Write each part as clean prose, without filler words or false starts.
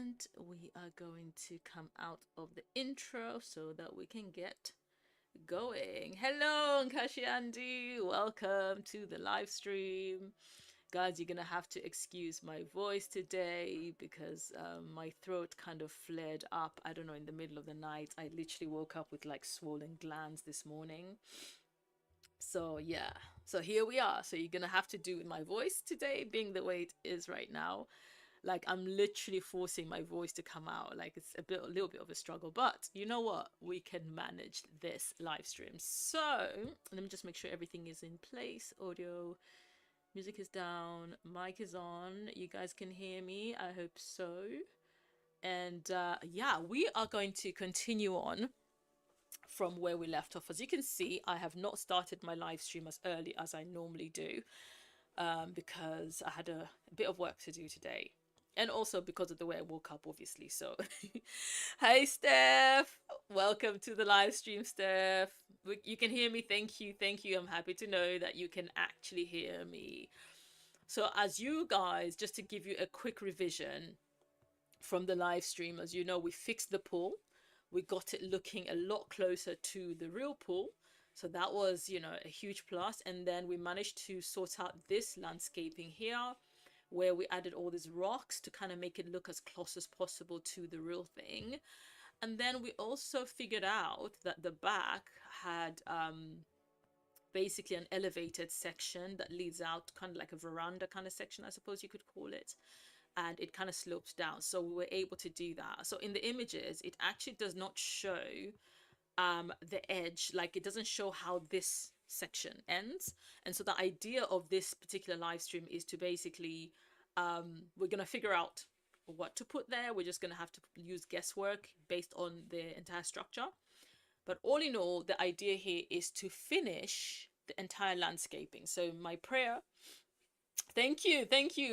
And we are going to come out of the intro so that we can get going. Hello, Nkashi Andy. Welcome to the live stream. Guys, you're going to have to excuse my voice today because my throat kind of flared up, I don't know, in the middle of the night. I literally woke up with like swollen glands this morning. So yeah, so here we are. So you're going to have to do with my voice today being the way it is right now. Like I'm literally forcing my voice to come out. Like it's a little bit of a struggle, but you know what? We can manage this live stream. So let me just make sure everything is in place. Audio, music is down, mic is on. You guys can hear me. I hope so. And yeah, we are going to continue on from where we left off. As you can see, I have not started my live stream as early as I normally do because I had a bit of work to do today. And also because of the way I woke up, obviously. So, hey, Steph. Welcome to the live stream, Steph. You can hear me. Thank you. Thank you. I'm happy to know that you can actually hear me. So, as you guys, just to give you a quick revision from the live stream, as you know, we fixed the pool. We got it looking a lot closer to the real pool. So that was, you know, a huge plus. And then we managed to sort out this landscaping here, where we added all these rocks to kind of make it look as close as possible to the real thing. And then we also figured out that the back had basically an elevated section that leads out, kind of like a veranda kind of section, I suppose you could call it. And it kind of slopes down. So we were able to do that. So in the images, it actually does not show the edge, like it doesn't show how this section ends. And so the idea of this particular live stream is to basically we're going to figure out what to put there. We're just going to have to use guesswork based on the entire structure. But all in all, the idea here is to finish the entire landscaping. So my prayer, thank you,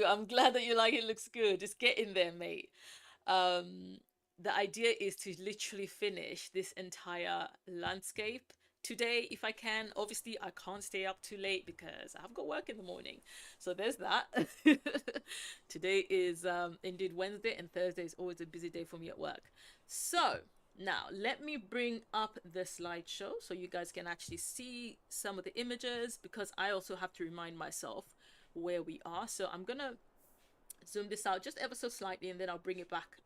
I'm glad that you like it. Looks good. Just get in there, mate. The idea is to literally finish this entire landscape today if I can. Obviously I can't stay up too late because I've got work in the morning, so there's that. Today is indeed Wednesday, and Thursday is always a busy day for me at work. So now let me bring up the slideshow so you guys can actually see some of the images, because I also have to remind myself where we are. So I'm gonna zoom this out just ever so slightly, and then I'll bring it back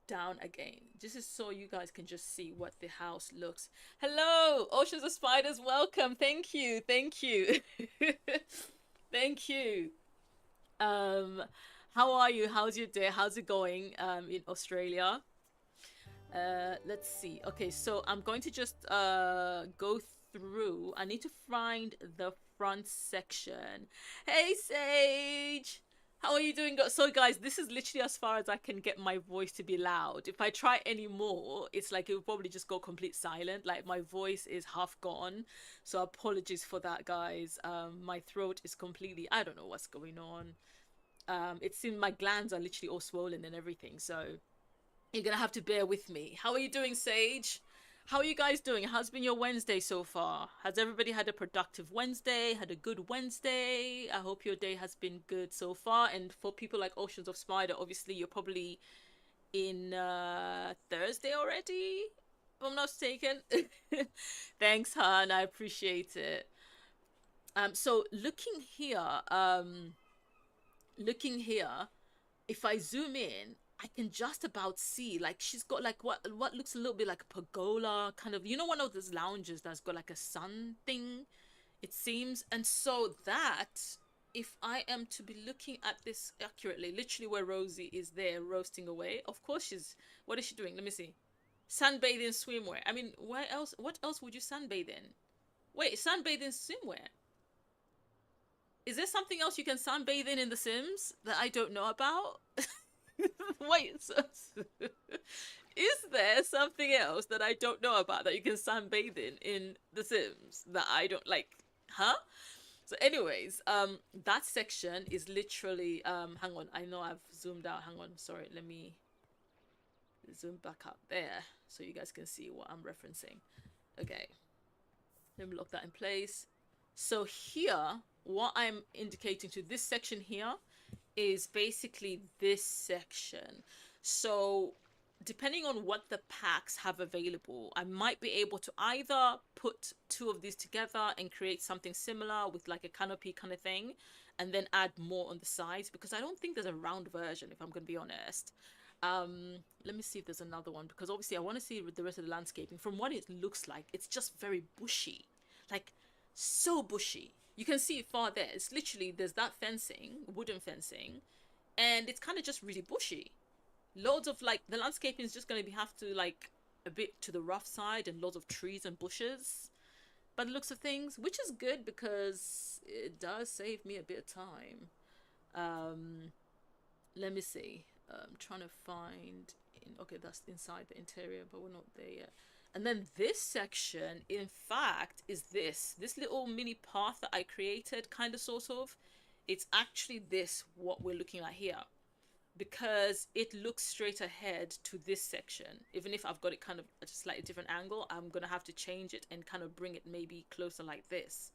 down again. This is so you guys can just see what the house looks. Hello, Oceans of Spiders, welcome. Thank you. Thank you. How are you? How's your day? How's it going in Australia? Let's see. Okay, so I'm going to just go through. I need to find the front section. Hey, Sage, how are you doing? So guys, this is literally as far as I can get my voice to be loud. If I try any more, it's like it will probably just go complete silent. Like my voice is half gone. So apologies for that, guys. My throat is completely, I don't know what's going on. It seems my glands are literally all swollen and everything. So you're gonna have to bear with me. How are you doing, Sage? How are you guys doing? How's been your Wednesday so far? Has everybody had a productive Wednesday? Had a good Wednesday? I hope your day has been good so far. And for people like Oceans of Spider, obviously you're probably in Thursday already, if I'm not mistaken. Thanks, Han. I appreciate it. So looking here, if I zoom in, I can just about see, like, she's got like what looks a little bit like a pergola kind of, you know, one of those lounges that's got like a sun thing, it seems. And so that, if I am to be looking at this accurately, literally where Rosie is there roasting away, of course she's, what is she doing? Let me see. Sunbathing swimwear. I mean, where else, what else would you sunbathe in? Wait, sunbathing swimwear? Is there something else you can sunbathe in The Sims that I don't know about? Wait, so, is there something else that I don't know about that you can sunbathe in The Sims that I don't like? Huh? So anyways, that section is literally, hang on, I know I've zoomed out. Hang on, sorry, let me zoom back up there so you guys can see what I'm referencing. Okay, let me lock that in place. So here, what I'm indicating to this section here is basically this section. So depending on what the packs have available, I might be able to either put two of these together and create something similar with like a canopy kind of thing, and then add more on the sides, because I don't think there's a round version, if I'm going to be honest. Let me see if there's another one, because obviously I want to see the rest of the landscaping. From what it looks like, it's just very bushy, like so bushy. You can see it far there. It's literally, there's that fencing, wooden fencing, and it's kind of just really bushy. Loads of like, the landscaping is just going to be have to like a bit to the rough side, and lots of trees and bushes by the looks of things, which is good because it does save me a bit of time. um Let me see. I'm trying to find okay, that's inside the interior, but we're not there yet. And then this section, in fact, is this little mini path that I created, kind of, sort of. It's actually this, what we're looking at here, because it looks straight ahead to this section. Even if I've got it kind of at a slightly different angle, I'm gonna have to change it and kind of bring it maybe closer like this,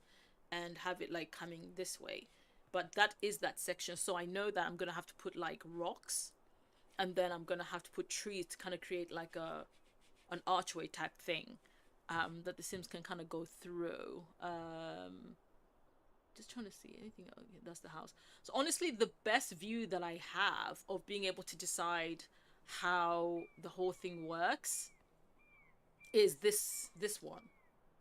and have it like coming this way. But that is that section, so I know that I'm gonna have to put like rocks, and then I'm gonna have to put trees to kind of create like an archway type thing, that the Sims can kind of go through. Just trying to see anything. Oh, yeah, that's the house. So honestly, the best view that I have of being able to decide how the whole thing works is this one.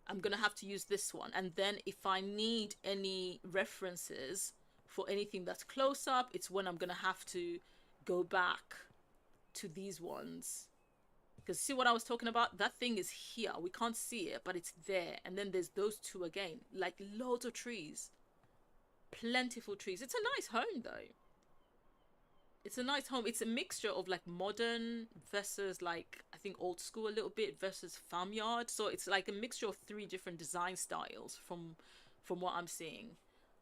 I'm gonna have to use this one, and then if I need any references for anything that's close up, it's when I'm gonna have to go back to these ones. Because see what I was talking about? That thing is here. We can't see it, but it's there. And then there's those two again. Like loads of trees. Plentiful trees. It's a nice home though. It's a nice home. It's a mixture of like modern versus like, I think, old school a little bit versus farmyard. So it's like a mixture of three different design styles from what I'm seeing.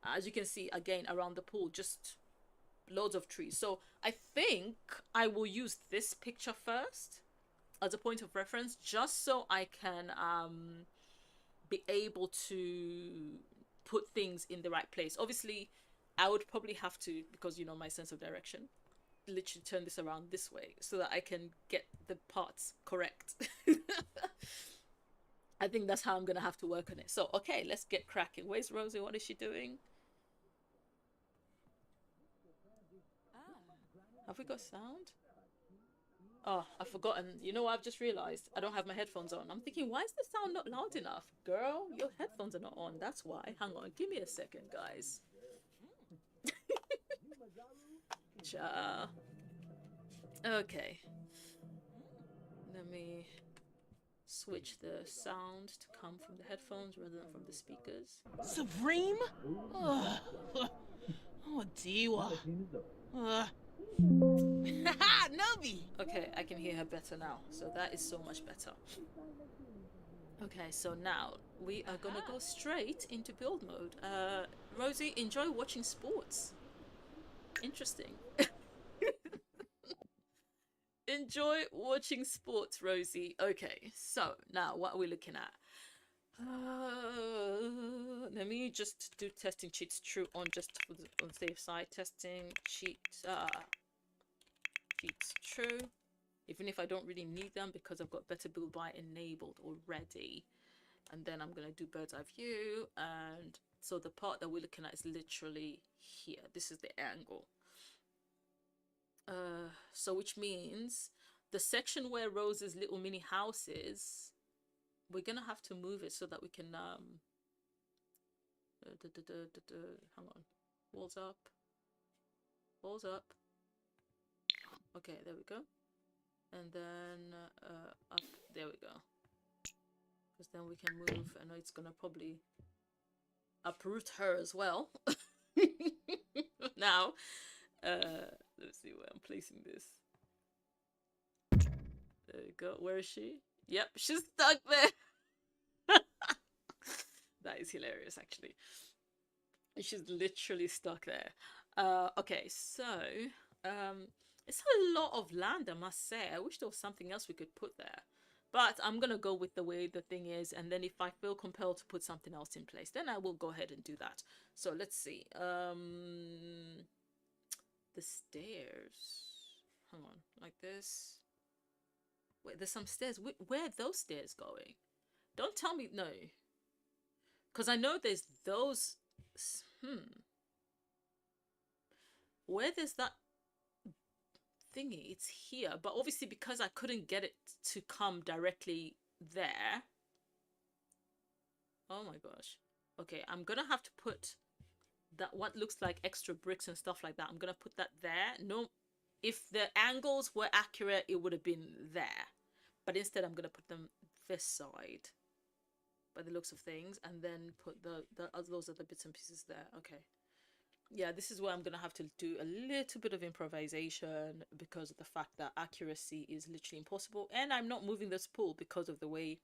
As you can see again around the pool, just loads of trees. So I think I will use this picture first as a point of reference, just so I can be able to put things in the right place. Obviously, I would probably have to, because you know my sense of direction, literally turn this around this way so that I can get the parts correct. I think that's how I'm gonna have to work on it. So okay, let's get cracking. Where's Rosie? What is she doing? Have we got sound? Oh, I've forgotten. You know what I've just realized? I don't have my headphones on. I'm thinking, why is the sound not loud enough? Girl, your headphones are not on. That's why. Hang on. Give me a second, guys. Ja. Okay. Let me switch the sound to come from the headphones rather than from the speakers. Supreme? Oh, Diwa. Nobi! Okay, I can hear her better now. So that is so much better. Okay, so now we are gonna go straight into build mode. Rosie, enjoy watching sports. Interesting. Enjoy watching sports, Rosie. Okay, so now what are we looking at? Let me just do testing cheats true on just for the, on the safe side. Testing cheats true. Even if I don't really need them because I've got better build by enabled already. And then I'm gonna do bird's eye view, and so the part that we're looking at is literally here. This is the angle. So which means the section where Rose's little mini house is, we're gonna have to move it so that we can hang on, walls up, walls up. Okay, there we go. And then up, there we go. Because then we can move. I know it's gonna probably uproot her as well. Now let's see where I'm placing this. There we go. Where is she? Yep, she's stuck there. That is hilarious, actually. She's literally stuck there. Okay, so it's a lot of land, I must say. I wish there was something else we could put there. But I'm gonna go with the way the thing is, and then if I feel compelled to put something else in place, then I will go ahead and do that. So let's see. the stairs. Hang on, like this. Wait, there's some stairs. Where are those stairs going? Don't tell me no. Because I know there's those. Where there's that thingy, it's here. But obviously because I couldn't get it to come directly there. Oh my gosh. Okay, I'm gonna have to put that what looks like extra bricks and stuff like that. I'm gonna put that there. No, if the angles were accurate, it would have been there. But instead I'm gonna put them this side by the looks of things, and then put those other bits and pieces there. Okay. Yeah, this is where I'm gonna have to do a little bit of improvisation because of the fact that accuracy is literally impossible, and I'm not moving this pool because of the way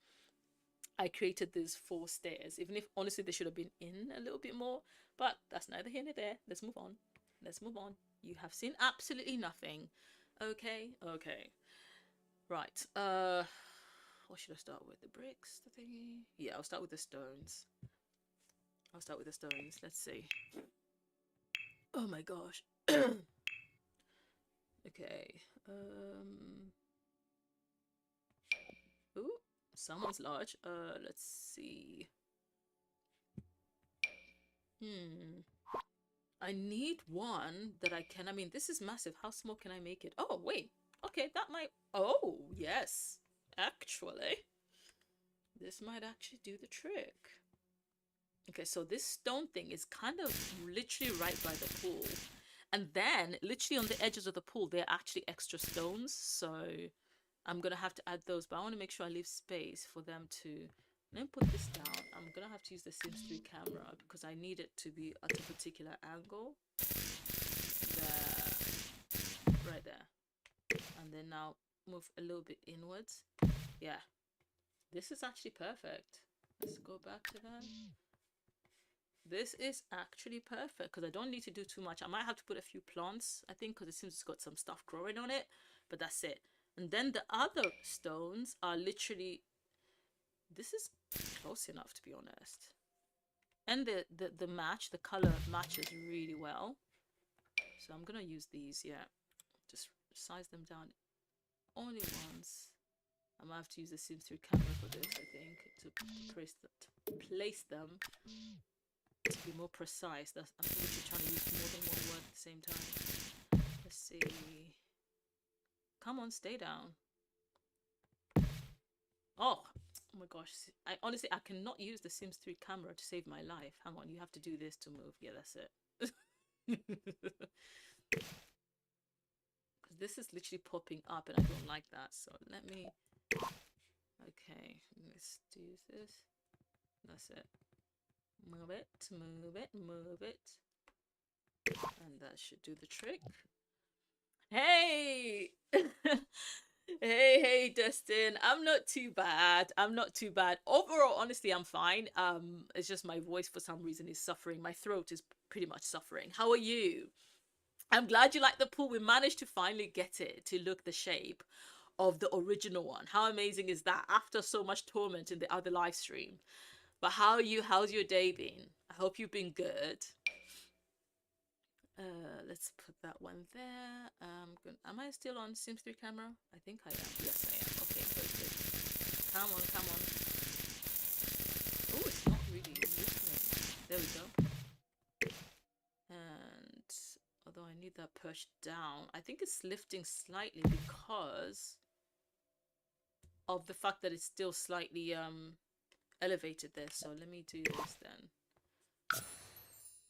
I created these 4 stairs. Even if honestly they should have been in a little bit more, but that's neither here nor there. Let's move on. Let's move on. You have seen absolutely nothing. Okay, okay. Right. What should I start with? The bricks, the thingy? Yeah, I'll start with the stones. I'll start with the stones. Let's see. Oh my gosh. Okay. Ooh, someone's large. Let's see. I need one that I can. I mean, this is massive. How small can I make it? Oh, wait. Okay, that might. Oh, yes. Actually, this might actually do the trick. Okay, so this stone thing is kind of literally right by the pool. And then, literally on the edges of the pool, there are actually extra stones. So I'm going to have to add those. But I want to make sure I leave space for them to... Let me put this down. I'm going to have to use the Sims 3 camera because I need it to be at a particular angle. There. Right there. And then now move a little bit inwards. Yeah. This is actually perfect. Let's go back to that. This is actually perfect because I don't need to do too much. I might have to put a few plants, I think, because it seems it's got some stuff growing on it. But that's it. And then the other stones are literally... This is close enough, to be honest. And the match, the color matches really well. So I'm going to use these, yeah. Just size them down only once. I might have to use the Sims 3 camera for this, I think, to place them to be more precise. I'm literally trying to use more than one word at the same time. Let's see. Come on, stay down. Oh my gosh. I honestly, I cannot use the Sims 3 camera to save my life. Hang on, you have to do this to move. Yeah, that's it. Because this is literally popping up and I don't like that. So let me... Okay, let's do this. That's it. Move it, move it, move it. And that should do the trick. Hey! Hey, Dustin. I'm not too bad. I'm not too bad. Overall, honestly, I'm fine. It's just my voice for some reason is suffering. My throat is pretty much suffering. How are you? I'm glad you like the pool. We managed to finally get it to look the shape of the original one. How amazing is that after so much torment in the other live stream? But how are you? How's your day been? I hope you've been good. Let's put that one there. Am I still on Sims 3 camera? I think I am. Yes, I am. Okay, good, good. Come on, come on. Oh, it's not really listening. There we go. And although I need that pushed down, I think it's lifting slightly because of the fact that it's still slightly elevated there. So let me do this then.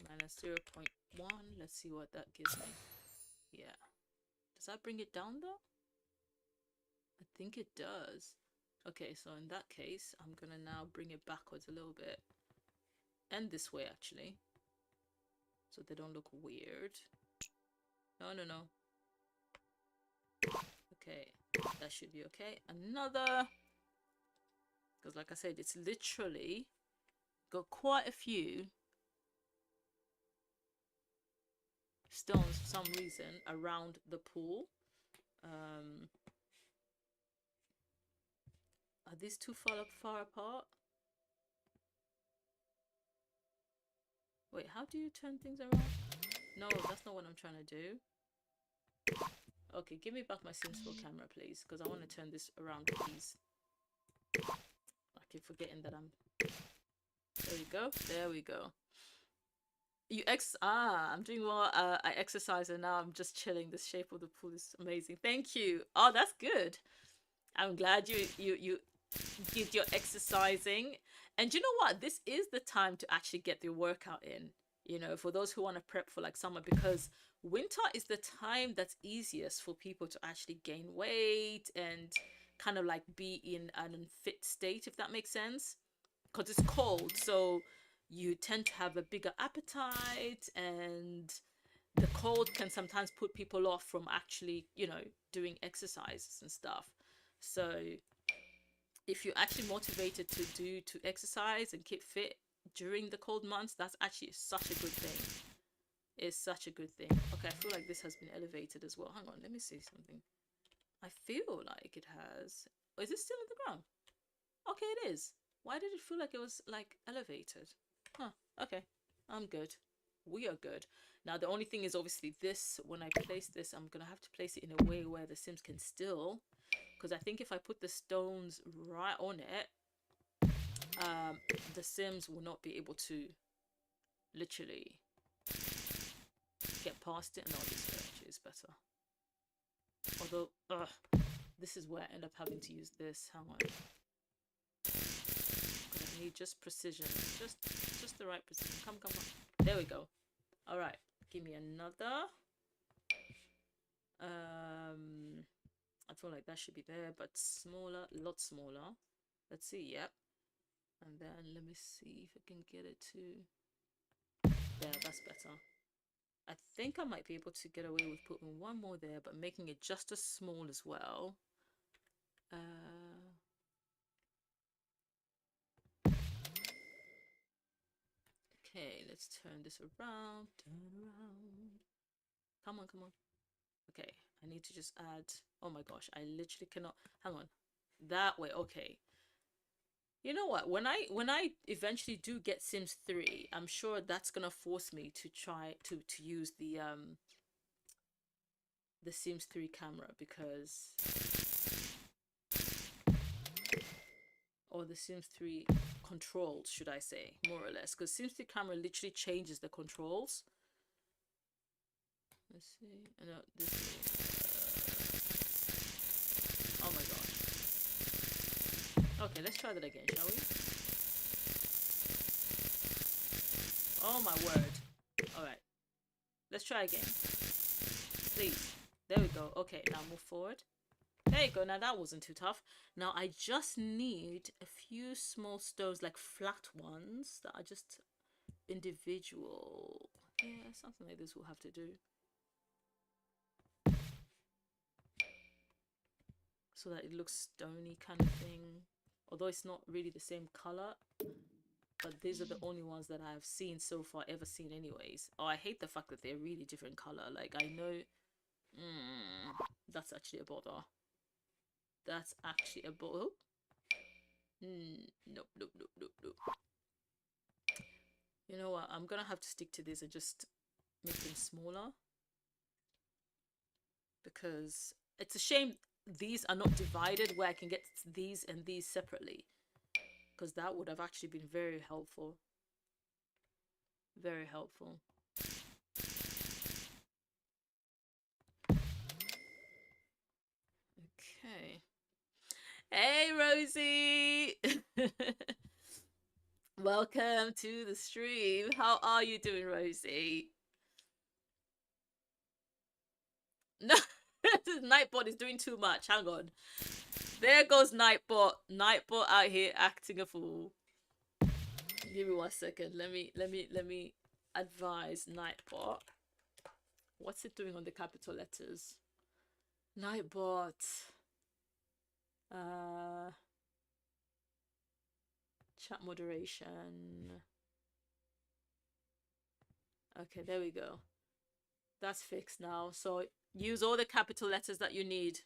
Minus 0.1. Let's see what that gives me. Yeah. Does that bring it down though? I think it does. Okay, so in that case, I'm gonna now bring it backwards a little bit. And this way actually. So they don't look weird. No, no, no. Okay, that should be okay. Another. Because like I said, it's literally got quite a few stones for some reason around the pool. Are these too far apart? Wait, how do you turn things around? No, that's not what I'm trying to do. Okay, give me back my Sims 4 camera, please, because I want to turn this around with ease. I keep forgetting that I'm... There we go. There we go. I'm doing well. I exercise and now I'm just chilling. The shape of the pool is amazing. Thank you. Oh, that's good. I'm glad you did your exercising. And you know what? This is the time to actually get the workout in. You know, for those who want to prep for like summer, because winter is the time that's easiest for people to actually gain weight and kind of like be in an unfit state, if that makes sense, because it's cold, so you tend to have a bigger appetite, and the cold can sometimes put people off from actually, you know, doing exercises and stuff. So if you're actually motivated to exercise and keep fit during the cold months, that's actually such a good thing. It's such a good thing. Okay, I feel like this has been elevated as well. Hang on, let me see something. I feel like it has. Oh, is it still on the ground? Okay, it is. Why did it feel like it was like elevated? Huh, okay. I'm good. We are good. Now the only thing is obviously this, when I place this, I'm gonna have to place it in a way where the Sims can still, because I think if I put the stones right on it, the Sims will not be able to literally get past it. No, this way actually is better. Although, this is where I end up having to use this. Hang on. I need just precision, just the right precision. Come. There we go. All right, give me another. I feel like that should be there, but smaller, a lot smaller. Let's see. Yep. And then let me see if I can get it to there. That's better. I think I might be able to get away with putting one more there, but making it just as small as well. Okay, let's turn this around. Turn around. Come on. Okay, I need to just add... Oh my gosh, I literally cannot... Hang on. That way, okay. You know what? When I eventually do get Sims 3, I'm sure that's gonna force me to try to use the Sims 3 camera, because... Or the Sims 3 controls, should I say, more or less. Because Sims 3 camera literally changes the controls. Let's see. No, this is... Oh my gosh. Okay, let's try that again, shall we? Oh my word. Alright. Let's try again. Please. There we go. Okay, now move forward. There you go. Now that wasn't too tough. Now I just need a few small stones, like flat ones, that are just individual. Yeah, something like this we'll have to do. So that it looks stony kind of thing. Although it's not really the same color. But these are the only ones that I've seen so far, ever seen anyways. Oh, I hate the fact that they're really different color. Like, I know... that's actually a bother. That's actually a bother. Nope. You know what? I'm gonna have to stick to this and just make them smaller. Because it's a shame these are not divided, where I can get these and these separately. Because that would have actually been very helpful. Very helpful. Okay. Hey, Rosie! Welcome to the stream. How are you doing, Rosie? No, Nightbot is doing too much. Hang on. There goes Nightbot. Nightbot out here acting a fool. Give me 1 second. Let me advise Nightbot. What's it doing on the capital letters? Nightbot. Chat moderation. Okay, there we go. That's fixed now. So use all the capital letters that you need.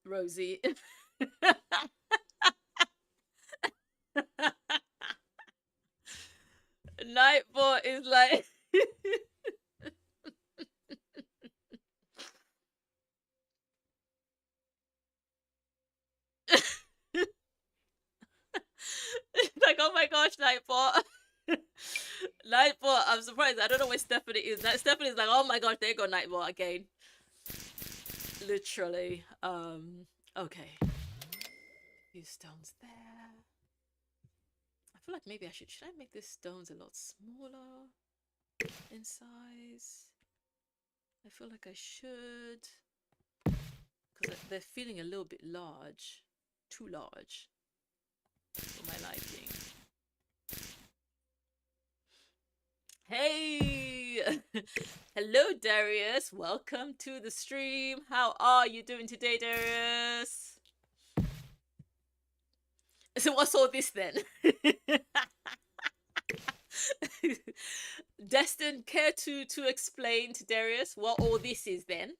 Rosie. Nightbot is like... Oh my gosh, Nightbot. Nightbot, I'm surprised. I don't know where Stephanie is. Stephanie's like, oh my gosh, there you go Nightbot again. Literally. Okay. A few stones there. I feel like maybe should I make these stones a lot smaller in size? I feel like I should. Because they're feeling a little bit large. Too large for my liking. Hey! Hello, Darius. Welcome to the stream. How are you doing today, Darius? So what's all this then? Destin, care to explain to Darius what all this is then?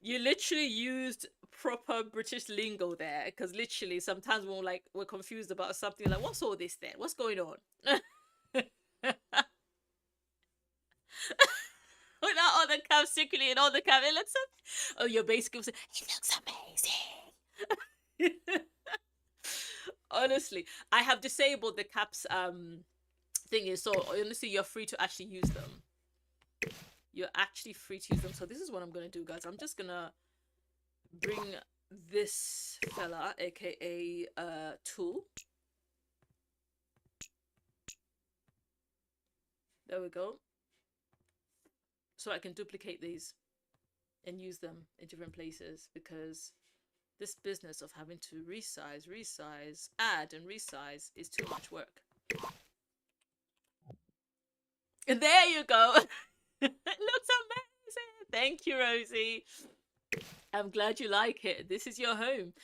You literally used proper British lingo there, because literally sometimes when we're confused about something, like what's all this then? What's going on? Without all the caps circulating all the caps, it looks oh, you're basically saying it looks amazing. Honestly, I have disabled the caps thingy, so honestly you're free to actually use them. You're actually free to use them. So this is what I'm gonna do, guys. I'm just gonna bring this fella, aka tool. There we go. So I can duplicate these and use them in different places, because this business of having to resize, add and resize is too much work. And there you go. It looks amazing. Thank you, Rosie. I'm glad you like it. This is your home.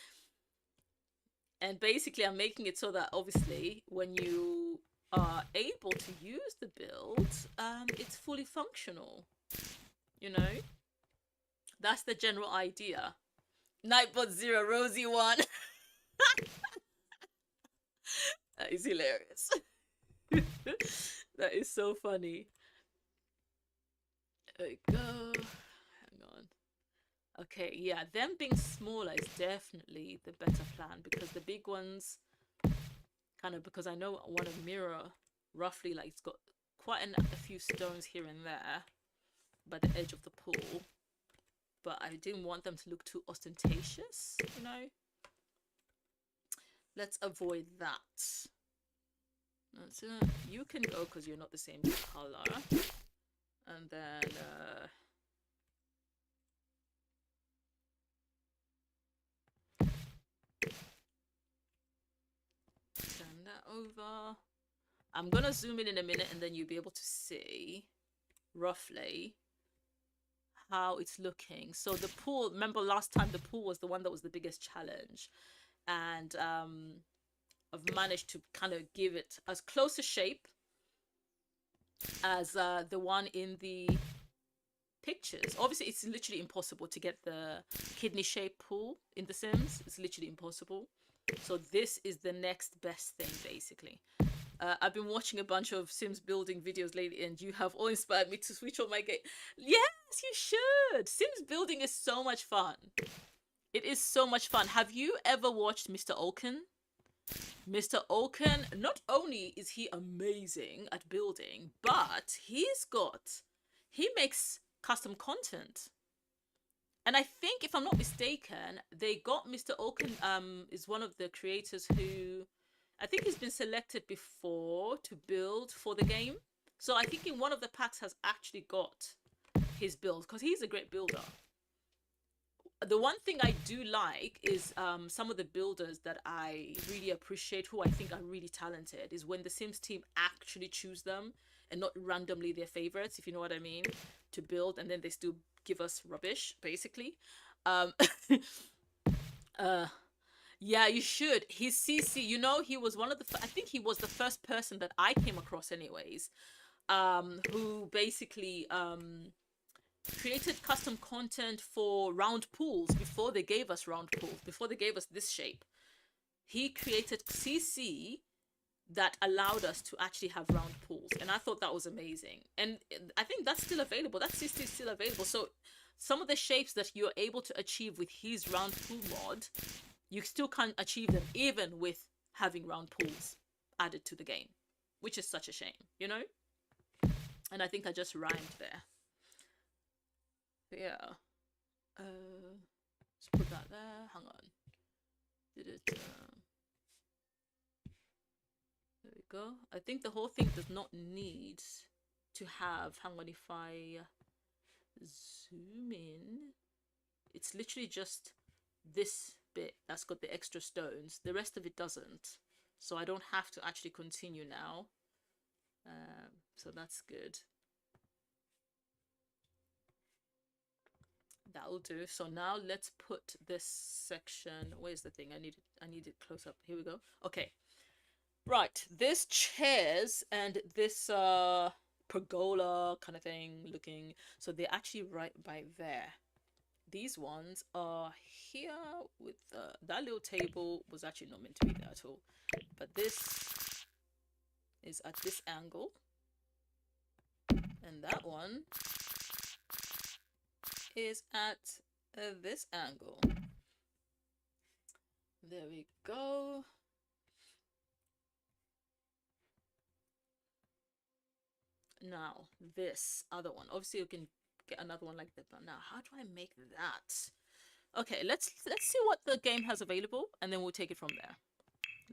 And basically I'm making it so that obviously when you are able to use the build, it's fully functional. You know? That's the general idea. Nightbot 0, Rosie 1. That is hilarious. That is so funny. There we go. Hang on. Okay, yeah, them being smaller is definitely the better plan, because the big ones, kind of, because I know I want to mirror roughly, like it's got quite a few stones here and there by the edge of the pool, but I didn't want them to look too ostentatious, you know. Let's avoid that. That's it. You can go because you're not the same color. And then turn that over. I'm gonna zoom in a minute, and then you'll be able to see roughly how it's looking. So the pool, remember last time the pool was the one that was the biggest challenge, and I've managed to kind of give it as close a shape as the one in the pictures. Obviously it's literally impossible to get the kidney shaped pool in The Sims. It's literally impossible. So this is the next best thing, basically. I've been watching a bunch of Sims building videos lately, and you have all inspired me to switch on my game. Yes, you should. Sims building is so much fun. It is so much fun. Have you ever watched Mr. Olken? Mr. Olken, not only is he amazing at building, but he makes custom content. And I think, if I'm not mistaken, they got Mr. Olken is one of the creators who, I think he's been selected before to build for the game. So I think in one of the packs has actually got his build, because he's a great builder. The one thing I do like is some of the builders that I really appreciate, who I think are really talented, is when the Sims team actually choose them and not randomly their favorites, if you know what I mean, to build, and then they still give us rubbish, basically. Yeah, you should. His CC, you know, he was one of the, I think he was the first person that I came across anyways, who basically created custom content for round pools before they gave us round pools, before they gave us this shape. He created CC that allowed us to actually have round pools, and I thought that was amazing. And I think that's still available. That CC is still available. So some of the shapes that you're able to achieve with his round pool mod, you still can't achieve them even with having round pools added to the game, which is such a shame, you know? And I think I just rhymed there. Yeah. Let's put that there. Hang on. Did it? There we go. I think the whole thing does not need to have. Hang on, if I zoom in, it's literally just this bit that's got the extra stones. The rest of it doesn't. So I don't have to actually continue now. So that's good. That'll do. So now let's put this section. Where's the thing? I need it close up. Here we go. Okay. Right. This chairs and this pergola kind of thing looking. So they're actually right by there. These ones are here with that little table was actually not meant to be there at all. But this is at this angle. And that one is at this angle. There we go. Now this other one, obviously you can get another one like that, but now how do I make that? Okay, let's see what the game has available, and then we'll take it from there.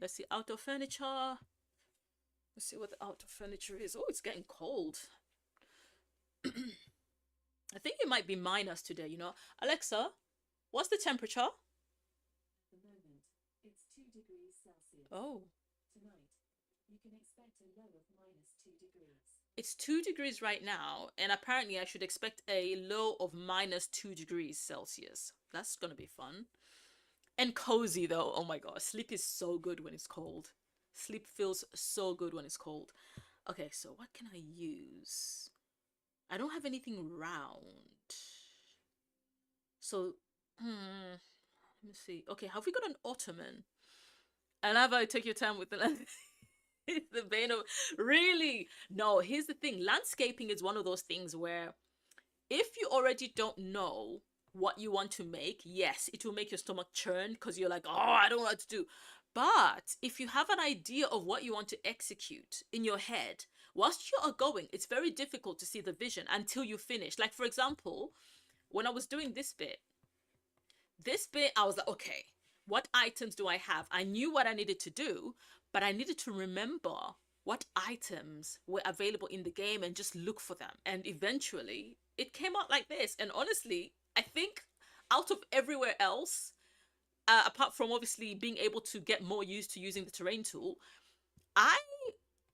Let's see outdoor furniture. Let's see what the outdoor furniture is. Oh, it's getting cold. I think it might be minus today, you know. Alexa, what's the temperature? At the moment, it's 2 degrees Celsius. Oh. Tonight, you can expect a low of -2 degrees. It's 2 degrees right now, and apparently I should expect a low of -2 degrees Celsius. That's gonna be fun. And cozy though. Oh my god, sleep is so good when it's cold. Sleep feels so good when it's cold. Okay, so what can I use? I don't have anything round. So, let me see. Okay, have we got an ottoman? And have I take your time with the the vein of really? No, here's the thing. Landscaping is one of those things where if you already don't know what you want to make, yes, it will make your stomach churn because you're like, oh, I don't know what to do. But if you have an idea of what you want to execute in your head, whilst you are going, it's very difficult to see the vision until you finish. Like, for example, when I was doing this bit, I was like, okay, what items do I have? I knew what I needed to do, but I needed to remember what items were available in the game and just look for them. And eventually, it came out like this. And honestly, I think out of everywhere else, apart from obviously being able to get more used to using the terrain tool, I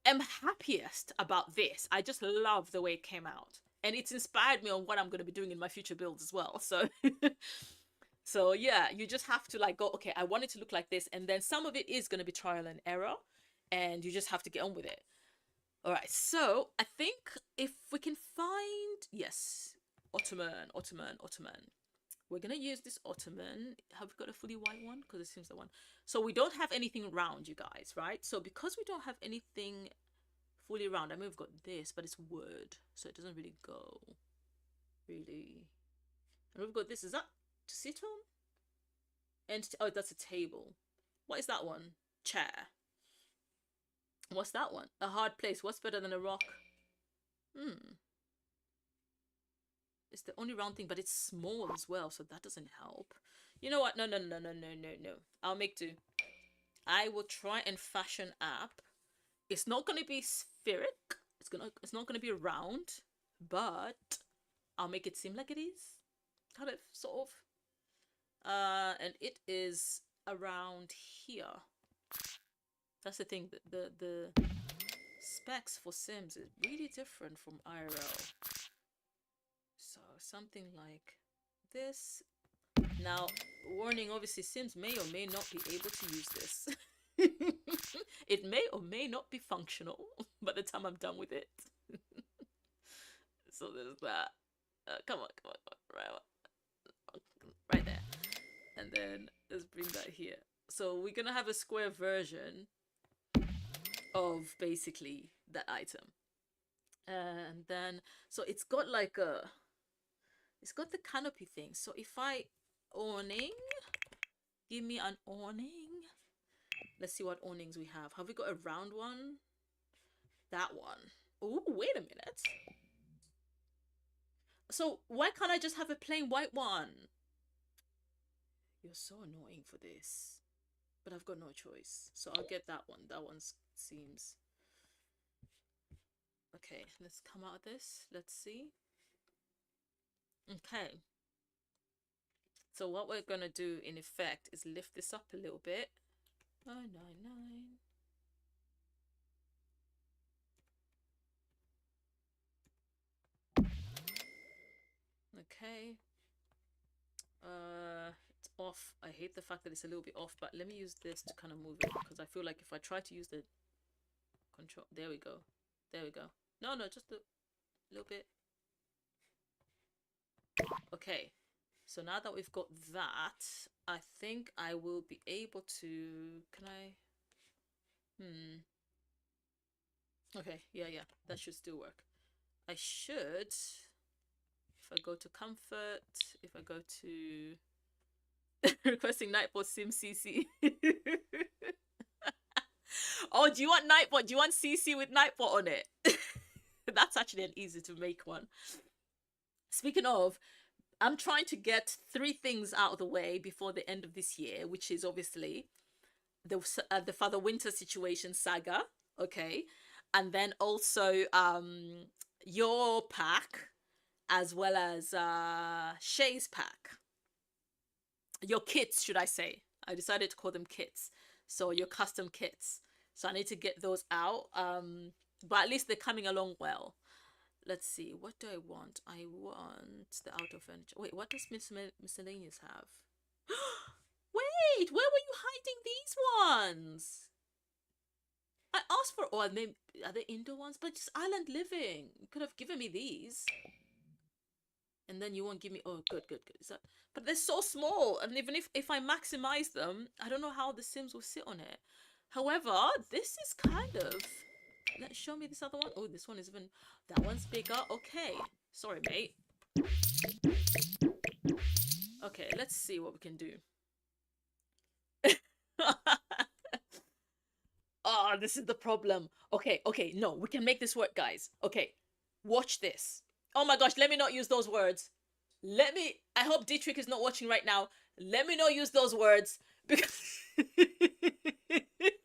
am happiest about this. I just love the way it came out. And it's inspired me on what I'm going to be doing in my future builds as well. So, so yeah, you just have to like go, okay, I want it to look like this. And then some of it is going to be trial and error. And you just have to get on with it. All right, so I think if we can find, yes, ottoman. We're going to use this ottoman. Have we got a fully white one? Because it seems the one. So we don't have anything round, you guys, right? So because we don't have anything fully round, I mean, we've got this, but it's wood. So it doesn't really go, really. And we've got this. Is that to sit on? And, oh, that's a table. What is that one? Chair. What's that one? A hard place. What's better than a rock? It's the only round thing, but it's small as well, so that doesn't help. You know what? No. I'll make do. I will try and fashion up. It's not going to be spheric. It's not going to be round, but I'll make it seem like it is. Kind of, sort of. And it is around here. That's the thing. The specs for Sims is really different from IRL. So something like this. Now, warning, obviously Sims may or may not be able to use this. It may or may not be functional by the time I'm done with it. So there's that. Come on. Right there. And then let's bring that here. So we're gonna have a square version of basically that item. And then, so it's got like it's got the canopy thing. So if I awning, give me an awning. Let's see what awnings we have. Have we got a round one? That one. Oh, wait a minute. So why can't I just have a plain white one? You're so annoying for this. But I've got no choice. So I'll get that one. That one seems... Okay, let's come out of this. Let's see. Okay. So what we're going to do, in effect, is lift this up a little bit. 999. Okay. It's off. I hate the fact that it's a little bit off, but let me use this to kind of move it, because I feel like if I try to use the control... There we go. There we go. No, just a little bit. Okay. So now that we've got that, I think I will be able to... Can I... Okay, yeah, that should still work. I should, if I go to comfort, if I go to requesting Nightbot Sim CC. Oh, do you want Nightbot? Do you want CC with Nightbot on it? That's actually an easy to make one. Speaking of, I'm trying to get 3 things out of the way before the end of this year, which is obviously the Father Winter situation saga, okay, and then also your pack, as well as Shay's pack. Your kits, should I say? I decided to call them kits. So your custom kits. So I need to get those out. But at least they're coming along well. Let's see. What do I want? I want the out of furniture. Wait, what does miscellaneous have? Wait, where were you hiding these ones? I asked for... Oh, are they indoor ones? But just island living. You could have given me these. And then you won't give me... Oh, good. Is that... But they're so small. And even if I maximize them, I don't know how the Sims will sit on it. However, this is kind of... Let's show me this other one. Oh, this one is even... That one's bigger. Okay. Sorry, mate. Okay, let's see what we can do. Oh, this is the problem. Okay, no, we can make this work, guys. Okay, watch this. Oh my gosh, let me not use those words. I hope Dietrich is not watching right now. Let me not use those words, because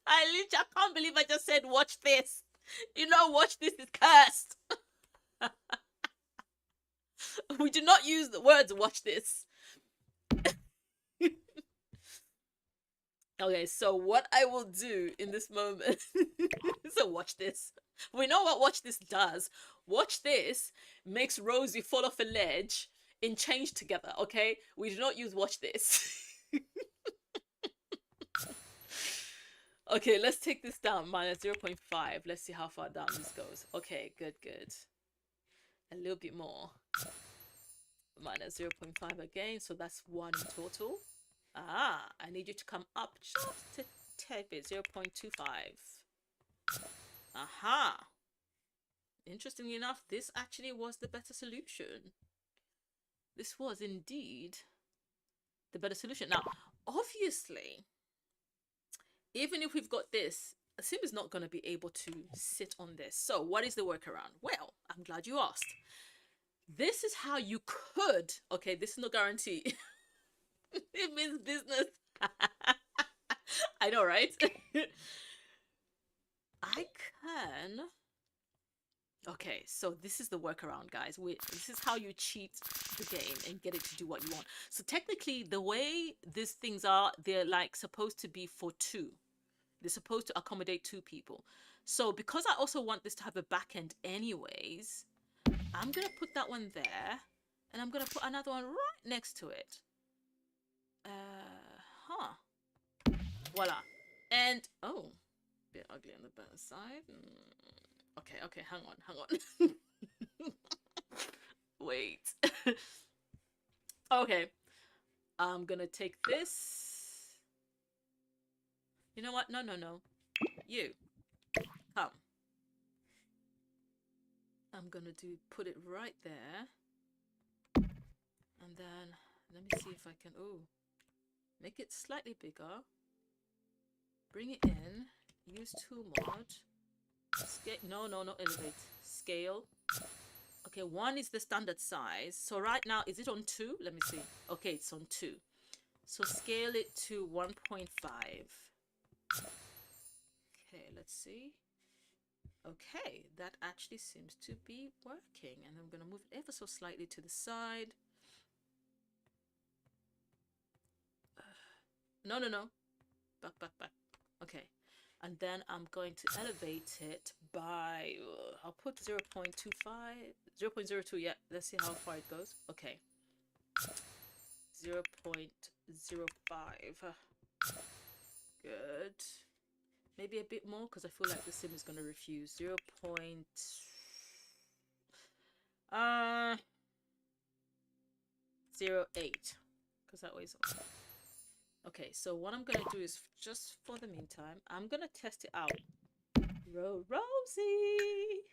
I can't believe I just said watch this. You know, watch this is cursed. We do not use the words watch this. Okay, so what I will do in this moment... So watch this. We know what watch this does. Watch this makes Rosie fall off a ledge in change together, okay? We do not use watch this. Okay, let's take this down. Minus 0.5. Let's see how far down this goes. Okay, good. A little bit more. Minus 0.5 again. So that's 1 in total. Ah, I need you to come up just a tad bit. 0.25. Aha. Interestingly enough, this actually was the better solution. This was indeed the better solution. Now, obviously, even if we've got this, a Sim is not going to be able to sit on this. So what is the workaround? Well, I'm glad you asked. This is how you could... Okay, this is no guarantee. It means business. I know, right? I can... Okay, so this is the workaround, guys. This is how you cheat the game and get it to do what you want. So technically, the way these things are, they're like supposed to be for 2. They're supposed to accommodate 2 people. So because I also want this to have a back end anyways, I'm going to put that one there. And I'm going to put another one right next to it. Voila. And, oh, a bit ugly on the better side. Okay, hang on. Wait. Okay. I'm gonna take this. You know what? No. You. Come. I'm gonna put it right there. And then, let me see if I can, make it slightly bigger. Bring it in. Use tool mod. No, elevate. Scale. Okay, 1 is the standard size. So right now, is it on 2? Let me see. Okay, it's on 2. So scale it to 1.5. Okay, let's see. Okay, that actually seems to be working. And I'm going to move it ever so slightly to the side. No. Back. Okay. And then I'm going to elevate it by, I'll put 0.25, 0.02, yeah. Let's see how far it goes. Okay. 0.05. Good. Maybe a bit more because I feel like the sim is going to refuse. 0.08. Because that weighs on. Okay, so what I'm going to do is, just for the meantime, I'm going to test it out. Rosie!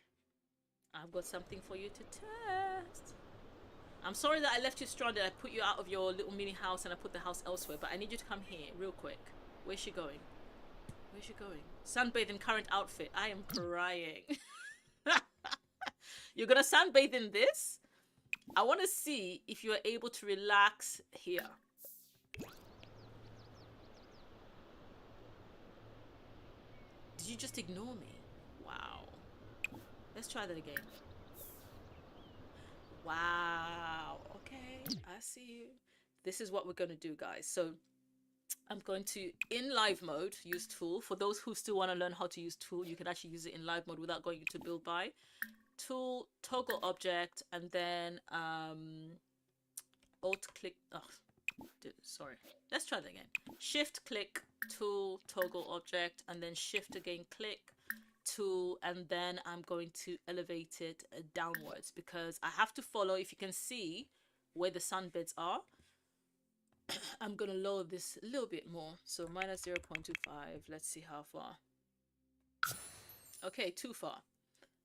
I've got something for you to test. I'm sorry that I left you stranded. I put you out of your little mini house and I put the house elsewhere, but I need you to come here real quick. Where's she going? Where's she going? Sunbathe in current outfit. I am crying. You're going to sunbathe in this? I want to see if you are able to relax here. Did you just ignore me? Wow. Let's try that again. Wow. Okay, I see you. This is what we're going to do, guys. So I'm going to, in live mode, use tool. For those who still want to learn how to use tool, you can actually use it in live mode without going to build by. Tool, toggle object, and then alt click. Oh, sorry. Let's try that again. Shift click, tool, toggle object, and then shift again, click, tool, and then I'm going to elevate it downwards because I have to follow. If you can see where the sunbeds are, I'm gonna lower this a little bit more. So minus 0.25. Let's see how far. Okay, too far.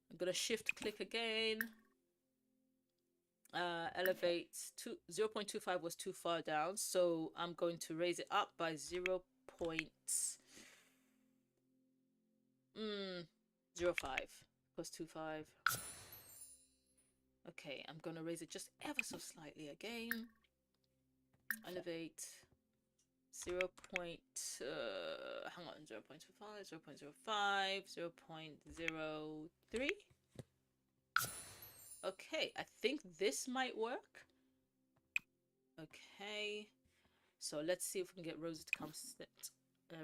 I'm gonna shift click again. Elevate to 0.25 was too far down, so I'm going to raise it up by 0.05. Plus 25. Okay, I'm gonna raise it just ever so slightly again. Elevate 0. Hang on, 0.25, 0.05, 0.03. Okay, I think this might work. Okay, so let's see if we can get Rosie to come sit,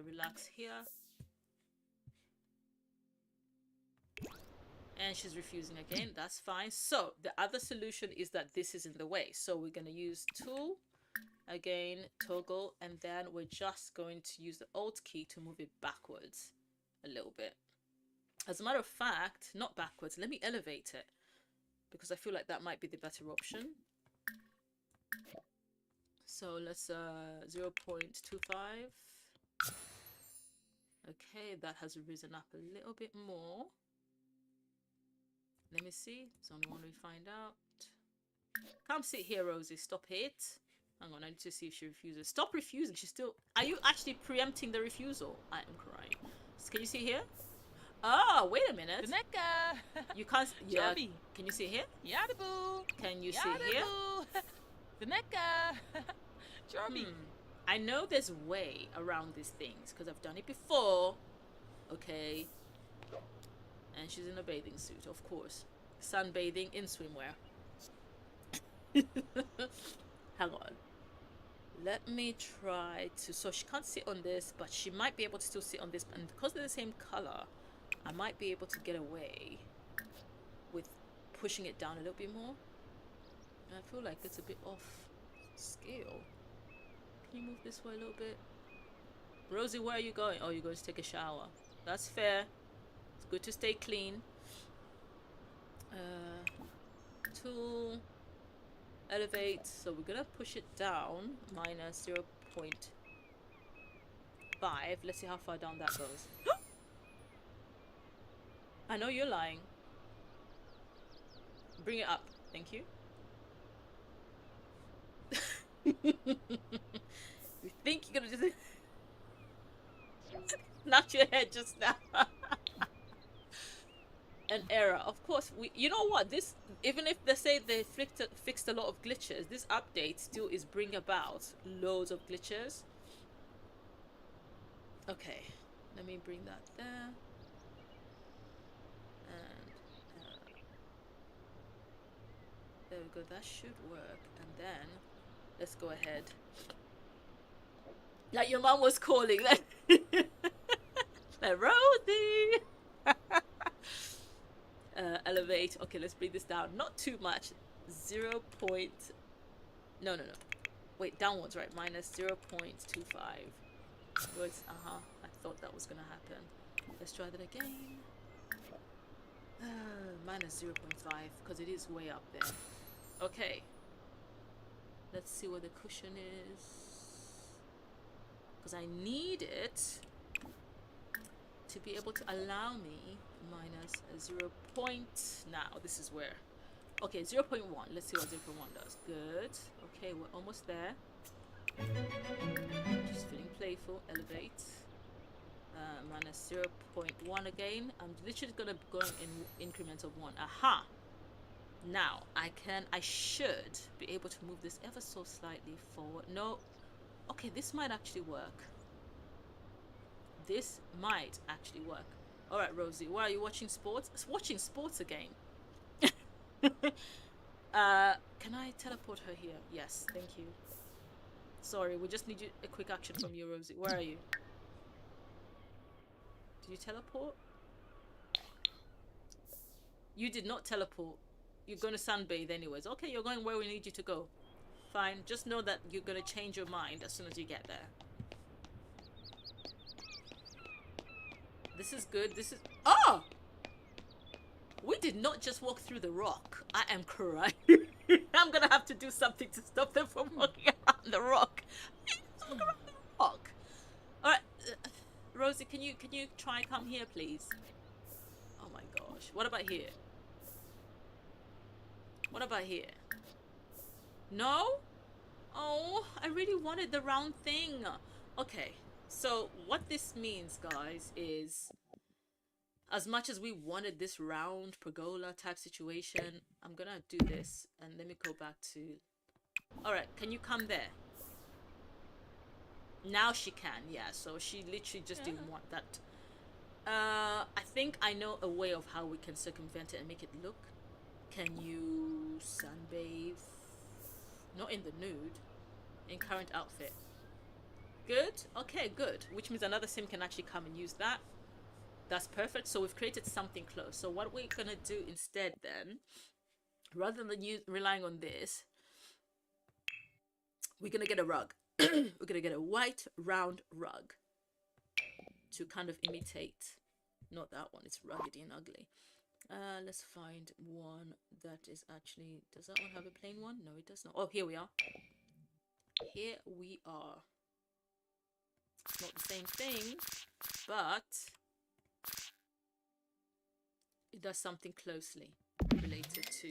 relax here. And she's refusing again. That's fine. So the other solution is that this is in the way. So we're going to use tool, again, toggle, and then we're just going to use the alt key to move it backwards a little bit. As a matter of fact, not backwards. Let me elevate it, because I feel like that might be the better option. So let's 0.25. Okay, that has risen up a little bit more. Let me see. It's only one we find out. Come sit here, Rosie. Stop it. Hang on, I need to see if she refuses. Stop refusing. She's still... Are you actually preempting the refusal? I am crying. Can you see here? Oh, wait a minute. You can't... Yeah. Can you see here? Yadaboo. Can you see here? Daneka. Jorby. I know there's a way around these things because I've done it before. Okay. And she's in a bathing suit, of course. Sunbathing in swimwear. Hang on. Let me try to... So she can't sit on this, but she might be able to still sit on this. And because they're the same color, I might be able to get away with pushing it down a little bit more. And I feel like it's a bit off scale. Can you move this way a little bit? Rosie, where are you going? Oh, you're going to take a shower. That's fair. It's good to stay clean. Tool. Elevate. So we're going to push it down. Minus 0.5. Let's see how far down that goes. I know you're lying. Bring it up. Thank you. You think you're gonna just... knocked your head just now. An error. Of course, you know what? This, even if they say they fixed a lot of glitches, this update still is bring about loads of glitches. Okay, let me bring that there. And there we go. That should work. And then let's go ahead. Like your mom was calling. Like Rosie. Elevate. Okay, let's bring this down. Not too much. 0. No. Wait, downwards, right? Minus 0.25. Words. I thought that was gonna happen. Let's try that again. Minus 0.5 because it is way up there. Okay. Let's see where the cushion is. Because I need it to be able to allow me minus a 0. Now this is where. Okay, 0.1. Let's see what 0.1 does. Good. Okay, we're almost there. Just feeling playful. Elevate. Minus 0.1 again. I'm literally gonna go in increments of 1. Aha! Now I should be able to move this ever so slightly forward. No. Okay, this might actually work. This might actually work. Alright, Rosie, why are you watching sports? It's watching sports again. Can I teleport her here? Yes, thank you. Sorry, we just need a quick action from you, Rosie. Where are you? Did you teleport? You did not teleport. You're going to sunbathe anyways. Okay, you're going where we need you to go. Fine. Just know that you're going to change your mind as soon as you get there. This is good. This is... Oh! We did not just walk through the rock. I am crying. I'm going to have to do something to stop them from walking around the rock. Walk around the rock. Alright. Rosie, can you try come here, please? Oh my gosh. What about here? What about here? No? Oh, I really wanted the round thing. Okay. So what this means, guys, is as much as we wanted this round pergola type situation, I'm gonna do this and let me go back to... Alright, can you come there? Now she can, yeah. So she literally just didn't want that. I think I know a way of how we can circumvent it and make it look. Can you sunbathe? Not in the nude. In current outfit. Good. Okay, good. Which means another sim can actually come and use that. That's perfect. So we've created something close. So what we're gonna do instead then, rather than you relying on this, we're gonna get a rug. We're gonna get a white round rug to kind of imitate. Not that one. It's ruggedy and ugly. Let's find one that is actually... Does that one have a plain one? No, it does not. Oh, here we are. Here we are. It's not the same thing, but it does something closely related to...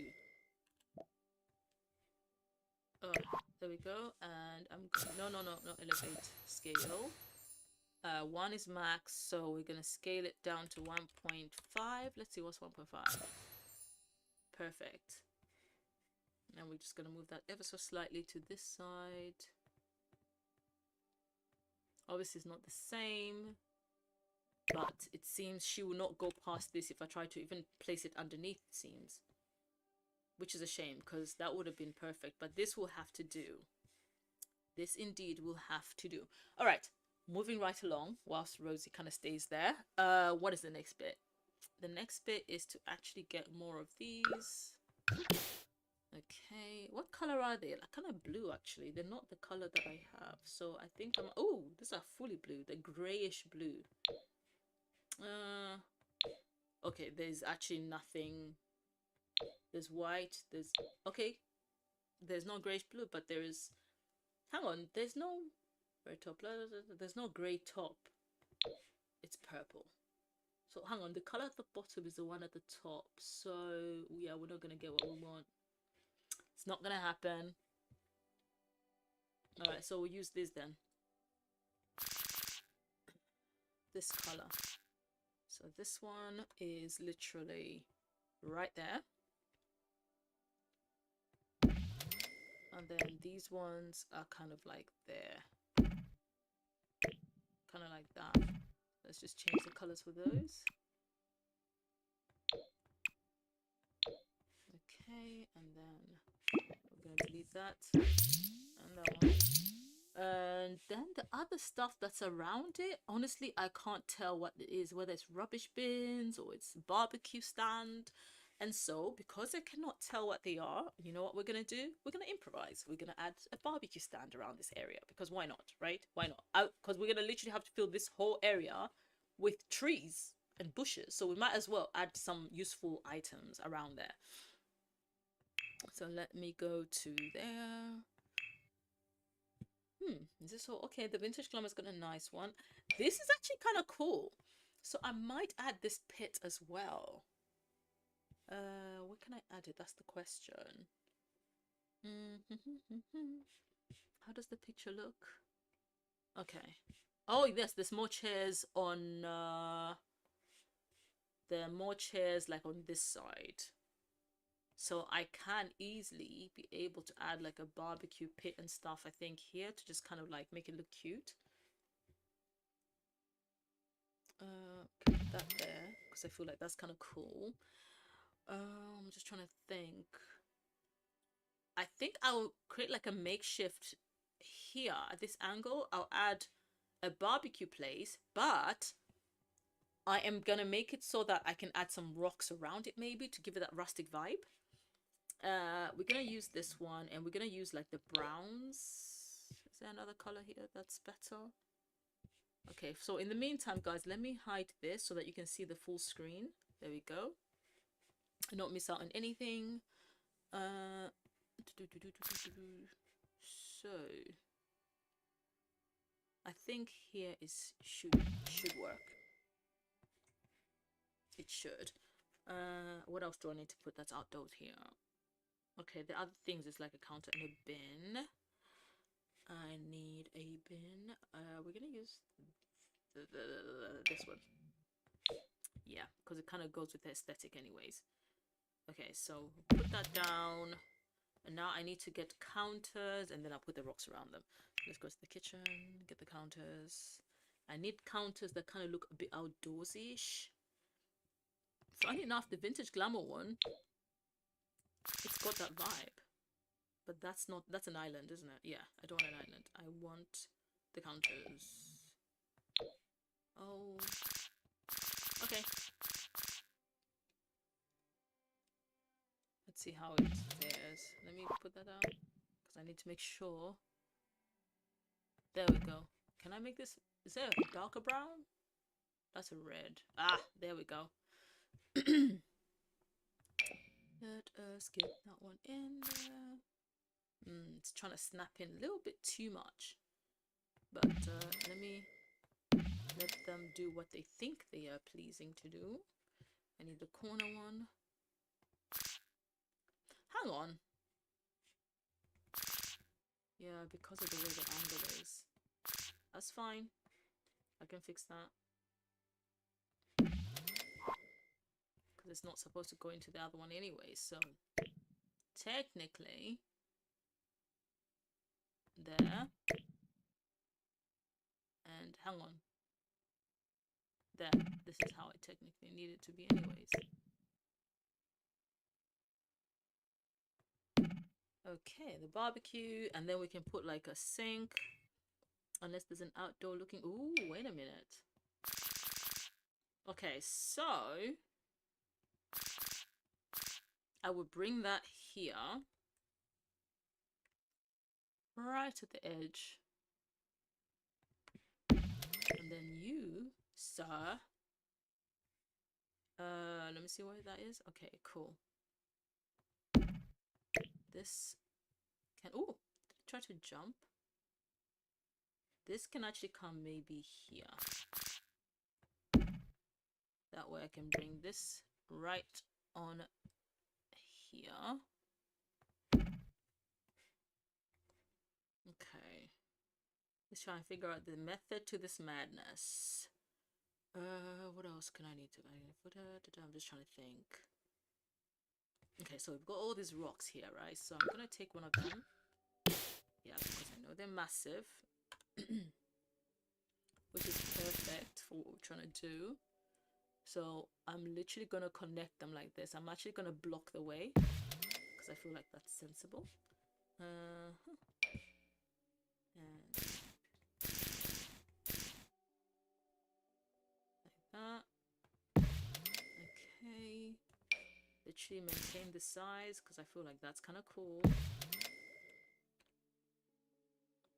Oh, there we go. And I'm going... No, not elevate. Scale. 1 is max, so we're gonna scale it down to 1.5. Let's see what's 1.5. Perfect. And we're just gonna move that ever so slightly to this side. Obviously it's not the same, but it seems she will not go past this if I try to even place it underneath, it seems. Which is a shame, because that would have been perfect, but this will have to do. This indeed will have to do. Alright. Moving right along whilst Rosie kind of stays there. What is the next bit? The next bit is to actually get more of these. Okay, what color are they? Like kind of blue actually. They're not the color that I have. So I think I'm... Oh, these are fully blue. They're grayish blue. Okay, there's actually nothing. There's white. There's... Okay. There's no grayish blue, but there is... Hang on, there's no... Top. There's no grey top. It's purple. So hang on, the color at the bottom is the one at the top. So yeah, we're not gonna get what we want. It's not gonna happen. Alright, so we'll use this then. this color. So this one is literally right there. And then these ones are kind of like there. Kind of like that. Let's just change the colors for those. Okay, and then we're going to delete that. And that one. And then the other stuff that's around it, honestly, I can't tell what it is, whether it's rubbish bins or it's barbecue stand. And so, because I cannot tell what they are, you know what we're going to do? We're going to improvise. We're going to add a barbecue stand around this area, because why not, right? Why not? Because we're going to literally have to fill this whole area with trees and bushes. So we might as well add some useful items around there. So let me go to there. Is this all? Okay, the vintage glamour's got a nice one. This is actually kind of cool. So I might add this pit as well. Where can I add it? That's the question. How does the picture look? Okay. Oh, yes, there's more chairs on, there are more chairs like on this side. So I can easily be able to add like a barbecue pit and stuff, I think, here to just kind of like make it look cute. Put that there because I feel like that's kind of cool. I'm just trying to think. I think I'll create like a makeshift here at this angle. I'll add a barbecue place, but I am gonna make it so that I can add some rocks around it, maybe to give it that rustic vibe. We're gonna use this one, and we're gonna use like the browns. Is there another color here that's better? Okay, so in the meantime, guys, let me hide this so that you can see the full screen. There we go. And not miss out on anything. So I think here is should work. It should. What else do I need to put that's outdoors here? Okay, the other things is like a counter and a bin. I need a bin. We're gonna use this one. Yeah, because it kind of goes with the aesthetic anyways. Okay, so put that down. And now I need to get counters, and then I'll put the rocks around them. Let's go to the kitchen, get the counters. I need counters that kind of look a bit outdoorsy-ish. Funny enough, the vintage glamour one, it's got that vibe. But that's an island, isn't it? Yeah, I don't want an island. I want the counters. Oh. Okay. Let's see how it fares. Let me put that down, because I need to make sure. There we go. Can I make this? Is there a darker brown? That's a red. Ah, there we go. Let us get that one in there. It's trying to snap in a little bit too much. But let me let them do what they think they are pleasing to do. I need the corner one. Hang on. Yeah, because of the way the angle is. That's fine. I can fix that. Because it's not supposed to go into the other one anyway, so technically there. And hang on. There. This is how it technically needed to be anyways. Okay, the barbecue, and then we can put like a sink. Unless there's an outdoor looking. Ooh, wait a minute. Okay, so I will bring that here. Right at the edge. And then you, sir. Let me see where that is. Okay, cool. This can, ooh, try to jump. This can actually come maybe here. That way I can bring this right on here. Okay. Let's try and figure out the method to this madness. What else can I need to? I'm just trying to think. Okay, so we've got all these rocks here, right? So I'm gonna take one of them. Yeah, because I know they're massive, which is perfect for what we're trying to do. So I'm literally gonna connect them like this. I'm actually gonna block the way because I feel like that's sensible. And like that. Okay. Literally maintain the size because I feel like that's kind of cool.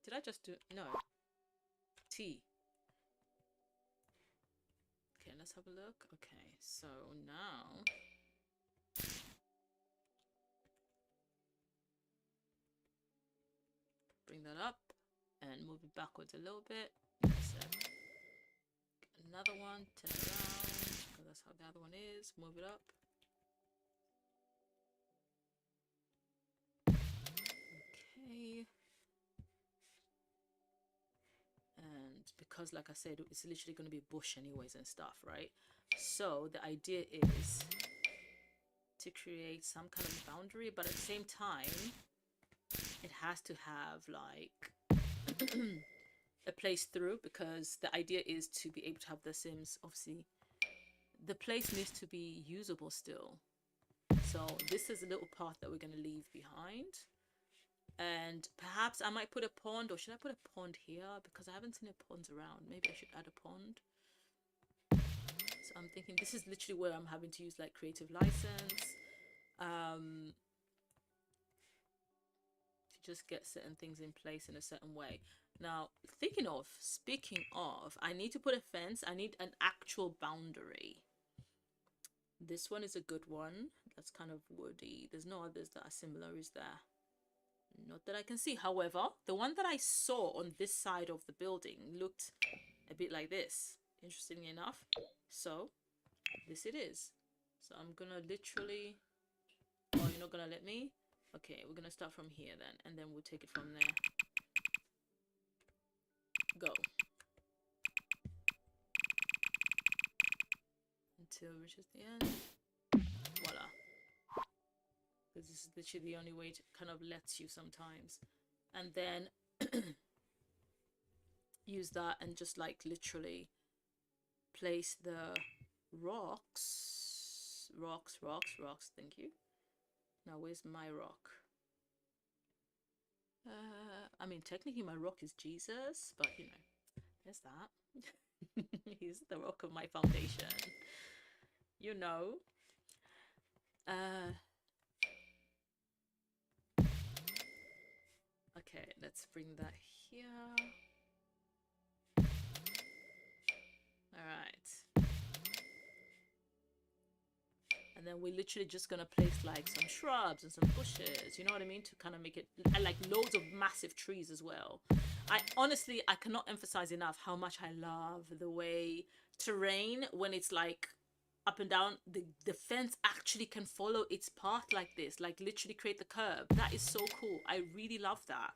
Did I just do no? T. Okay, let's have a look. Okay, so now bring that up and move it backwards a little bit. Another one, turn it around because that's how the other one is. Move it up. Okay. And because, like I said, it's literally going to be bush anyways and stuff, right? So the idea is to create some kind of boundary, but at the same time, it has to have like a place through, because the idea is to be able to have the Sims, obviously, the place needs to be usable still. So this is a little path that we're going to leave behind. And perhaps I might put a pond, or should I put a pond here? Because I haven't seen a pond around. Maybe I should add a pond. So I'm thinking this is literally where I'm having to use like creative license to just get certain things in place in a certain way. Now, speaking of, I need to put a fence. I need an actual boundary. This one is a good one. That's kind of woody. There's no others that are similar, is there? Not that I can see. However, the one that I saw on this side of the building looked a bit like this, interestingly enough. So this it is. So I'm gonna literally, oh, you're not gonna let me? Okay, we're gonna start from here then, and then we'll take it from there. Go. Until it reaches the end. Voila. Because this is literally the only way it kind of lets you sometimes. And then use that and just like literally place the rocks. Thank you. Now where's my rock? I mean, technically my rock is Jesus, but you know, there's that. He's the rock of my foundation. You know. Okay, let's bring that here. All right. And then we're literally just gonna place like some shrubs and some bushes, you know what I mean, to kind of make it, and like loads of massive trees as well. I cannot emphasize enough how much I love the way terrain, when it's like up and down, the fence actually can follow its path like this, like literally create the curve. That is so cool. I really love that.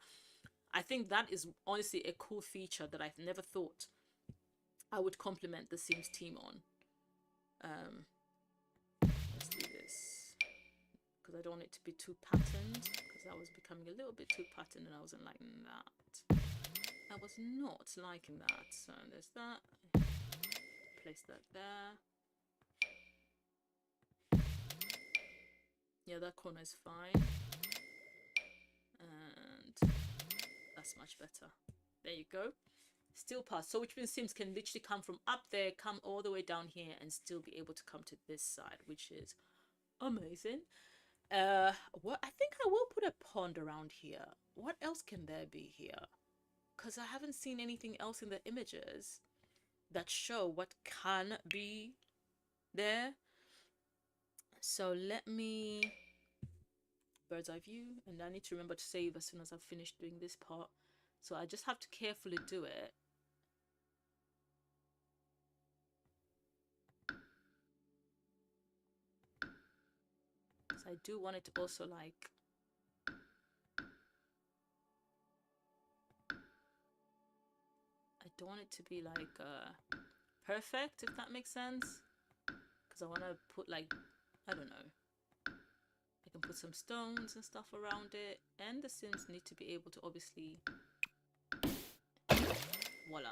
I think that is honestly a cool feature that I've never thought I would compliment the Sims team on. Let's do this because I don't want it to be too patterned, because I was becoming a little bit too patterned and I wasn't liking that. I was not liking that. So there's that. Place that there. Yeah, that corner is fine. And that's much better. There you go. Still pass. So which means Sims can literally come from up there, come all the way down here, and still be able to come to this side, which is amazing. What I think I will put a pond around here. What else can there be here? Because I haven't seen anything else in the images that show what can be there. So let me bird's eye view, and I need to remember to save as soon as I've finished doing this part. So I just have to carefully do it. Because I do want it to also like, I don't want it to be like perfect, if that makes sense. Because I want to put like, I don't know. I can put some stones and stuff around it. And the Sims need to be able to obviously... Voila.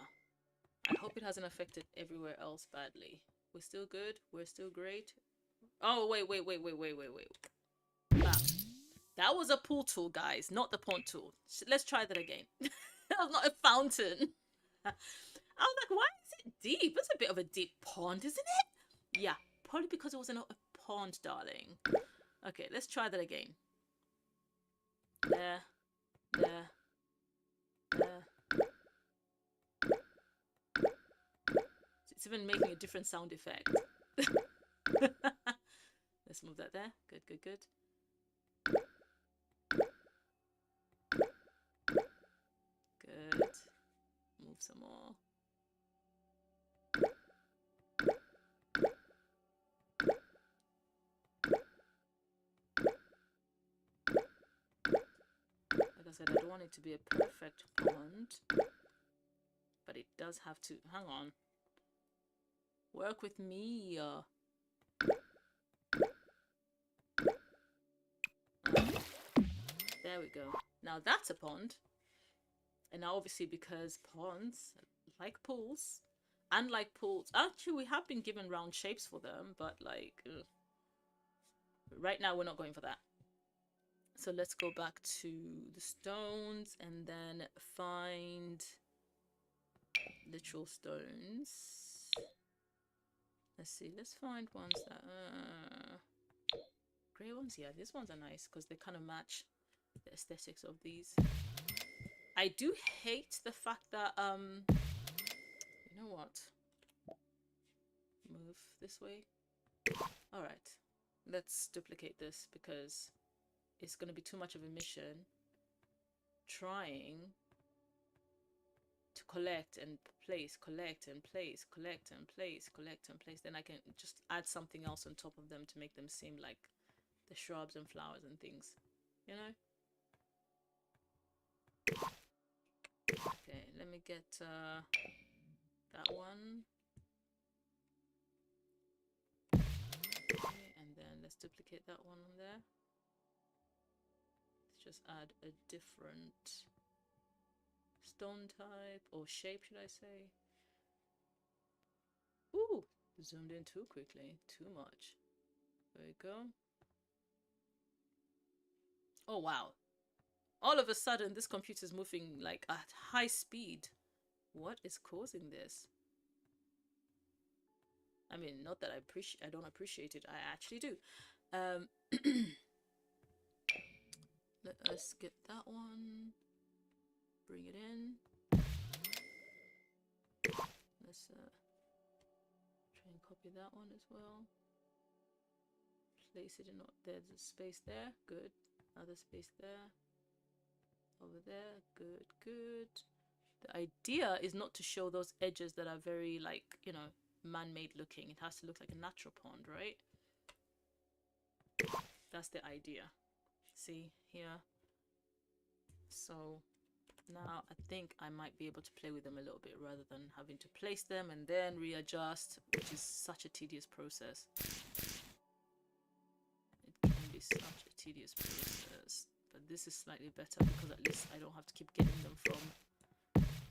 I hope it hasn't affected everywhere else badly. We're still good. We're still great. Oh, wait. Ah, that was a pool tool, guys, not the pond tool. Let's try that again. That was not a fountain. I was like, why is it deep? It's a bit of a deep pond, isn't it? Yeah, probably because it wasn't a pond, darling. Okay, let's try that again. There. It's even making a different sound effect. Let's move that there. Good. Good. Move some more. Like I said, I don't want it to be a perfect pond, but it does have to... Hang on. Work with me. There we go. Now that's a pond. And now obviously because ponds, like pools, and like pools... Actually, we have been given round shapes for them, but like... Ugh. Right now, we're not going for that. So let's go back to the stones and then find literal stones. Let's see, let's find ones that grey ones. Yeah, these ones are nice because they kind of match the aesthetics of these. I do hate the fact that you know what? Move this way. All right, let's duplicate this because it's going to be too much of a mission trying to collect and place, collect and place, collect and place, collect and place. Then I can just add something else on top of them to make them seem like the shrubs and flowers and things, you know? Okay, let me get that one. Okay, and then let's duplicate that one on there. Let's just add a different stone type or shape, should I say? Ooh, zoomed in too quickly, too much. There we go. Oh wow, all of a sudden this computer is moving like at high speed. What is causing this? I mean, not that I don't appreciate it, I actually do. Let us get that one, bring it in. Let's try and copy that one as well. Place it in, there's a space there, good. Another space there. Over there, good. The idea is not to show those edges that are very, like, you know, man-made looking. It has to look like a natural pond, right? That's the idea. See here. So now I think I might be able to play with them a little bit rather than having to place them and then readjust, which is such a tedious process. It can be such a tedious process. But this is slightly better because at least I don't have to keep getting them from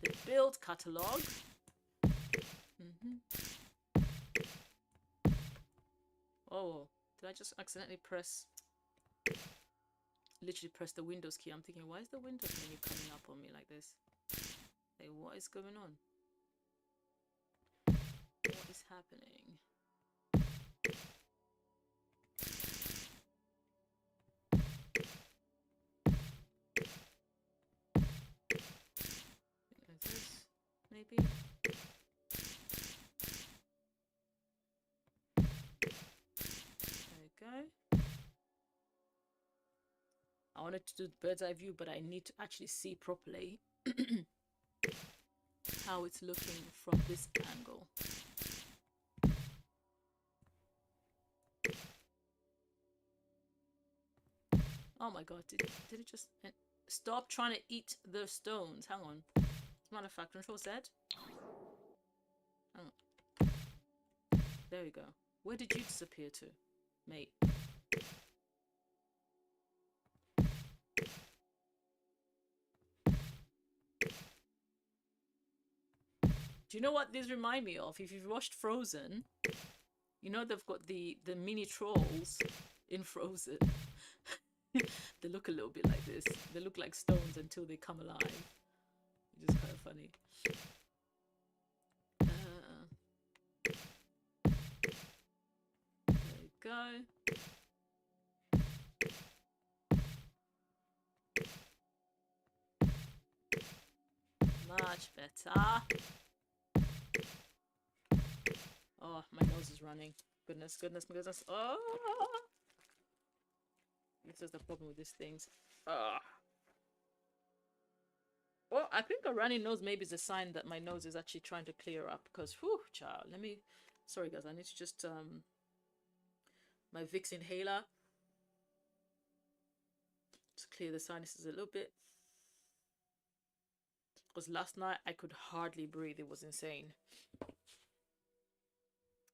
the build catalog. Oh, did I just accidentally literally press the Windows key? I'm thinking, why is the Windows menu coming up on me like this? Hey, what is going on? What is happening? Like this, maybe? There we go. I wanted to do the bird's eye view, but I need to actually see properly how it's looking from this angle. Oh my god, did it just... Stop trying to eat the stones. Hang on. As a matter of fact, Control Z. Hang on. There we go. Where did you disappear to, mate? Do you know what these remind me of? If you've watched Frozen, you know they've got the mini trolls in Frozen. They look a little bit like this. They look like stones until they come alive, which is kind of funny. There we go. Much better. Oh, my nose is running. Goodness, goodness, goodness. Oh! This is the problem with these things. Well, I think a runny nose maybe is a sign that my nose is actually trying to clear up. Because, whew, child, let me... Sorry, guys, I need to just... my Vicks inhaler. Just clear the sinuses a little bit. Because last night, I could hardly breathe. It was insane.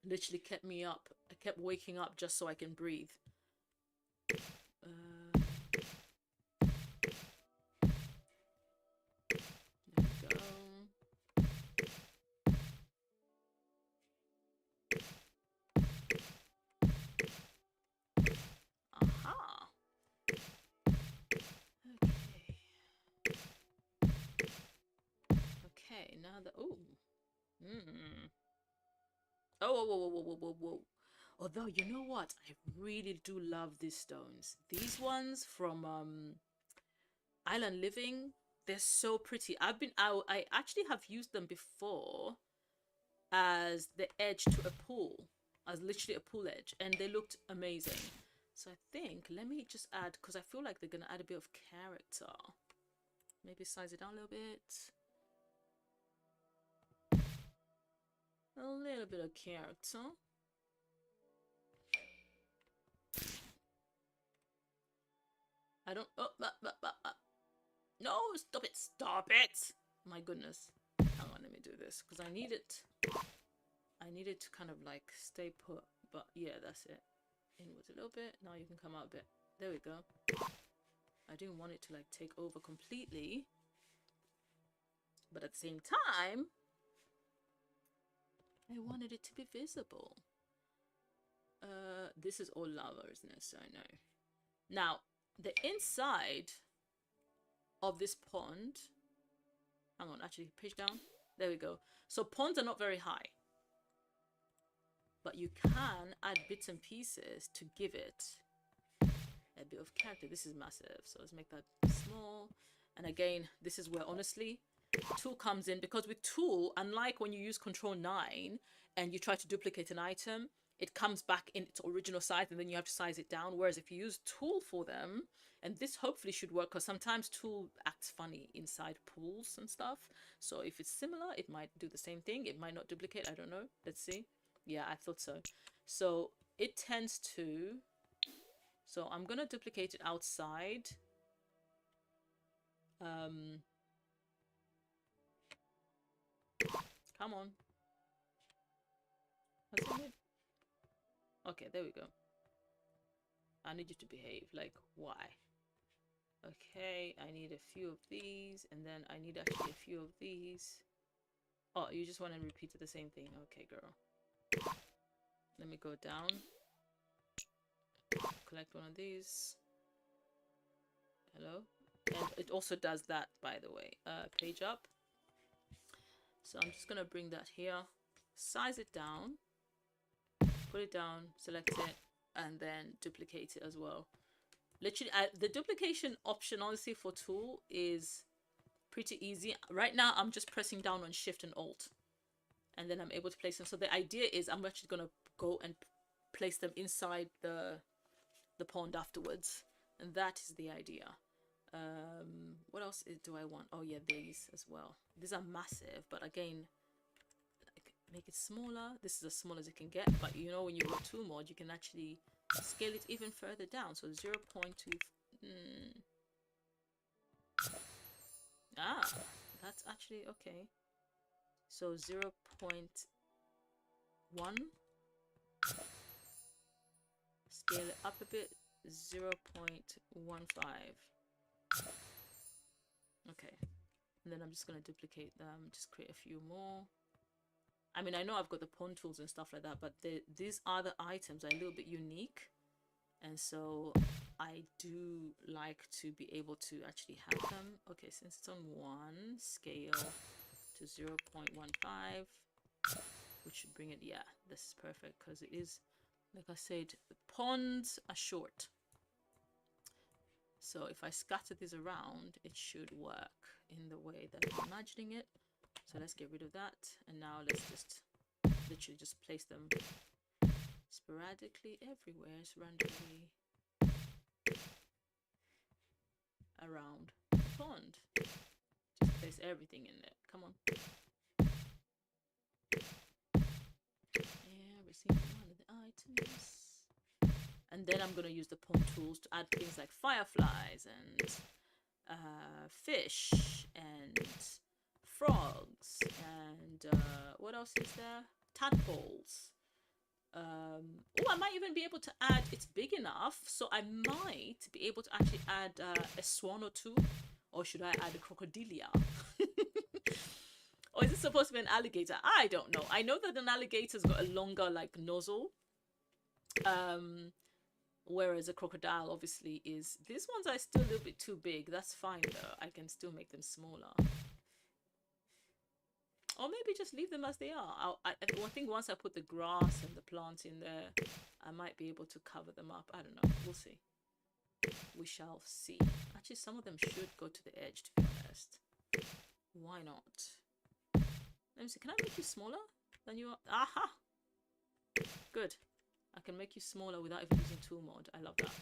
Literally kept me up. I kept waking up just so I can breathe. Okay, now the... Oh. Oh, whoa, whoa, whoa, whoa, whoa, whoa. Although, you know what? I really do love these stones. These ones from Island Living, they're so pretty. I actually have used them before as the edge to a pool. As literally a pool edge. And they looked amazing. So I think, let me just add, because I feel like they're going to add a bit of character. Maybe size it down a little bit. A little bit of character. I don't... Oh, no, stop it. Stop it. My goodness. Hang on, let me do this. Because I need it. I need it to kind of like stay put. But yeah, that's it. Inwards a little bit. Now you can come out a bit. There we go. I didn't want it to like take over completely. But at the same time, I wanted it to be visible. This is all lava, isn't it? So I know. Now, the inside of this pond... Hang on, actually, page down. There we go. So ponds are not very high. But you can add bits and pieces to give it a bit of character. This is massive. So let's make that small. And again, this is where, honestly, tool comes in. Because with tool, unlike when you use Control 9 and you try to duplicate an item, it comes back in its original size and then you have to size it down. Whereas if you use tool for them, and this hopefully should work because sometimes tool acts funny inside pools and stuff. So if it's similar, it might do the same thing. It might not duplicate. I don't know. Let's see. Yeah, I thought so. So it tends to... So I'm going to duplicate it outside. Come on. What's it? Okay, there we go. I need you to behave. Like, why? Okay, I need a few of these, and then I need actually a few of these. Oh, you just want to repeat the same thing. Okay, girl. Let me go down. Collect one of these. Hello? And it also does that, by the way. Page up. So I'm just going to bring that here. Size it down. Put it down. Select it. And then duplicate it as well. Literally, the duplication option, honestly, for tool is pretty easy. Right now, I'm just pressing down on Shift and Alt. And then I'm able to place them. So the idea is I'm actually going to go and place them inside the pond afterwards. And that is the idea. What else do I want? Oh, yeah, these as well. These are massive. But again, make it smaller. This is as small as it can get. But you know, when you go tool mode, you can actually scale it even further down. So 0.2... Ah, that's actually okay. So 0.1 scale it up a bit. 0.15. Okay, and then I'm just going to duplicate them, just create a few more. I mean, I know I've got the pond tools and stuff like that, but these other items are a little bit unique, and so I do like to be able to actually have them. Okay, since it's on 1, scale to 0.15, which should bring it, yeah, this is perfect, because it is, like I said, the ponds are short. So if I scatter these around, it should work in the way that I'm imagining it. So let's get rid of that. And now let's just literally just place them sporadically everywhere, randomly around the pond. Just place everything in there. Come on. Every single one of the items. And then I'm going to use the pond tools to add things like fireflies and fish and frogs and what else is there? Tadpoles. Oh, I might even be able to add, it's big enough, so I might be able to actually add a swan or two. Or should I add a crocodilia? Or is it supposed to be an alligator? I don't know. I know that an alligator's got a longer like nozzle. Whereas a crocodile obviously is... These ones are still a little bit too big. That's fine though. I can still make them smaller. Or maybe just leave them as they are. I think once I put the grass and the plants in there, I might be able to cover them up. I don't know. We'll see. We shall see. Actually, some of them should go to the edge, to be honest. Why not? Let me see. Can I make you smaller than you are? Aha! Good. I can make you smaller without even using tool mode. I love that.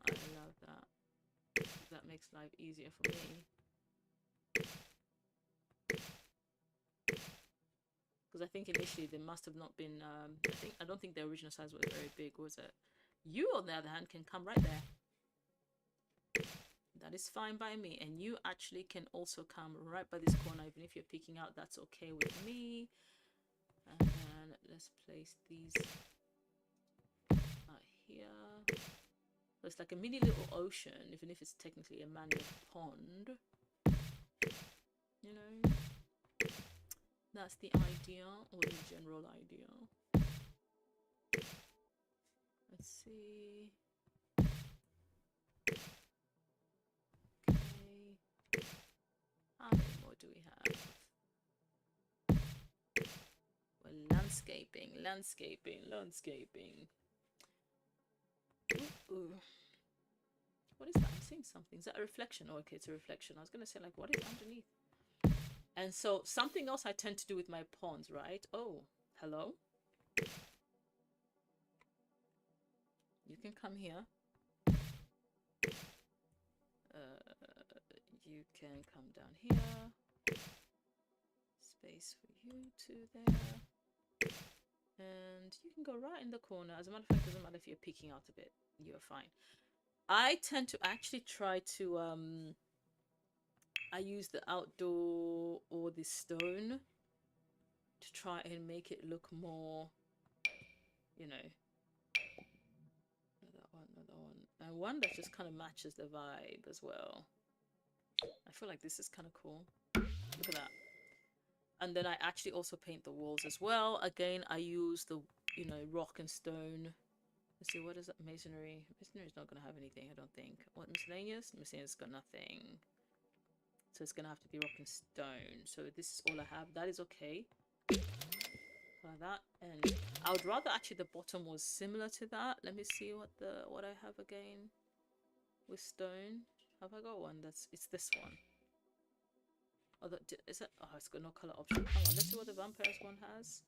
I love that. That makes life easier for me. Because I think initially there must have not been... I don't think the original size was very big, was it? You, on the other hand, can come right there. That is fine by me. And you actually can also come right by this corner. Even if you're peeking out, that's okay with me. And then let's place these here. So it's like a mini little ocean, even if it's technically a man-made pond. You know? That's the idea, or the general idea. Let's see. Okay. How many more do we have? Well, landscaping. Ooh. What is that? I'm seeing something. Is that a reflection? Oh, okay, it's a reflection. I was going to say, like, what is underneath? And so something else I tend to do with my ponds, right? Oh, hello? You can come here. You can come down here. Space for you two there. And you can go right in the corner. As a matter of fact, it doesn't matter if you're peeking out a bit. You're fine. I tend to actually try to... I use the outdoor or the stone to try and make it look more, you know, another one, and one that just kind of matches the vibe as well. I feel like this is kind of cool. Look at that. And then I actually also paint the walls as well. Again, I use the, you know, rock and stone. Let's see, what is that? Masonry. Masonry is not going to have anything, I don't think. What, miscellaneous? Miscellaneous got nothing. So it's going to have to be rock and stone. So this is all I have. That is okay. Like that. And I would rather actually the bottom was similar to that. Let me see what I have again with stone. Have I got one? It's this one. Oh, is that? Oh, it's got no color option. Hang on, let's see what the vampires one has.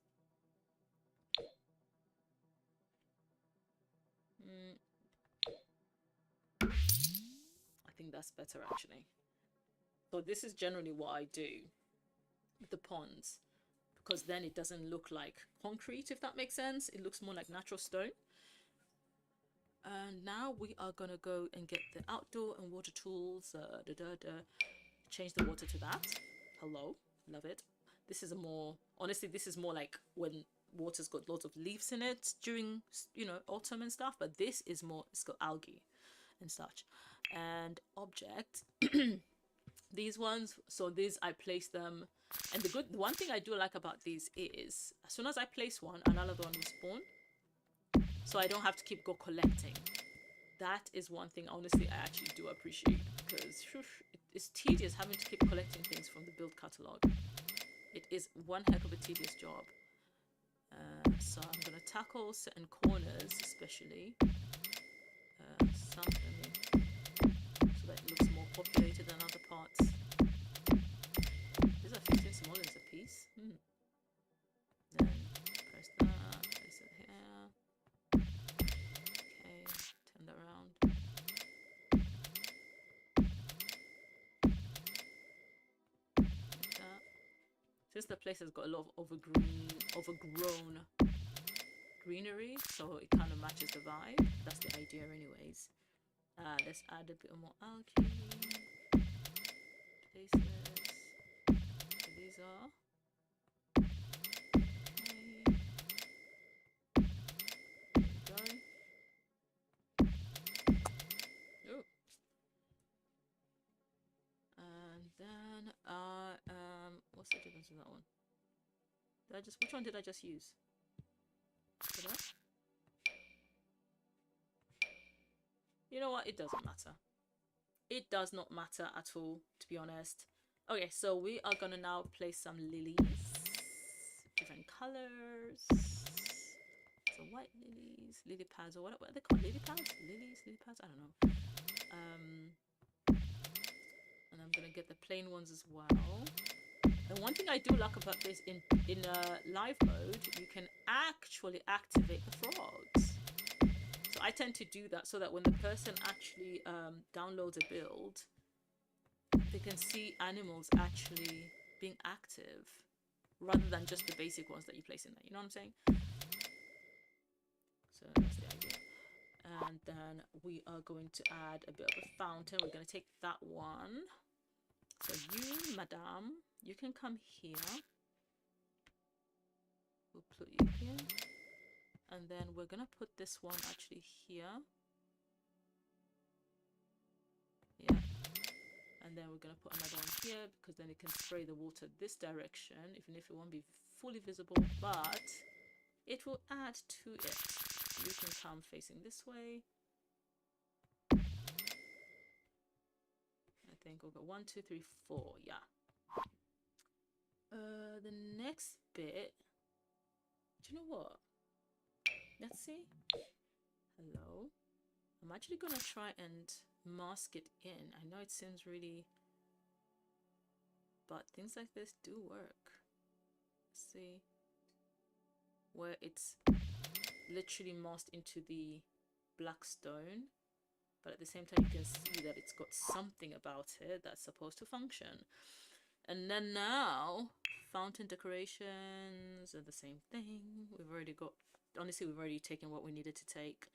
I think that's better actually. So this is generally what I do with the ponds, because then it doesn't look like concrete, if that makes sense. It looks more like natural stone. And now we are gonna go and get the outdoor and water tools. Change the water to that. Hello, love it. This is a more, honestly, this is more like when water's got lots of leaves in it during, you know, autumn and stuff. But this is more, it's got algae and such. And object, these ones, so these I place them. And the one thing I do like about these is as soon as I place one, another one will spawn, so I don't have to keep collecting. That is one thing, honestly, I actually do appreciate, because it's tedious having to keep collecting things from the build catalog. It is one heck of a tedious job. So I'm gonna tackle certain corners, especially something, so that it looks more populated than other parts. These are 15 simoleons a piece. Then press that, place it here. Okay, turn that around. Like that. Since the place has got a lot of overgrown greenery, so it kind of matches the vibe. That's the idea anyways. Let's add a bit more algae. Places. So these are. Okay. There we go. Oh. And then what's the difference in that one? Which one did I just use? Did I? You know what? It doesn't matter. It does not matter at all, to be honest. Okay, so we are gonna now place some lilies, different colors. So white lilies, lily pads, or what are they called? Lily pads? Lily pads? I don't know. And I'm gonna get the plain ones as well. And one thing I do like about this, in live mode, you can actually activate the frogs. So I tend to do that so that when the person actually downloads a build, they can see animals actually being active rather than just the basic ones that you place in there. You know what I'm saying? So that's the idea. And then we are going to add a bit of a fountain. We're going to take that one. So you, madame, you can come here. We'll put you here. And then we're going to put this one actually here. Yeah. And then we're going to put another one here, because then it can spray the water this direction, even if it won't be fully visible, but it will add to it. You can come facing this way. I think we'll go 1, 2, 3, 4. Yeah. The next bit. Do you know what? Let's see. Hello. I'm actually gonna try and mask it in. I know it seems really, but things like this do work. Let's see. Where it's literally masked into the black stone, but at the same time you can see that it's got something about it that's supposed to function. And then now fountain decorations are the same thing. We've already got, honestly, we've already taken what we needed to take.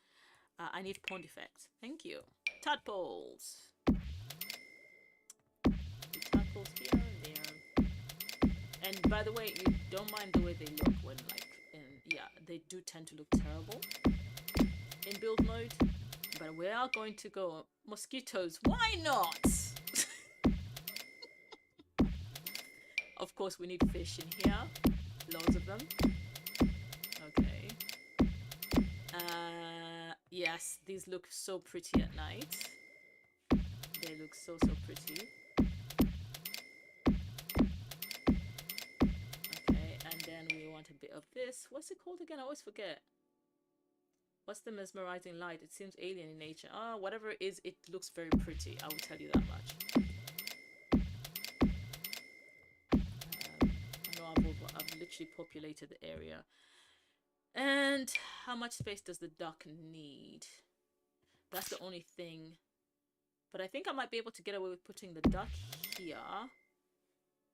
I need pond effect. Thank you. Tadpoles. The tadpoles here and there. And by the way, you don't mind the way they look when yeah, they do tend to look terrible in build mode. But we are going to go mosquitoes. Why not? Of course, we need fish in here. Loads of them. Okay. Yes, these look so pretty at night. They look so pretty. Okay, and then we want a bit of this. What's it called again? I always forget. What's the mesmerizing light? It seems alien in nature. Whatever it is, it looks very pretty. I will tell you that much. I know I've literally populated the area. And how much space does the duck need? That's the only thing. But I think I might be able to get away with putting the duck here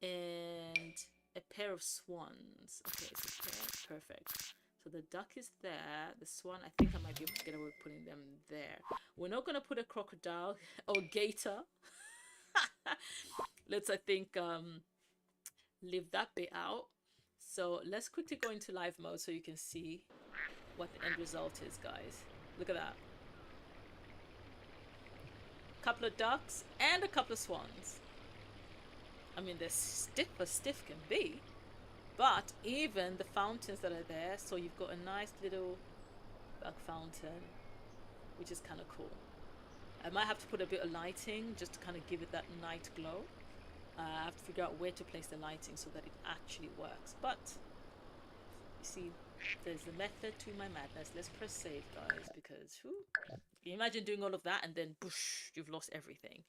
and a pair of swans. Okay, so perfect. So the duck is there. The swan, I think I might be able to get away with putting them there. We're not going to put a crocodile or gator. Let's, I think, leave that bit out. So let's quickly go into live mode so you can see what the end result is, guys. Look at that. Couple of ducks and a couple of swans. I mean, they're stiff as stiff can be, but even the fountains that are there, so you've got a nice little duck fountain, which is kind of cool. I might have to put a bit of lighting just to kind of give it that night glow. I have to figure out where to place the lighting so that it actually works. But you see, there's a method to my madness. Let's press save, guys, because can you imagine doing all of that and then boosh, you've lost everything.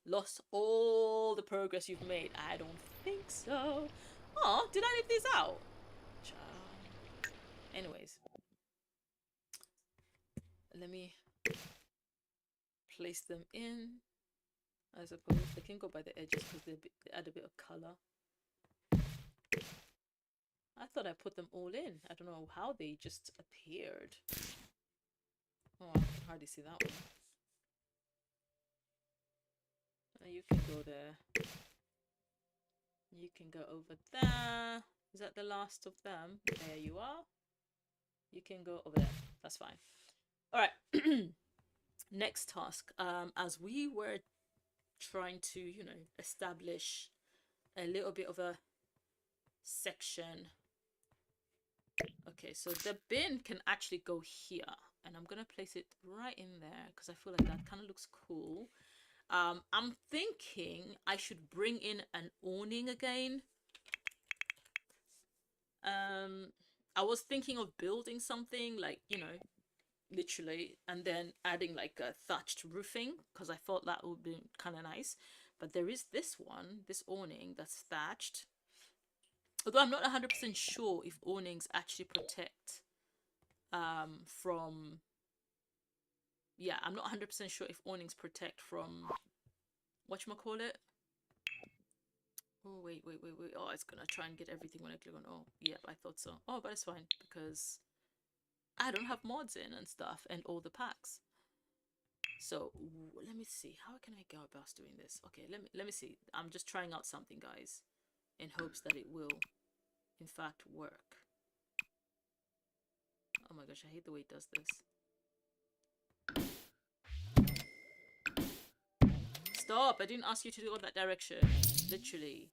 Lost all the progress you've made. I don't think so. Oh, did I leave these out? Anyways, let me place them in. I suppose they can go by the edges because they add a bit of color. I thought I put them all in. I don't know how they just appeared. Oh, I can hardly see that one. You can go there. You can go over there. Is that the last of them? There you are. You can go over there. That's fine. All right. Next task. As we were trying to, establish a little bit of a section. Okay, so the bin can actually go here, and I'm gonna place it right in there because I feel like that kind of looks cool. I'm thinking I should bring in an awning again. I was thinking of building something like, literally, and then adding like a thatched roofing because I thought that would be kind of nice. But there is this awning that's thatched. Although I'm not 100% sure if awnings actually protect from... Yeah, I'm not 100% sure if awnings protect from... Whatchamacallit? Oh, wait. Oh, it's gonna try and get everything when I click on... Oh, yeah, I thought so. Oh, but it's fine because I don't have mods in and stuff and all the packs. So let me see. How can I go about doing this? Okay, let me see. I'm just trying out something, guys, in hopes that it will, in fact, work. Oh my gosh, I hate the way it does this. Stop! I didn't ask you to go that direction. Literally.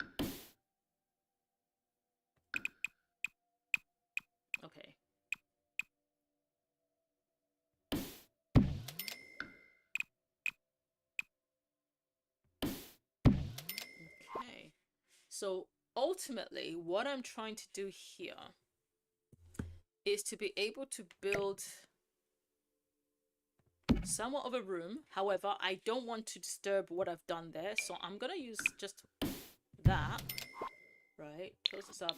Okay. Okay. So ultimately, what I'm trying to do here is to be able to build somewhat of a room. However, I don't want to disturb what I've done there, so I'm gonna use just that. Right, close this up,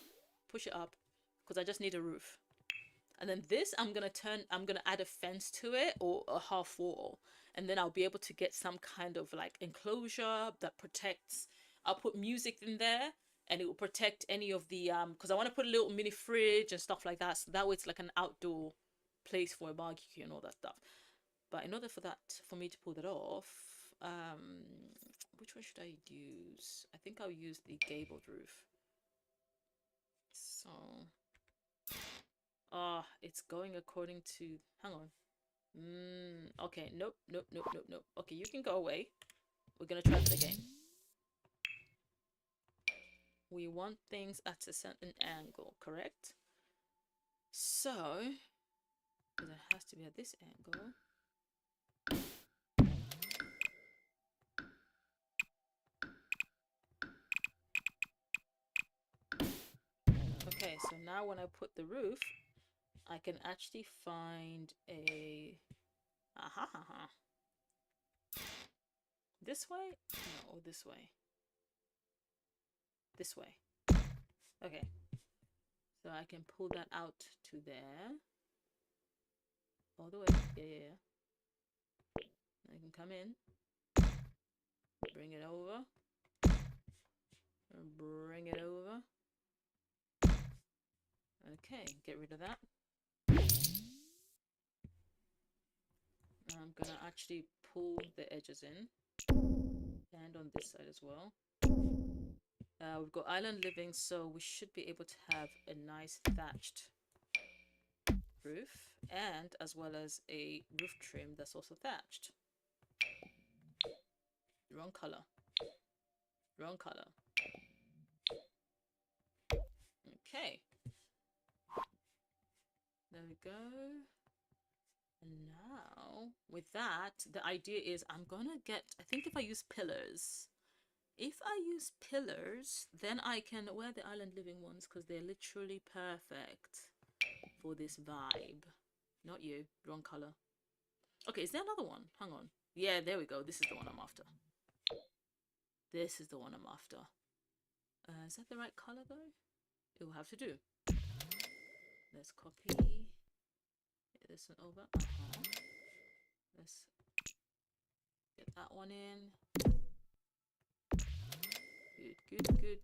push it up, because I just need a roof. And then this, I'm gonna add a fence to it, or a half wall, and then I'll be able to get some kind of like enclosure that protects. I'll put music in there, and it will protect any of the because I want to put a little mini fridge and stuff like that, so that way it's like an outdoor place for a barbecue and all that stuff. But in order for me to pull that off, which one should I use? I think I'll use the gabled roof. So, it's going according to, hang on. Okay, nope. Okay, you can go away. We're gonna try that again. We want things at a certain angle, correct? So, it has to be at this angle. Okay, so now when I put the roof, I can actually find a... This way? No, or this way. This way. Okay. So I can pull that out to there. All the way. Yeah. I can come in. Bring it over. And bring it over. Okay, get rid of that. I'm gonna actually pull the edges in. And on this side as well. We've got island living, so we should be able to have a nice thatched roof, and as well as a roof trim that's also thatched. Wrong color. Wrong color. Okay. There we go. And now, with that, the idea is I'm gonna get, I think if I use pillars, then I can wear the island living ones because they're literally perfect for this vibe. Not you, wrong color. Okay, is there another one? Hang on. Yeah, there we go. This is the one I'm after. This is the one I'm after. Is that the right color though? It will have to do. Let's copy this one over. Let's get that one in.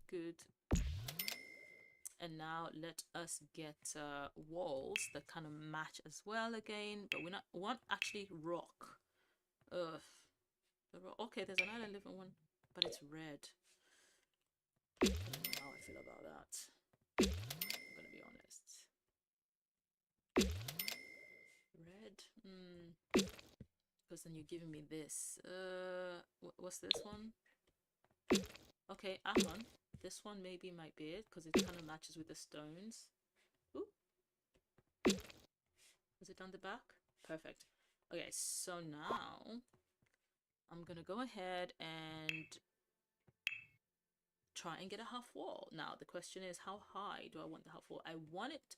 Good. And now let us get walls that kind of match as well again, but we want actually rock. Ugh. Okay, there's an island living one, but it's red. I don't know how I feel about that. I'm gonna be honest. Red. Because then you're giving me this. What's this one? Okay, hang on. This one maybe might be it because it kind of matches with the stones. Ooh. Is it on the back? Perfect. Okay, so now I'm gonna go ahead and try and get a half wall. Now the question is, how high do I want the half wall? I want it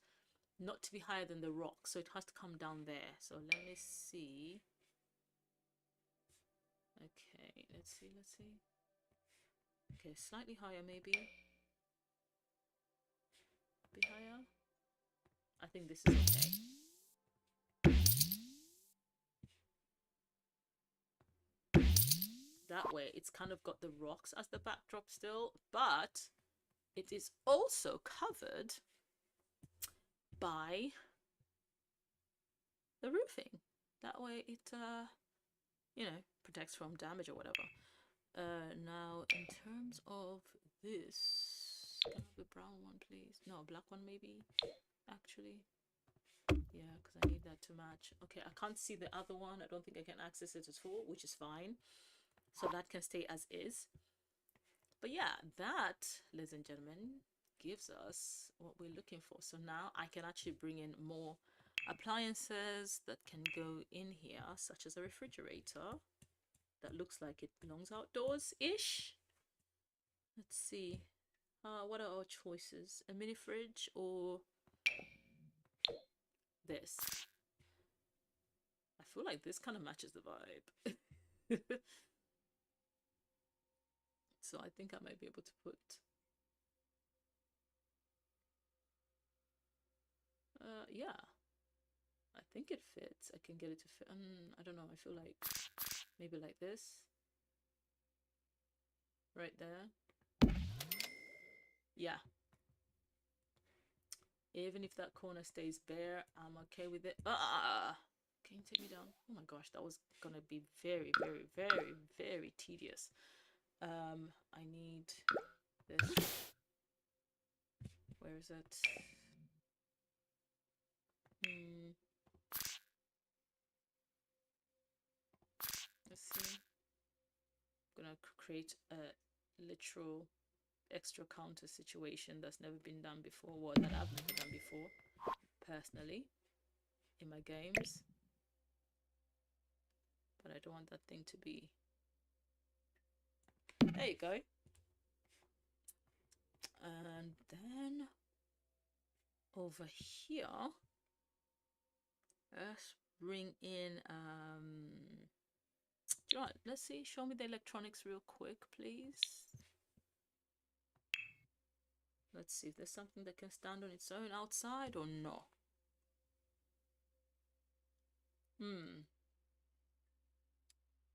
not to be higher than the rock, so it has to come down there. So let me see. Okay, let's see. Okay, slightly higher maybe. Be higher. I think this is okay. That way it's kind of got the rocks as the backdrop still, but it is also covered by the roofing. That way it you know, protects from damage or whatever. Now in terms of this, can I have the brown one please? No, black one maybe, actually. Yeah, because I need that to match. Okay, I can't see the other one. I don't think I can access it at all, which is fine. So that can stay as is. But yeah, that, ladies and gentlemen, gives us what we're looking for. So now I can actually bring in more appliances that can go in here, such as a refrigerator that looks like it belongs outdoors-ish. Let's see. What are our choices? A mini fridge or this? I feel like this kind of matches the vibe. So I think I might be able to put yeah, I think it fits. I can get it to fit. I don't know, I feel like maybe like this right there. Yeah, even if that corner stays bare, I'm okay with it. Can you take me down? Oh my gosh, that was gonna be very tedious. I need this. Where is it? Let's see. I'm gonna create a literal extra counter situation that's never been done before, or that I've never done before personally in my games, but I don't want that thing to be. There you go. And then over here, let's bring in do you know what? Let's see, show me the electronics real quick please. Let's see if there's something that can stand on its own outside or no.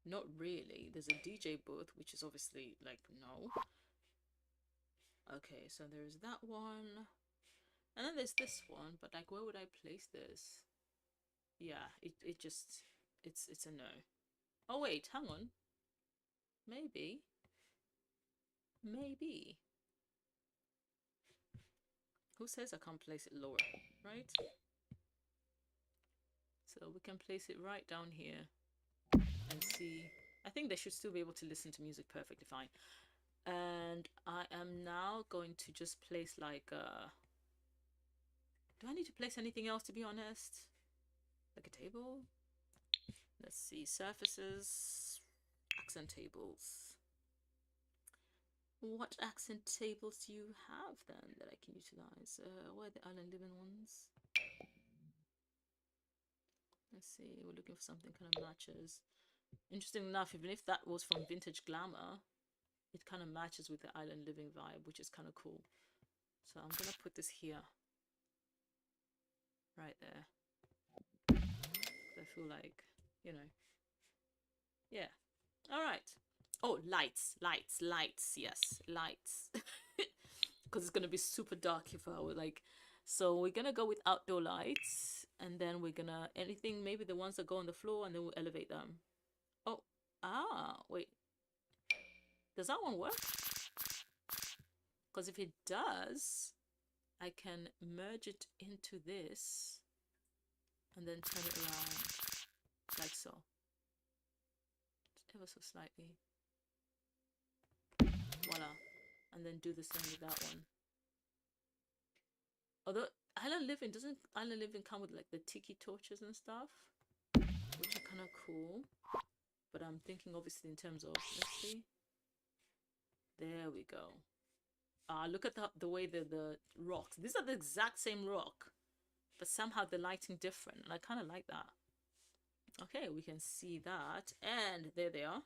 Not really. There's a DJ booth, which is obviously like no. Okay, so there's that one. And then there's this one, but like where would I place this? Yeah, it just it's a no. Oh wait, hang on. Maybe. Who says I can't place it lower, right? So we can place it right down here and see. I think they should still be able to listen to music perfectly fine. And I am now going to just place like do I need to place anything else, to be honest? Like a table? Let's see, surfaces, accent tables. What accent tables do you have then that I can utilize? Where are the Island Living ones? Let's see, we're looking for something kind of matches. Interesting enough, even if that was from Vintage Glamour, it kind of matches with the Island Living vibe, which is kind of cool. So I'm gonna put this here. Right there. I feel like, you know. Yeah. Alright. Oh, lights. Yes, lights. Because it's gonna be super dark if I were like. So we're gonna go with outdoor lights. And then we're gonna, anything, maybe the ones that go on the floor, and then we'll elevate them. Oh, wait. Does that one work? Because if it does, I can merge it into this and then turn it around like so. Just ever so slightly. Voila. And then do the same with that one. Although Island Living come with like the tiki torches and stuff, which are kind of cool. But I'm thinking obviously in terms of, let's see. There we go. Look at the way the rocks. These are the exact same rock, but somehow the lighting different, and I kind of like that. Okay, we can see that, and there they are,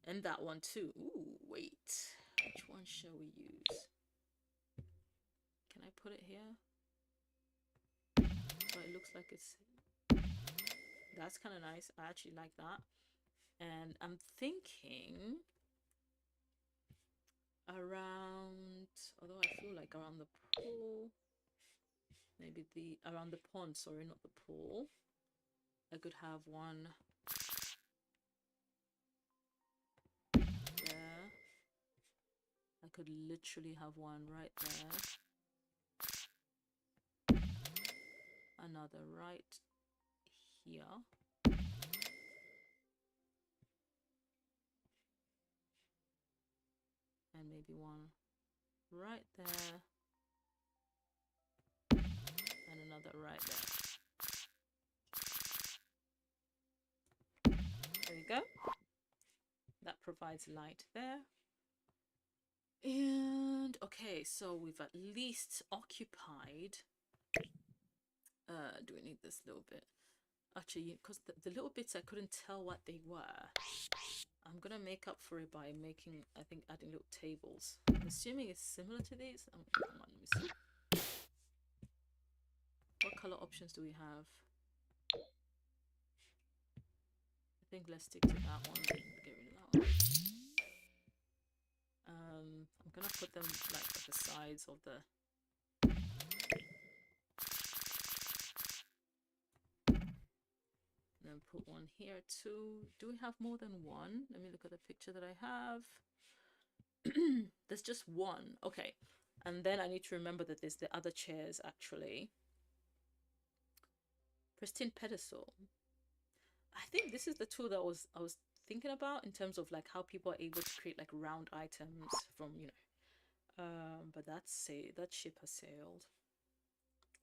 and that one too. Ooh, wait, which one shall we use? Can I put it here? Oh, it looks like it's. That's kind of nice. I actually like that, and I'm thinking around, although I feel like around the pool, maybe around the pond, sorry, not the pool, I could have one there. I could literally have one right there, another right here, and maybe one right there, and another right there. There we go. That provides light there. And okay, so we've at least occupied. Do we need this little bit? Actually, because the little bits I couldn't tell what they were. I'm gonna make up for it by making, I think, adding little tables. I'm assuming it's similar to these. Oh, come on, let me see. What color options do we have? I think let's stick to that one. Get rid of that one. I'm gonna put them like at the sides of the. And then put one here too. Do we have more than one? Let me look at the picture that I have. There's just one. Okay. And then I need to remember that there's the other chairs actually. Pristine pedestal. I think this is the tool that I was thinking about in terms of like how people are able to create like round items from, you know. But that ship has sailed.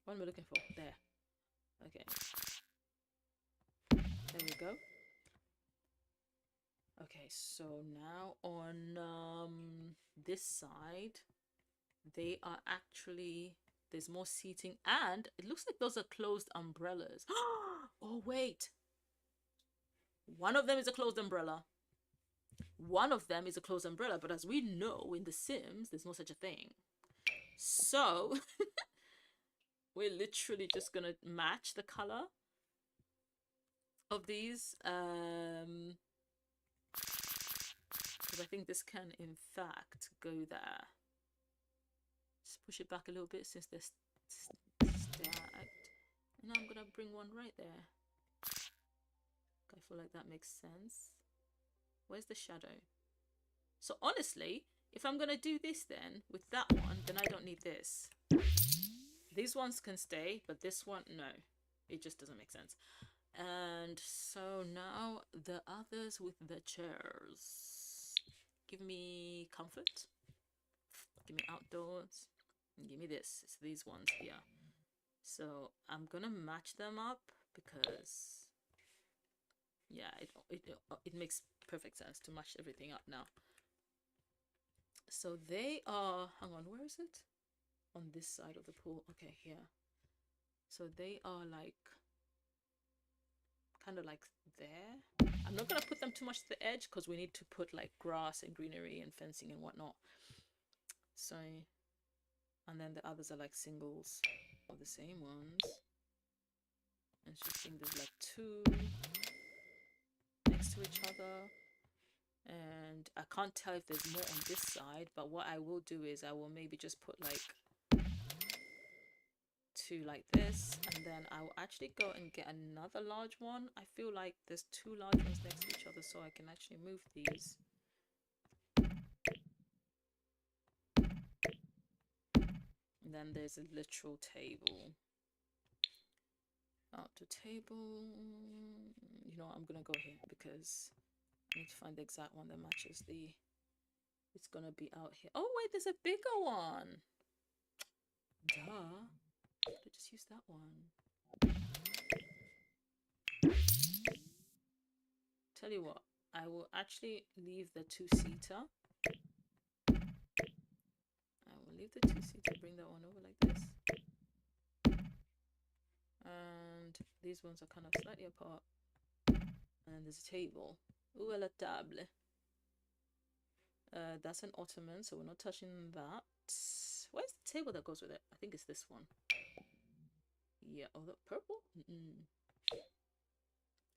What am I looking for? There. Okay. There we go. Okay, so now on this side, they are actually, there's more seating, and it looks like those are closed umbrellas. Oh, wait. One of them is a closed umbrella. One of them is a closed umbrella, but as we know in The Sims, there's no such a thing. So, we're literally just gonna match the color of these. Because I think this can, in fact, go there. Just push it back a little bit since they're stacked. And now I'm gonna bring one right there. I feel like that makes sense. Where's the shadow? So honestly, if I'm gonna do this then with that one, then I don't need this. These ones can stay, but this one, no. It just doesn't make sense. And so now the others with the chairs. Give me comfort. Give me outdoors. And give me this. It's these ones here. So I'm gonna match them up because yeah, it makes perfect sense to match everything up now. So they are, hang on, where is it? On this side of the pool. Okay, here. So they are like kind of like there. I'm not gonna put them too much to the edge because we need to put like grass and greenery and fencing and whatnot. So, and then the others are like singles of the same ones. And she's seeing there's like two next to each other. And I can't tell if there's more on this side, but what I will do is I will maybe just put like two like this, and then I will actually go and get another large one. I feel like there's two large ones next to each other, so I can actually move these. And then there's a literal table. Out to table. You know what, I'm gonna go here because I need to find the exact one that matches the. It's gonna be out here. Oh wait, there's a bigger one. Duh. I just use that one. Tell you what, I will actually leave the two-seater. I will leave the two-seater, bring that one over like this. And these ones are kind of slightly apart. And then there's a table. Ooh, la table. That's an ottoman, so we're not touching that. Where's the table that goes with it? I think it's this one. Yeah, oh, the purple?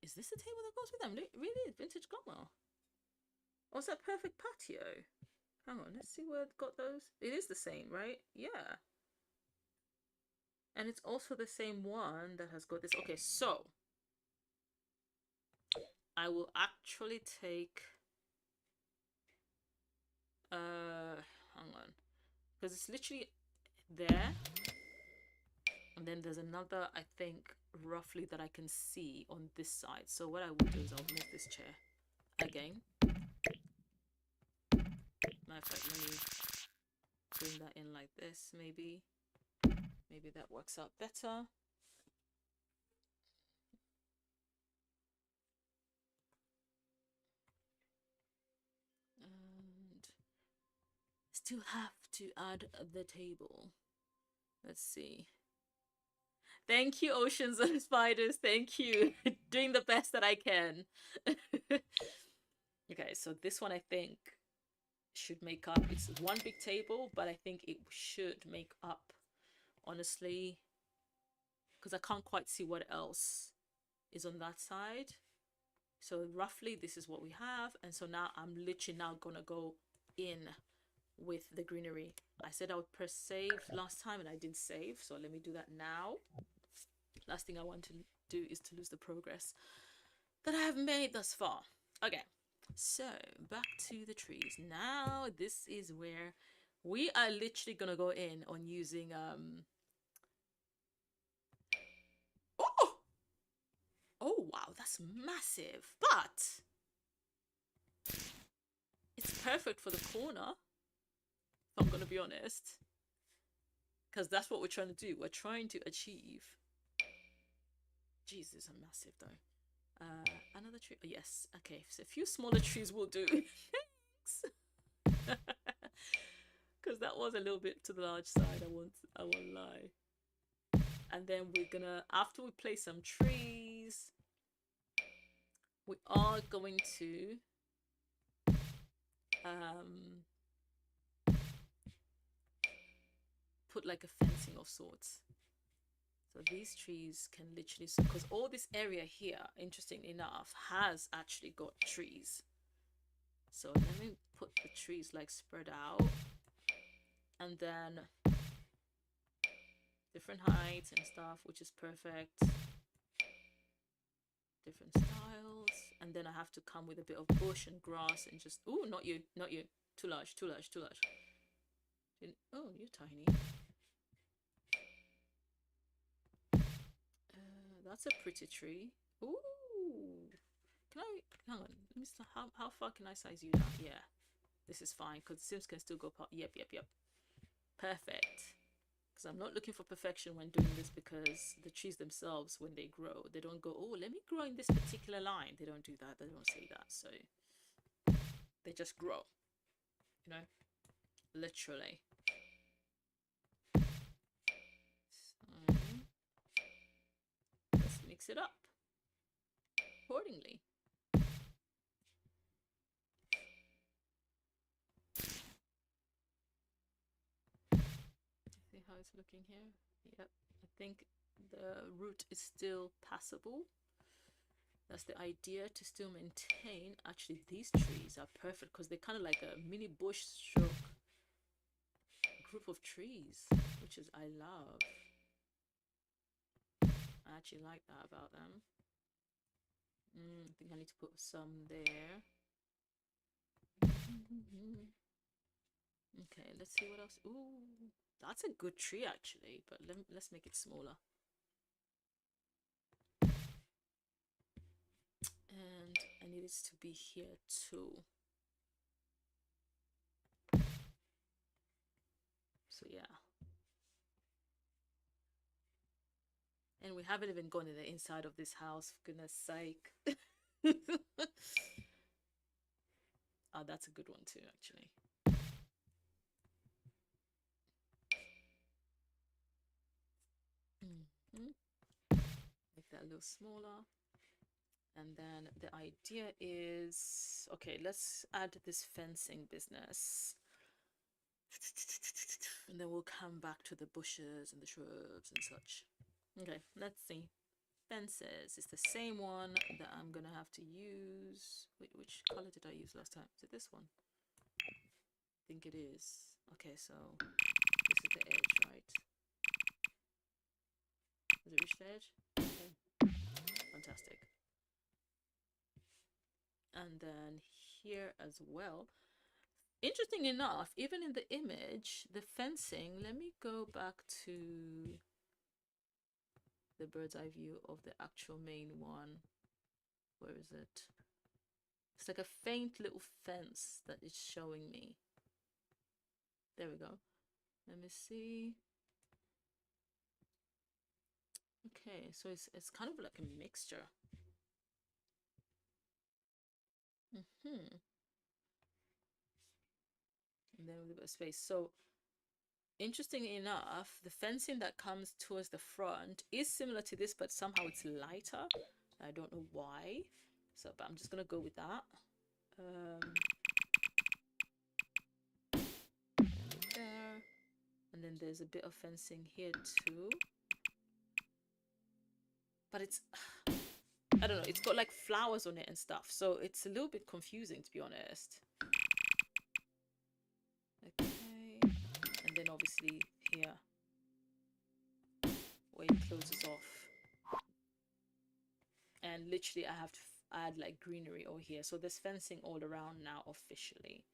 Is this the table that goes with them? Really? Vintage glamour? Oh, is that perfect patio? Hang on, let's see where it got those. It is the same, right? Yeah. And it's also the same one that has got this. Okay, so I will actually take hang on, because it's literally there, and then there's another, I think, roughly that I can see on this side. So what I will do is I'll move this chair again. Matter of fact, let me bring that in like this. Maybe that works out better. And still have to add the table. Let's see. Thank you, Oceans and Spiders. Thank you. Doing the best that I can. Okay, so this one I think should make up. It's one big table, but I think it should make up, honestly, because I can't quite see what else is on that side. So roughly this is what we have. And so now I'm literally now gonna go in with the greenery. I said I would press save last time and I didn't save, so let me do that now. Last thing I want to do is to lose the progress that I have made thus far. Okay, so back to the trees. Now this is where we are literally gonna go in on using oh wow, that's massive, but it's perfect for the corner, if I'm gonna be honest, because that's what we're trying to do. We're trying to achieve. Jesus, I'm massive though. Another tree. Oh, yes. Okay, so a few smaller trees will do. Thanks. Because that was a little bit to the large side. I won't lie. And then we're gonna, after we place some trees, we are going to put like a fencing of sorts. So these trees can literally, because all this area here, interestingly enough, has actually got trees. So let me put the trees like spread out, and then different heights and stuff, which is perfect. Different styles, and then I have to come with a bit of bush and grass and just, ooh, not you, too large. Oh, you're tiny. That's a pretty tree. Ooh. Can I, hang on, let me start, how far can I size you down? Yeah, this is fine, because Sims can still go past. Yep. Perfect. Because I'm not looking for perfection when doing this, because the trees themselves, when they grow, they don't go, oh, let me grow in this particular line. They don't do that. They don't say that. So they just grow, you know, literally. So let's mix it up accordingly. See how it's looking here? Yep. I think the root is still passable. That's the idea, to still maintain. Actually, these trees are perfect because they're kind of like a mini bush stroke group of trees, which is I love. I actually like that about them. I think I need to put some there. Okay, let's see what else. Ooh, that's a good tree actually, but let's make it smaller. And I need it to be here too. So yeah. And we haven't even gone in the inside of this house, for goodness sake. Oh, that's a good one too, actually. Make that a little smaller. And then the idea is, okay, let's add this fencing business. And then we'll come back to the bushes and the shrubs and such. Okay, let's see. Fences is the same one that I'm gonna have to use. Wait, which color did I use last time? Is it this one? I think it is. Okay, so this is the edge, right? Does it reach the edge? Okay. Fantastic. And then here as well. Interesting enough, even in the image, the fencing, let me go back to the bird's eye view of the actual main one. Where is it? It's like a faint little fence that is showing me. There we go. Let me see. Okay, so it's kind of like a mixture. And then with a bit of space. So interestingly enough, the fencing that comes towards the front is similar to this, but somehow it's lighter. I don't know why. So, but I'm just gonna go with that. There. And then there's a bit of fencing here too. But it's, I don't know, it's got like flowers on it and stuff. So it's a little bit confusing, to be honest. Okay. And then obviously here, where it closes off. And literally I have to add like greenery over here. So there's fencing all around now officially.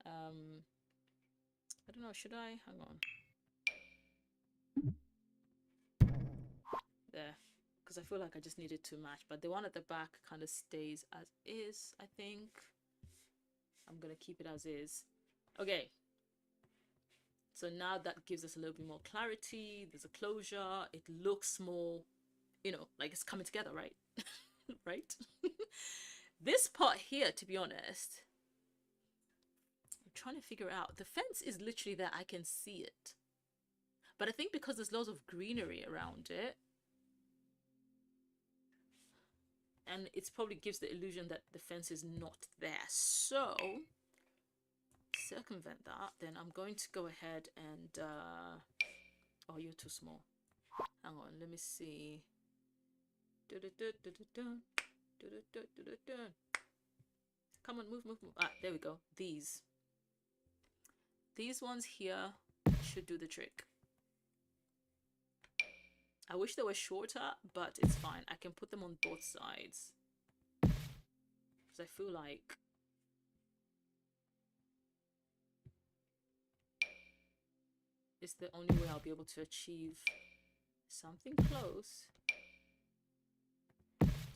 I don't know, should I? Hang on. There. Because I feel like I just needed to match. But the one at the back kind of stays as is, I think. I'm going to keep it as is. Okay. So now that gives us a little bit more clarity. There's a closure. It looks more, you know, like it's coming together, right? Right? This part here, to be honest, I'm trying to figure out. The fence is literally there. I can see it. But I think because there's lots of greenery around it, and it probably gives the illusion that the fence is not there. So, circumvent that. Then I'm going to go ahead and, oh, you're too small. Hang on, let me see. Come on, move. Ah, there we go. These ones here should do the trick. I wish they were shorter, but it's fine. I can put them on both sides. Because I feel like it's the only way I'll be able to achieve something close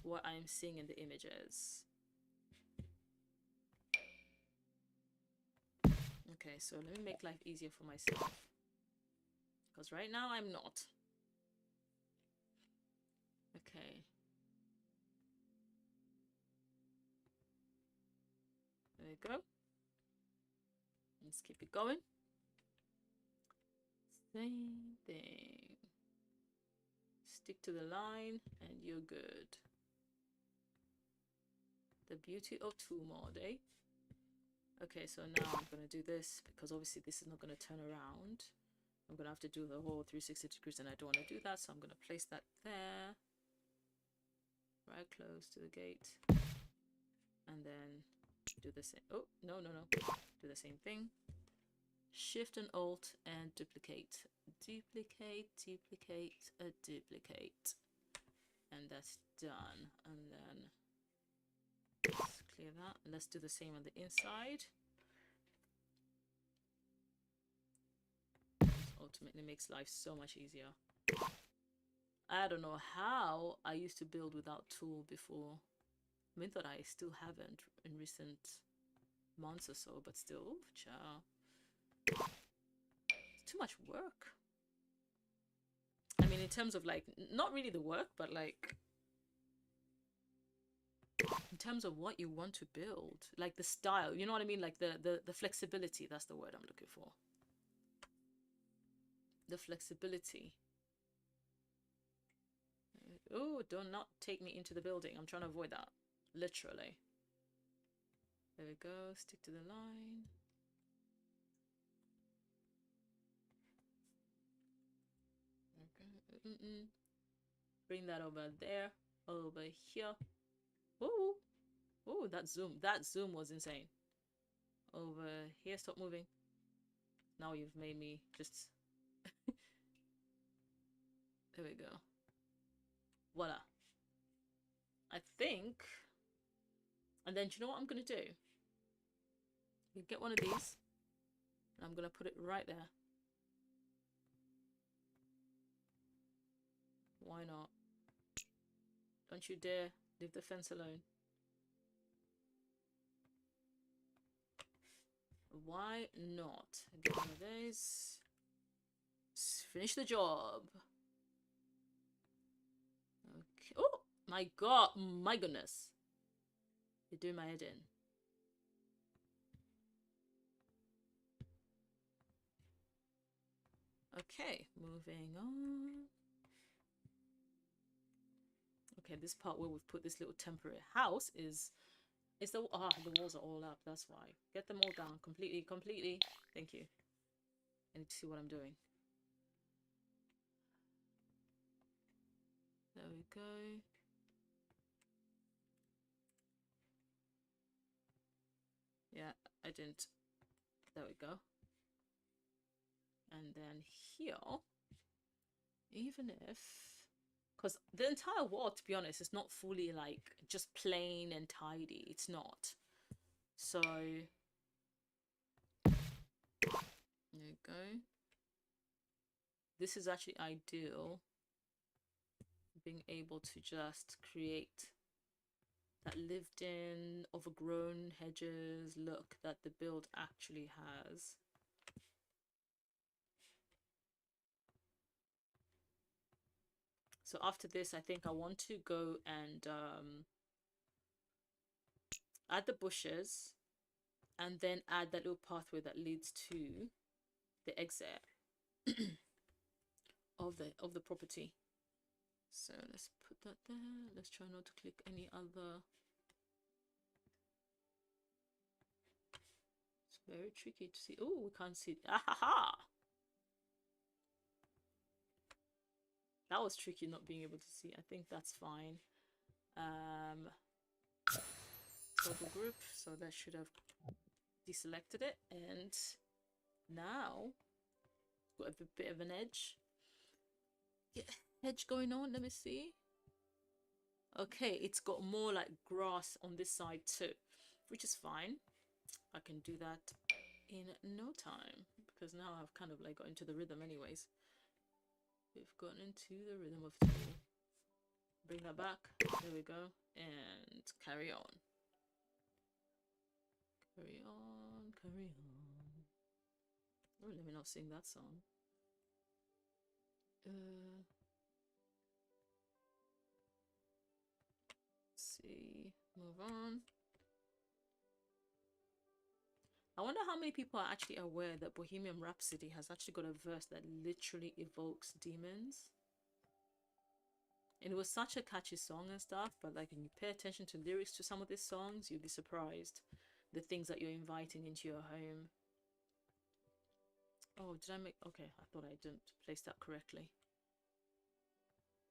what I'm seeing in the images. Okay, so let me make life easier for myself, because right now I'm not. Okay. There you go. Let's keep it going. Same thing. Stick to the line and you're good. The beauty of tool mod, eh? Okay, so now I'm going to do this because obviously this is not going to turn around. I'm going to have to do the whole 360 degrees and I don't want to do that. So I'm going to place that there. Right close to the gate. And then do the same. Oh, no. Do the same thing. Shift and Alt and duplicate. Duplicate, duplicate. And that's done. And then let's clear that. Let's do the same on the inside. Ultimately makes life so much easier. I don't know how I used to build without tool before. I mean that I still haven't in recent months or so, but still, ciao. It's too much work. I mean, in terms of like, not really the work, but like in terms of what you want to build, like the style, you know what I mean? Like the flexibility, that's the word I'm looking for. The flexibility. Oh, do not take me into the building. I'm trying to avoid that. Literally. There we go. Stick to the line. Okay. Bring that over there. Over here. Ooh. Ooh, that zoom. That zoom was insane. Over here. Stop moving. Now you've made me just... There we go. Voila. I think... And then, do you know what I'm going to do? You get one of these. And I'm going to put it right there. Why not? Don't you dare leave the fence alone. Why not? Get one of these. Finish the job. Okay. Oh my god. My goodness. You're doing my head in. Okay. Moving on. Okay, this part where we've put this little temporary house is the walls are all up. That's why. Get them all down completely. Thank you. I need to see what I'm doing. There we go. Yeah, I didn't. There we go. And then here, even if, because the entire wall, to be honest, is not fully like just plain and tidy. It's not. So there you go. This is actually ideal. Being able to just create that lived in, overgrown hedges look that the build actually has. So after this, I think I want to go and add the bushes and then add that little pathway that leads to the exit of the property. So let's put that there. Let's try not to click any other. It's very tricky to see. Oh, we can't see. Ah ha ha! That was tricky not being able to see. I think that's fine. Total group. So that should have deselected it. And now got a bit of an edge. Yeah, edge going on. Let me see. Okay, it's got more like grass on this side too, which is fine. I can do that in no time because now I've kind of like got into the rhythm anyways. We've gotten into the rhythm of tool. Bring that back. There we go. And carry on. Carry on, carry on. Oh, let me not sing that song. Let's see. Move on. I wonder how many people are actually aware that Bohemian Rhapsody has actually got a verse that literally evokes demons. And it was such a catchy song and stuff, but like when you pay attention to lyrics to some of these songs, you'll be surprised the things that you're inviting into your home. Oh, did I make... Okay, I thought I didn't place that correctly.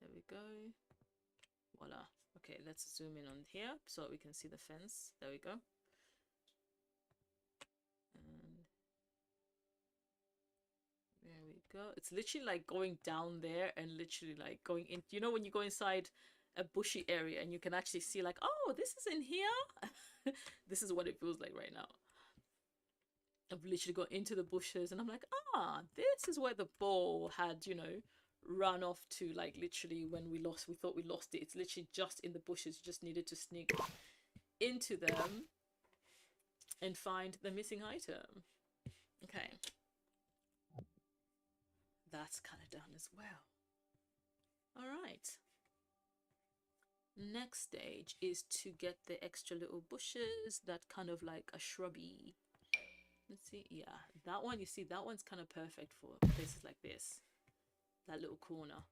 There we go. Voila. Okay, let's zoom in on here so we can see the fence. There we go. And there we go. It's literally like going down there and literally like going in. You know when you go inside a bushy area and you can actually see like, oh, this is in here. This is what it feels like right now. I've literally got into the bushes and I'm like, ah, this is where the ball had, you know, run off to. Like literally when we thought we lost it. It's literally just in the bushes. You just needed to sneak into them and find the missing item. Okay. That's kind of done as well. All right. Next stage is to get the extra little bushes that kind of like a shrubby. Let's see. Yeah, that one, you see, that one's kind of perfect for places like this. That little corner.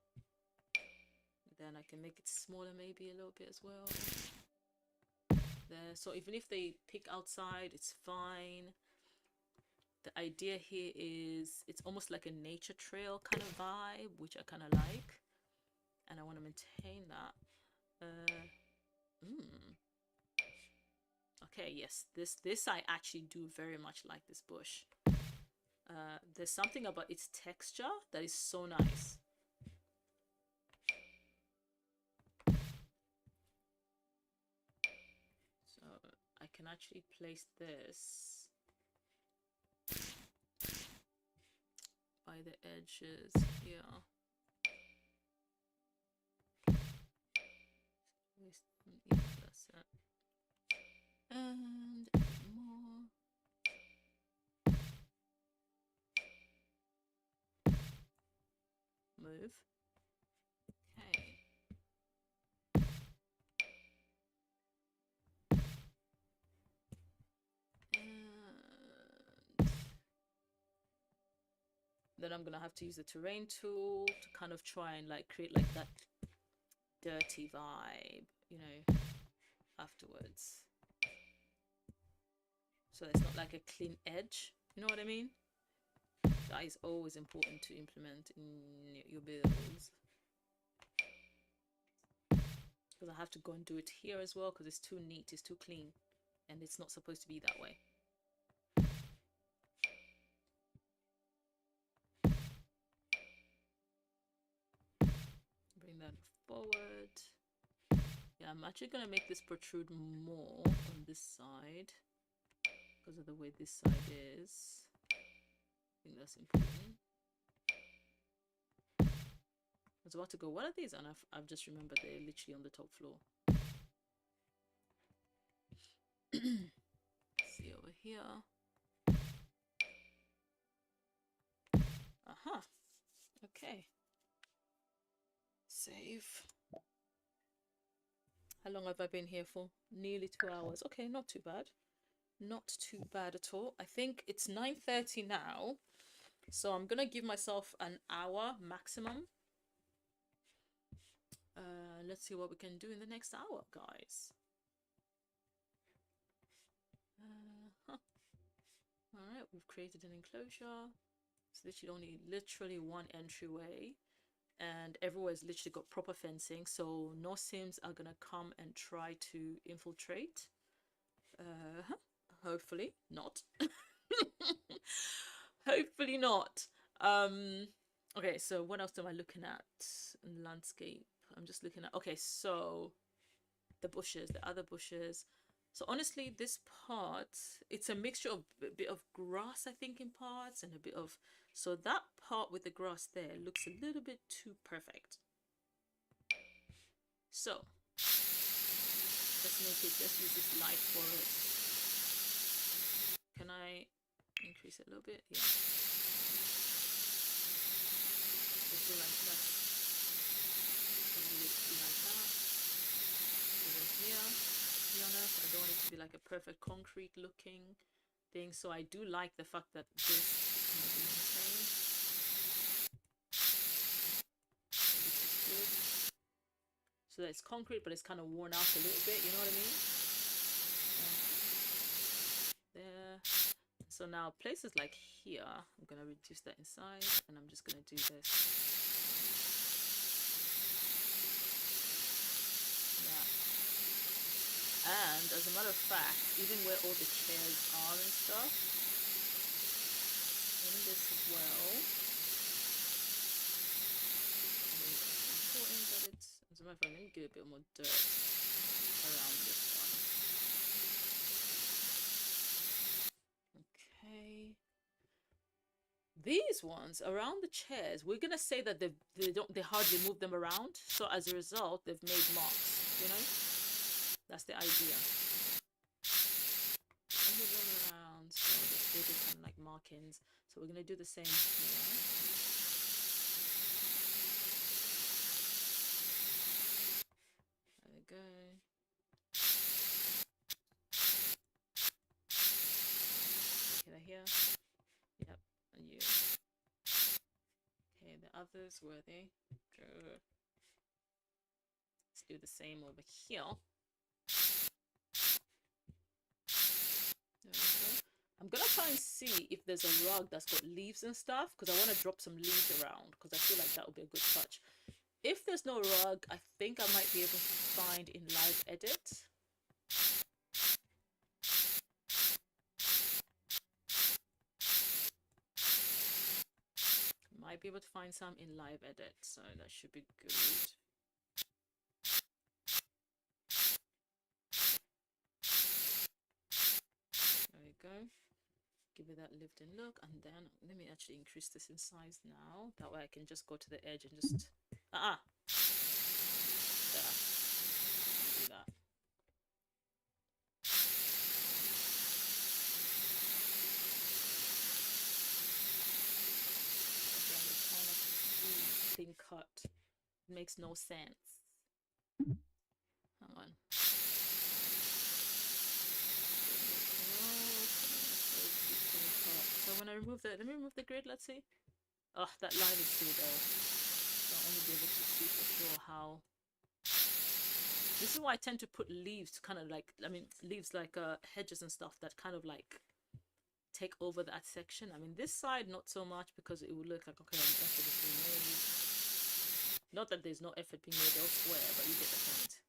Then I can make it smaller maybe a little bit as well. There. So even if they pick outside, it's fine. The idea here is it's almost like a nature trail kind of vibe, which I kind of like. And I want to maintain that. Okay, yes, this I actually do very much like this bush. There's something about its texture that is so nice. So I can actually place this by the edges here. Yeah, that's it. And more. Move. Okay. And then I'm gonna have to use the terrain tool to kind of try and like create like that dirty vibe, you know, afterwards. So it's not like a clean edge, you know what I mean? That is always important to implement in your builds. Because I have to go and do it here as well because it's too neat, it's too clean. And it's not supposed to be that way. Bring that forward. Yeah, I'm actually going to make this protrude more on this side because of the way this side is. I think that's important. I was about to go, what are these? And I've just remembered they're literally on the top floor. See over here. Aha. Okay. Save. How long have I been here for? Nearly 2 hours. Okay, not too bad. Not too bad at all. I think it's 9:30 now. So I'm going to give myself an hour maximum. Let's see what we can do in the next hour, guys. Alright, we've created an enclosure. It's literally one entryway. And everywhere's literally got proper fencing. So no Sims are going to come and try to infiltrate. Hopefully not. Hopefully not. Okay, so what else am I looking at? Landscape. I'm just looking at, okay, so the bushes, the other bushes. So honestly, this part, it's a mixture of a bit of grass, I think, in parts, and a bit of, so that part with the grass there looks a little bit too perfect. So let's use this light for it. Can I increase it a little bit? Yeah. I feel like that's really like that. Over here, to be honest, I don't want it to be like a perfect concrete looking thing. So I do like the fact that this is kind of the same. So this is good. So that it's concrete, but it's kind of worn out a little bit. You know what I mean? There. So now places like here, I'm gonna reduce that in size, and I'm just gonna do this. Yeah. And as a matter of fact, even where all the chairs are and stuff, in this as well. I think it's important that it's, as a matter of fact, let me get a bit more dirt around this one. Okay. These ones around the chairs, we're gonna say that they hardly move them around. So as a result, they've made marks. You know, that's the idea. Don't move them around, so they did kind of like markings. So we're gonna do the same here. There we go. Okay, they're here. Yep, and you. Okay, the others, were they? Good. Let's do the same over here. There we go. I'm gonna try and see if there's a rug that's got leaves and stuff, because I want to drop some leaves around, because I feel like that would be a good touch. If there's no rug, I think I might be able to find in Live Edit. Might be able to find some in Live Edit, so that should be good. There we go. Give it that lived-in look, and then let me actually increase this in size now. That way I can just go to the edge and just there. Do that. Again, it's kind of clean cut. It makes no sense. Hang on. So when I remove the, let me remove the grid, let's see. Oh, that line is still there. So I'll only be able to see for sure how. This is why I tend to put leaves to kind of like, I mean, leaves like hedges and stuff that kind of like take over that section. I mean, this side, not so much, because it would look like, okay, an effort is being made. Not that there's no effort being made elsewhere, but you get the point.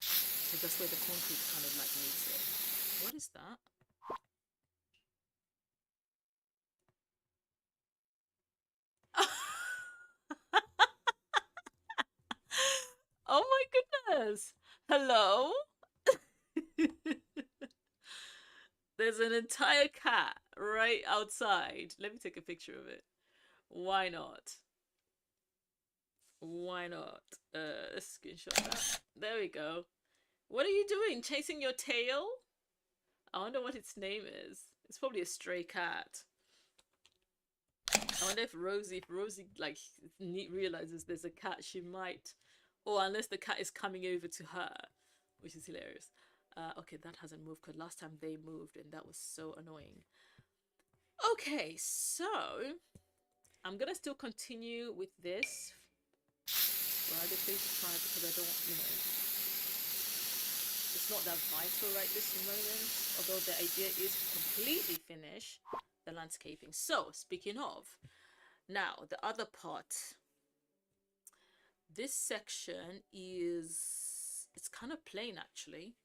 Because that's where the concrete kind of like meets it. What is that? Oh my goodness. Hello? There's an entire cat right outside. Let me take a picture of it. Why not? Why not? Screenshot that. There we go. What are you doing? Chasing your tail? I wonder what its name is. It's probably a stray cat. I wonder if Rosie like realizes there's a cat, she might, or unless the cat is coming over to her, which is hilarious. Okay, that hasn't moved, because last time they moved and that was so annoying. Okay, so I'm gonna still continue with this for other things to try, because I don't, you know, it's not that vital right this moment, although the idea is to completely finish the landscaping. So speaking of, now the other part, this section is, it's kind of plain actually.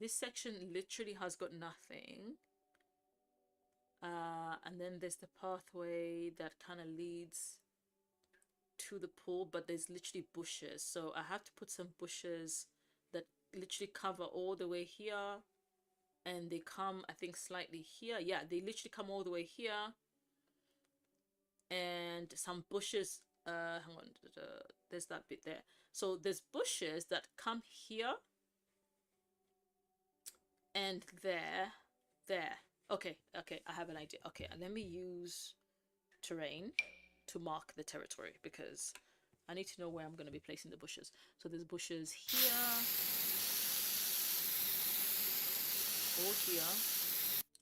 This section literally has got nothing, and then there's the pathway that kind of leads to the pool, but there's literally bushes, so I have to put some bushes that literally cover all the way here, and they come, I think, slightly here. Yeah, they literally come all the way here, and some bushes hang on, there's that bit there. So there's bushes that come here and there. Okay, I have an idea. Okay, and let me use terrain to mark the territory because I need to know where I'm going to be placing the bushes. So there's bushes here or here.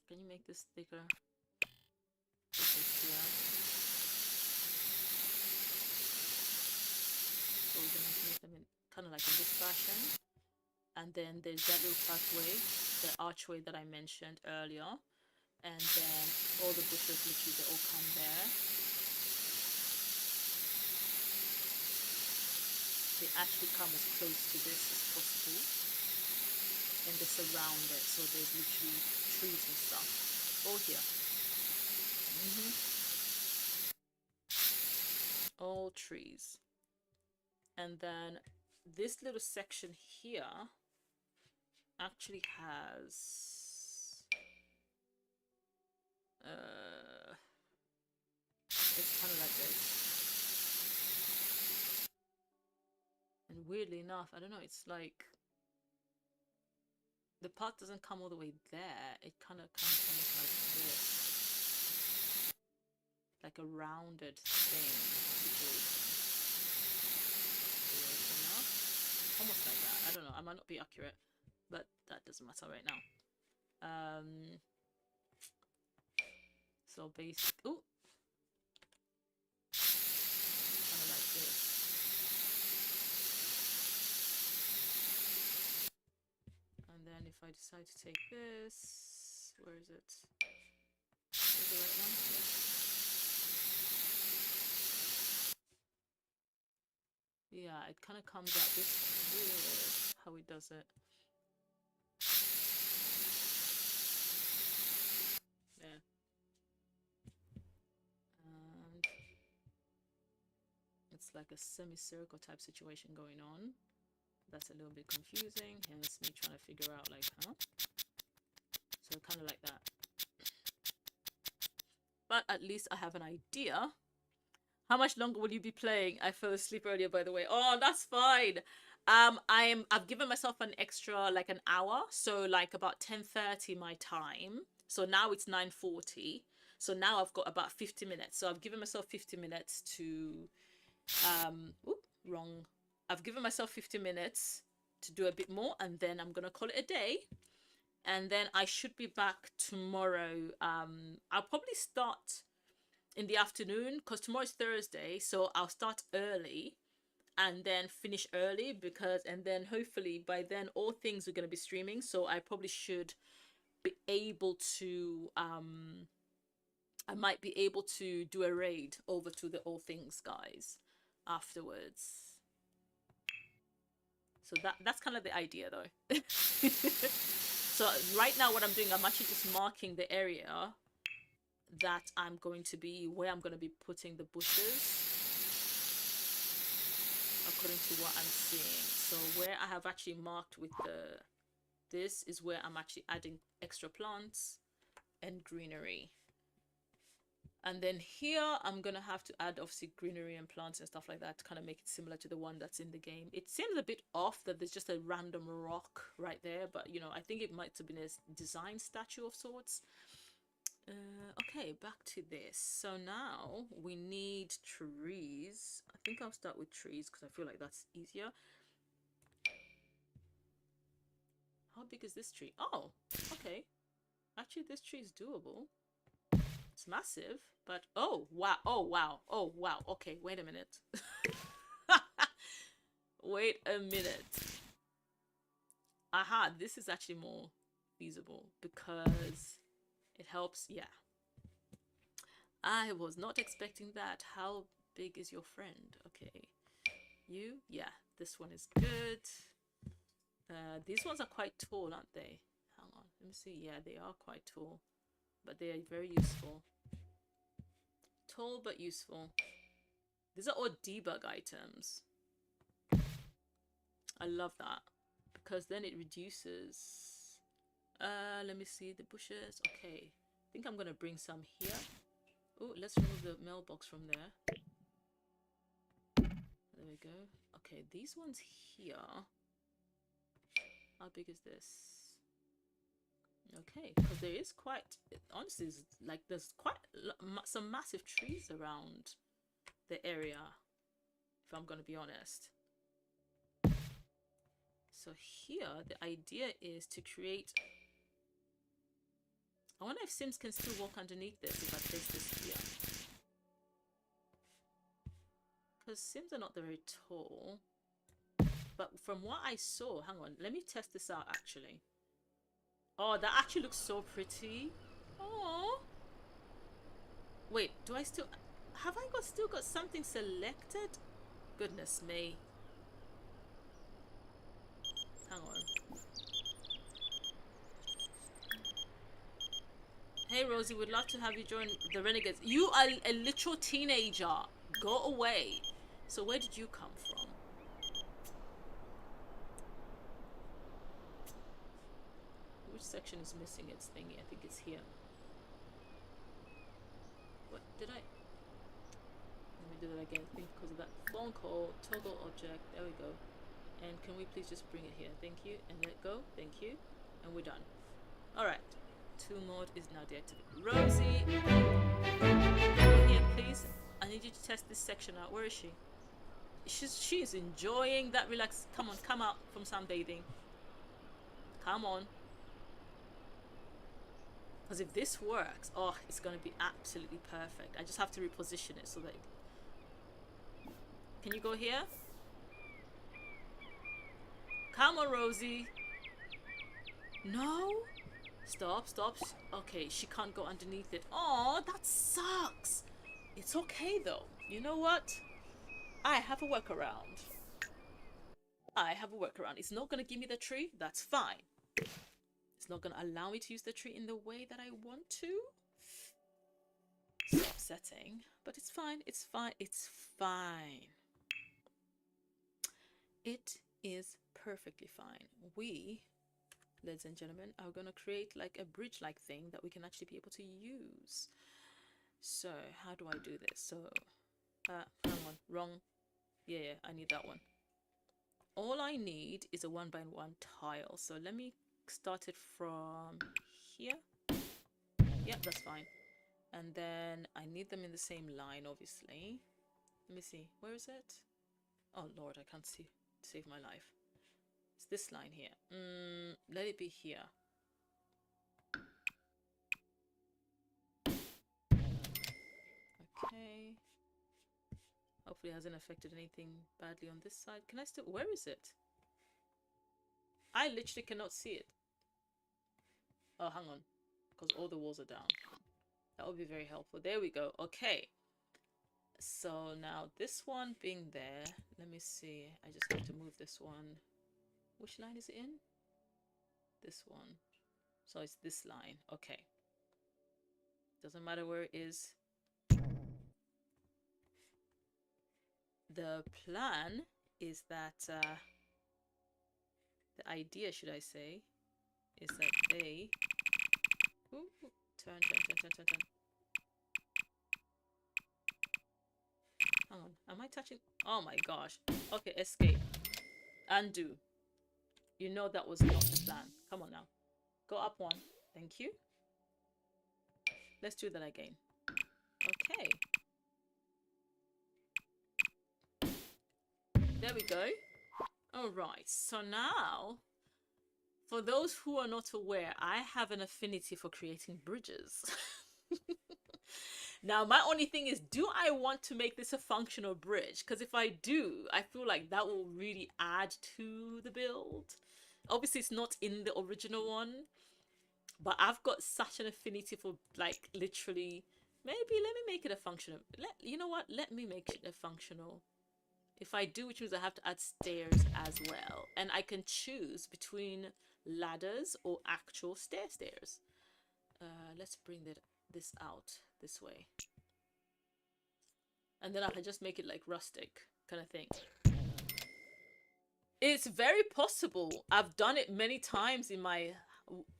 Can you make this thicker? Bushes here. So we're going to make them in kind of like in this fashion. And then there's that little pathway, the archway that I mentioned earlier. And then all the bushes, literally, they all come there. They actually come as close to this as possible. And they surround it, so there's literally trees and stuff. All here. All trees. And then this little section here actually has it's kind of like this, and weirdly enough, I don't know, it's like the path doesn't come all the way there, it kind of comes almost like this, like a rounded thing situation. Weird enough, almost like that. I don't know, I might not be accurate, but that doesn't matter right now. So basic, ooh, kind of like this. And then if I decide to take this, where is it? Is the right one? Yes. Yeah, it kind of comes out this weird how it does it. Yeah. And it's like a semicircle type situation going on. That's a little bit confusing, hence me trying to figure out like, huh? So kind of like that. But at least I have an idea. How much longer will you be playing? I fell asleep earlier, by the way. Oh, that's fine. I've given myself an extra like an hour, so like about 10:30 my time. So now it's 9:40. So now I've got about 50 minutes. So I've given myself 50 minutes to wrong. I've given myself 50 minutes to do a bit more, and then I'm gonna call it a day. And then I should be back tomorrow. I'll probably start in the afternoon because tomorrow's Thursday, so I'll start early and then finish early because, and then hopefully by then all things are going to be streaming, so I probably should be able to I might be able to do a raid over to the All Things guys afterwards. So that's kind of the idea though. So right now what I'm doing, I'm actually just marking the area that I'm going to be, where I'm going to be putting the bushes according to what I'm seeing. So where I have actually marked with this is where I'm actually adding extra plants and greenery. And then here I'm gonna have to add obviously greenery and plants and stuff like that to kind of make it similar to the one that's in the game. It seems a bit off that there's just a random rock right there, but you know, I think it might have been a design statue of sorts. Okay, back to this. So now we need trees. I think I'll start with trees because I feel like that's easier. How big is this tree? Oh, okay. Actually, this tree is doable. It's massive, but oh wow, oh wow, oh wow. Okay, wait a minute. Wait a minute. Aha, this is actually more feasible because it helps. Yeah, I was not expecting that. How big is your friend? Okay, you, yeah, this one is good. These ones are quite tall, aren't they? Hang on, let me see. Yeah, they are quite tall, but they are very useful. Tall but useful. These are all debug items. I love that because then it reduces. Let me see the bushes. Okay, I think I'm gonna bring some here. Oh, let's remove the mailbox from there. There we go. Okay, these ones here. How big is this? Okay, because there is quite, honestly, it's like there's quite some massive trees around the area, if I'm going to be honest. So here, the idea is to create... I wonder if Sims can still walk underneath this if I place this here. Because Sims are not very tall. But from what I saw, hang on, let me test this out actually. Oh, that actually looks so pretty. Oh. Wait, do I still... Have I still got something selected? Goodness me. Hang on. Hey Rosie, would love to have you join the Renegades. You are a literal teenager. Go away. So where did you come from? Which section is missing its thingy? I think it's here. What did I... Let me do that again. I think because of that phone call, toggle object. There we go. And can we please just bring it here? Thank you. And let go. Thank you. And we're done. Alright. 2 mode is now deactivated. Rosie, come here please. I need you to test this section out. Where is she? She's enjoying that relax. Come on, come out from sunbathing. Come on. Because if this works, oh, it's going to be absolutely perfect. I just have to reposition it so that... Can you go here? Come on, Rosie. No? Stop, stop. Okay, she can't go underneath it. Oh, that sucks. It's okay, though. You know what? I have a workaround. I have a workaround. It's not going to give me the tree. That's fine. It's not going to allow me to use the tree in the way that I want to. It's upsetting, but it's fine. It's fine. It's fine. It is perfectly fine. We, ladies and gentlemen, are going to create like a bridge-like thing that we can actually be able to use. So how do I do this? So, hang on, wrong. Yeah, I need that one. All I need is a 1x1 tile. So let me start it from here. Yeah, that's fine. And then I need them in the same line, obviously. Let me see. Where is it? Oh, Lord, I can't see. Save my life. It's this line here. Let it be here. Okay. Hopefully it hasn't affected anything badly on this side. Can I still... Where is it? I literally cannot see it. Oh, hang on. Because all the walls are down. That would be very helpful. There we go. Okay. So now this one being there. Let me see. I just have to move this one. Which line is it in? This one. So it's this line. Okay. Doesn't matter where it is. The plan is that... the idea, should I say, is that they... Ooh, turn. Hang on. Am I touching? Oh my gosh. Okay, escape. Undo. You know that was not the plan. Come on now. Go up one. Thank you. Let's do that again. Okay. There we go. Alright, so now, for those who are not aware, I have an affinity for creating bridges. Now, my only thing is, do I want to make this a functional bridge? Because if I do, I feel like that will really add to the build. Obviously, it's not in the original one, but I've got such an affinity for, like, literally, maybe let me make it a functional. You know what? Let me make it a functional. If I do, which means I have to add stairs as well. And I can choose between ladders or actual stairs. Let's bring this out this way. And then I can just make it like rustic kind of thing. It's very possible. I've done it many times in my...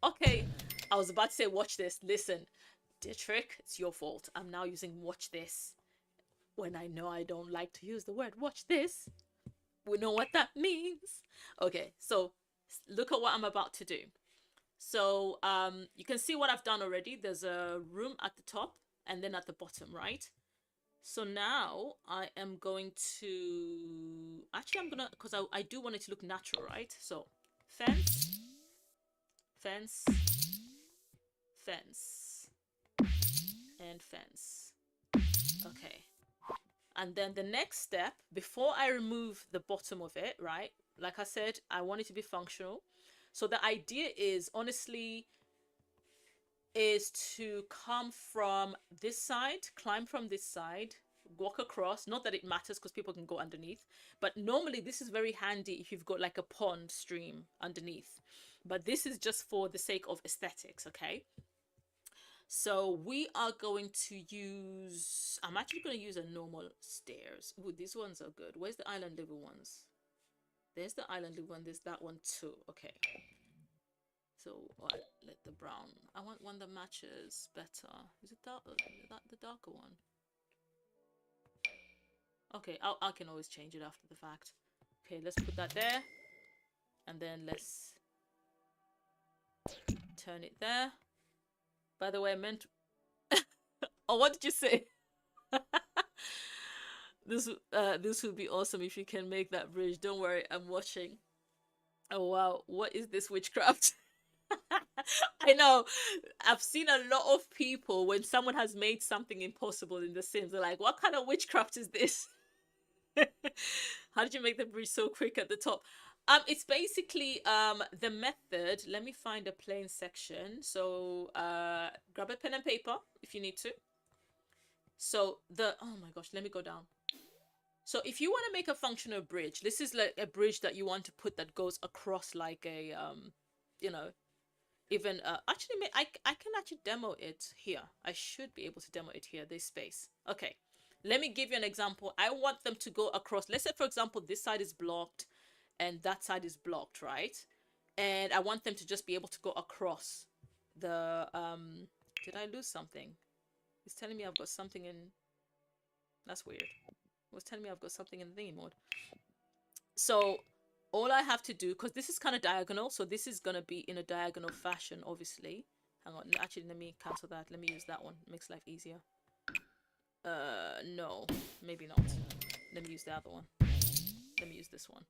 Okay, I was about to say watch this. Listen, Dietrich, it's your fault. I'm now using watch this. when I know I don't like to use the word watch this. We know what that means. Okay, so look at what I'm about to do. So you can see what I've done already. There's a room at the top and then at the bottom, right? So now I am going to, actually I'm gonna, because I do want it to look natural, right? So fence, fence, fence, and fence. Okay. And then the next step, before I remove the bottom of it, right? Like I said, I want it to be functional. So the idea is, honestly, is to come from this side, climb from this side, walk across. Not that it matters because people can go underneath, but normally this is very handy if you've got like a pond stream underneath. But this is just for the sake of aesthetics, okay? So we are going to use, I'm actually going to use a normal stairs. Ooh, these ones are good. Where's the island level ones? There's the island level one. There's that one too. Okay. So what? Let the brown. I want one that matches better. Is it that the darker one? Okay, I can always change it after the fact. Okay, let's put that there. And then let's turn it there. By the way, I meant... Oh, what did you say? This would be awesome if you can make that bridge. Don't worry, I'm watching. Oh wow, what is this witchcraft? I know. I've seen a lot of people when someone has made something impossible in The Sims. They're like, what kind of witchcraft is this? How did you make the bridge so quick at the top? It's basically the method. Let me find a plain section. So grab a pen and paper if you need to. So oh my gosh, let me go down. So if you want to make a functional bridge, this is like a bridge that you want to put that goes across like a you know, even actually I can actually demo it here. I should be able to demo it here. There's space. Okay. Let me give you an example. I want them to go across. Let's say, for example, this side is blocked and that side is blocked, right? And I want them to just be able to go across the did I lose something? It's telling me I've got something in. That's weird. It was telling me I've got something in the mode. So all I have to do, because this is kind of diagonal, so this is going to be in a diagonal fashion, obviously. Hang on. Actually, let me cancel that. Let me use that one. It makes life easier. No. Maybe not. Let me use the other one. Let me use this one.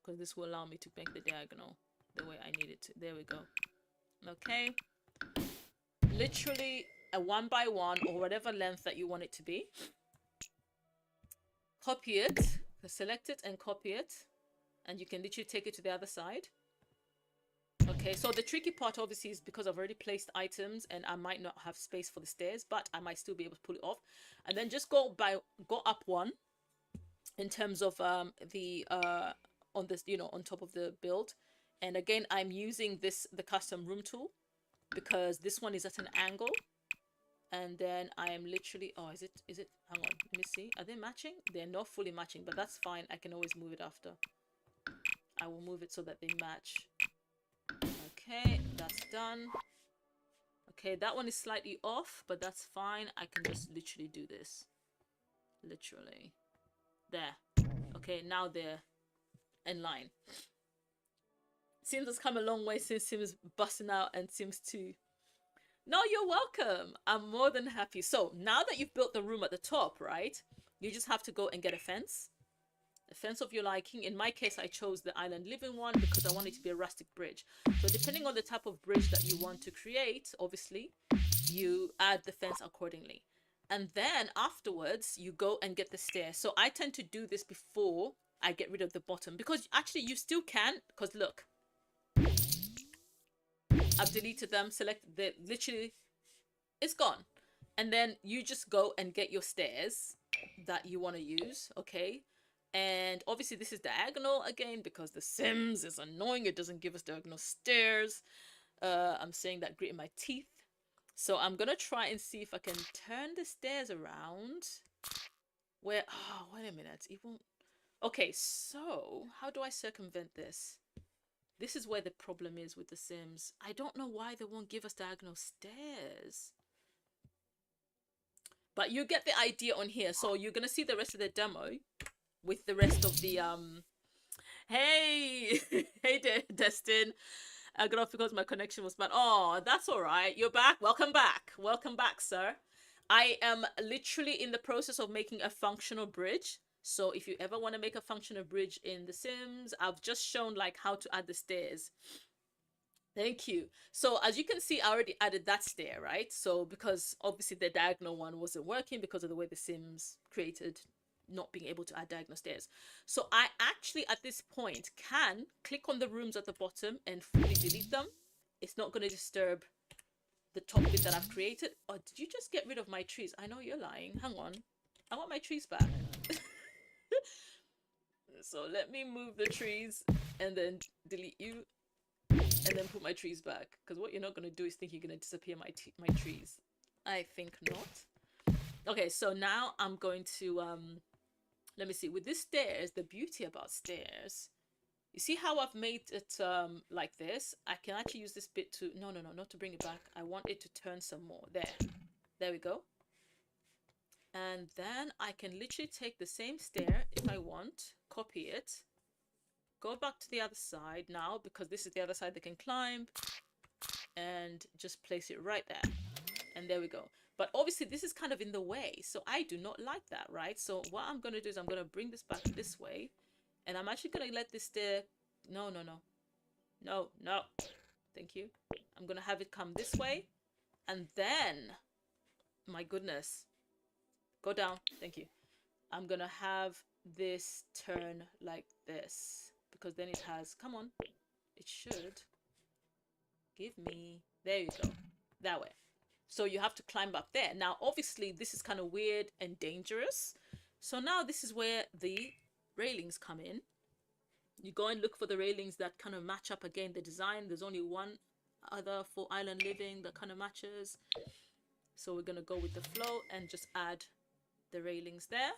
Because this will allow me to make the diagonal the way I need it to. There we go. Okay. Literally a 1 by 1 or whatever length that you want it to be. Copy it, select it and copy it, and you can literally take it to the other side. Okay, so the tricky part obviously is because I've already placed items and I might not have space for the stairs, but I might still be able to pull it off. And then just go up one in terms of the on this, you know, on top of the build. And again, I'm using the custom room tool because this one is at an angle. And then I am literally, oh, is it, hang on, let me see. Are they matching? They're not fully matching, but that's fine. I can always move it after. I will move it so that they match. Okay, that's done. Okay, that one is slightly off, but that's fine. I can just literally do this. Literally. There. Okay, now they're in line. Sims has come a long way since Sims busting out and Sims 2. No, you're welcome. I'm more than happy. So now that you've built the room at the top, right? You just have to go and get a fence. A fence of your liking. In my case, I chose the island living one because I want it to be a rustic bridge. So depending on the type of bridge that you want to create, obviously, you add the fence accordingly. And then afterwards, you go and get the stairs. So I tend to do this before I get rid of the bottom. Because actually, you still can. Because look. I've deleted them, selected the, literally, it's gone. And then you just go and get your stairs that you want to use, okay? And obviously this is diagonal again because the Sims is annoying. It doesn't give us diagonal stairs. I'm saying that grit in my teeth. So I'm going to try and see if I can turn the stairs around. Where, oh, wait a minute. It won't. Okay, so how do I circumvent this? This is where the problem is with the Sims. I don't know why they won't give us diagonal stairs. But you get the idea on here. So you're gonna see the rest of the demo with the rest of the Hey, hey, Destin. I got off because my connection was bad. Oh, that's all right. You're back. Welcome back. Welcome back, sir. I am literally in the process of making a functional bridge. So if you ever want to make a functional bridge in The Sims, I've just shown like how to add the stairs. Thank you. So as you can see, I already added that stair, right? So because obviously the diagonal one wasn't working because of the way The Sims created not being able to add diagonal stairs. So I actually at this point can click on the rooms at the bottom and fully delete them. It's not going to disturb the top bit that I've created. Oh, did you just get rid of my trees? I know you're lying. Hang on. I want my trees back. So let me move the trees and then delete you and then put my trees back. Because what you're not going to do is think you're going to disappear my trees. I think not. Okay, so now I'm going to, let me see. With this stairs, the beauty about stairs, you see how I've made it like this? I can actually use this bit to, no, not to bring it back. I want it to turn some more. There we go. And then I can literally take the same stair if I want, copy it, go back to the other side now because this is the other side they can climb, and just place it right there. And there we go. But obviously this is kind of in the way, so I do not like that, right? So what I'm going to do is I'm going to bring this back this way, and I'm actually going to let this stair, no, thank you. I'm going to have it come this way, and then, my goodness, go down, thank you. I'm going to have this turn like this, because then it has, come on, it should give me, there you go, that way. So you have to climb up there. Now, obviously, this is kind of weird and dangerous. So now this is where the railings come in. You go and look for the railings that kind of match up again the design. There's only one other for island living that kind of matches. So we're going to go with the flow and just add the railings there.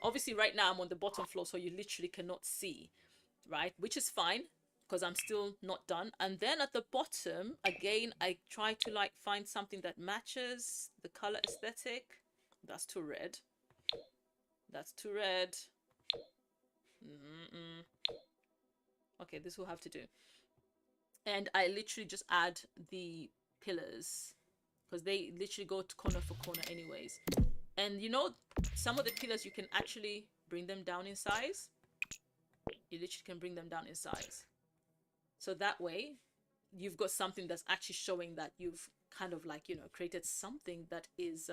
Obviously, right now I'm on the bottom floor, so you literally cannot see, right? Which is fine, because I'm still not done. And then at the bottom, again, I try to like find something that matches the color aesthetic. That's too red. That's too red. Okay, this will have to do. And I literally just add the pillars, because they literally go to corner for corner anyways. And you know, some of the pillars you can actually bring them down in size. You literally can bring them down in size. So that way, you've got something that's actually showing that you've kind of like, you know, created something that is,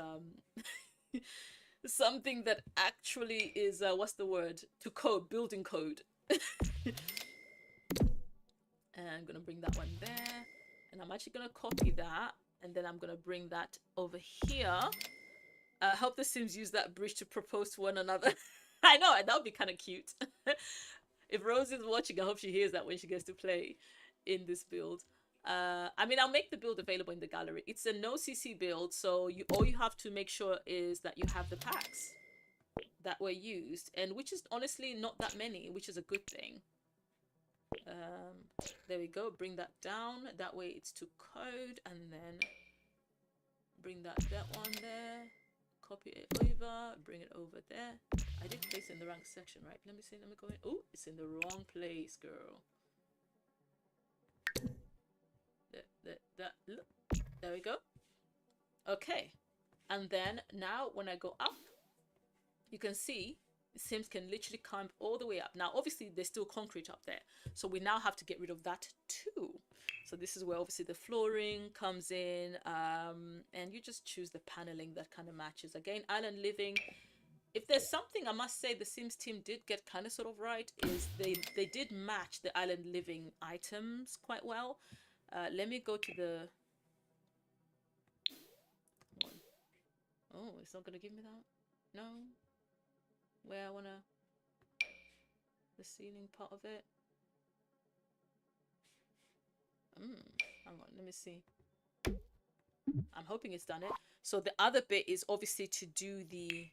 something that actually is, what's the word? To code, building code. And I'm going to bring that one there. And I'm actually going to copy that. And then I'm going to bring that over here. I hope the Sims use that bridge to propose to one another. I know, that would be kind of cute. If Rose is watching, I hope she hears that when she gets to play in this build. I mean, I'll make the build available in the gallery. It's a no CC build, so all you have to make sure is that you have the packs that were used, and which is honestly not that many, which is a good thing. There we go. Bring that down. That way it's to code, and then bring that one there. Copy it over, bring it over there. I did place it in the wrong section, right? Let me see, let me go in. Oh, it's in the wrong place, girl. There we go. Okay. And then now when I go up, you can see the Sims can literally climb all the way up. Now, obviously, there's still concrete up there. So we now have to get rid of that too. So this is where obviously the flooring comes in, and you just choose the paneling that kind of matches. Again, island living. If there's something I must say the Sims team did get kind of sort of right, is they did match the island living items quite well. Let me go to the... Oh, it's not going to give me that? No? Where I want to... The ceiling part of it? Hang on, let me see. I'm hoping it's done it. So the other bit is obviously to do the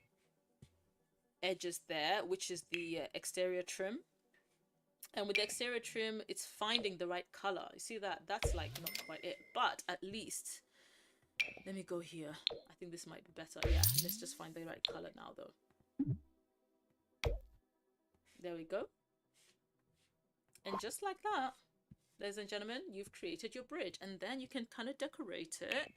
edges there, which is the exterior trim. And with the exterior trim, it's finding the right color. You see that? That's like not quite it. But at least Let me go here. I think this might be better. Yeah, let's just find the right color now, though. There we go. And just like that, ladies and gentlemen, you've created your bridge. And then you can kind of decorate it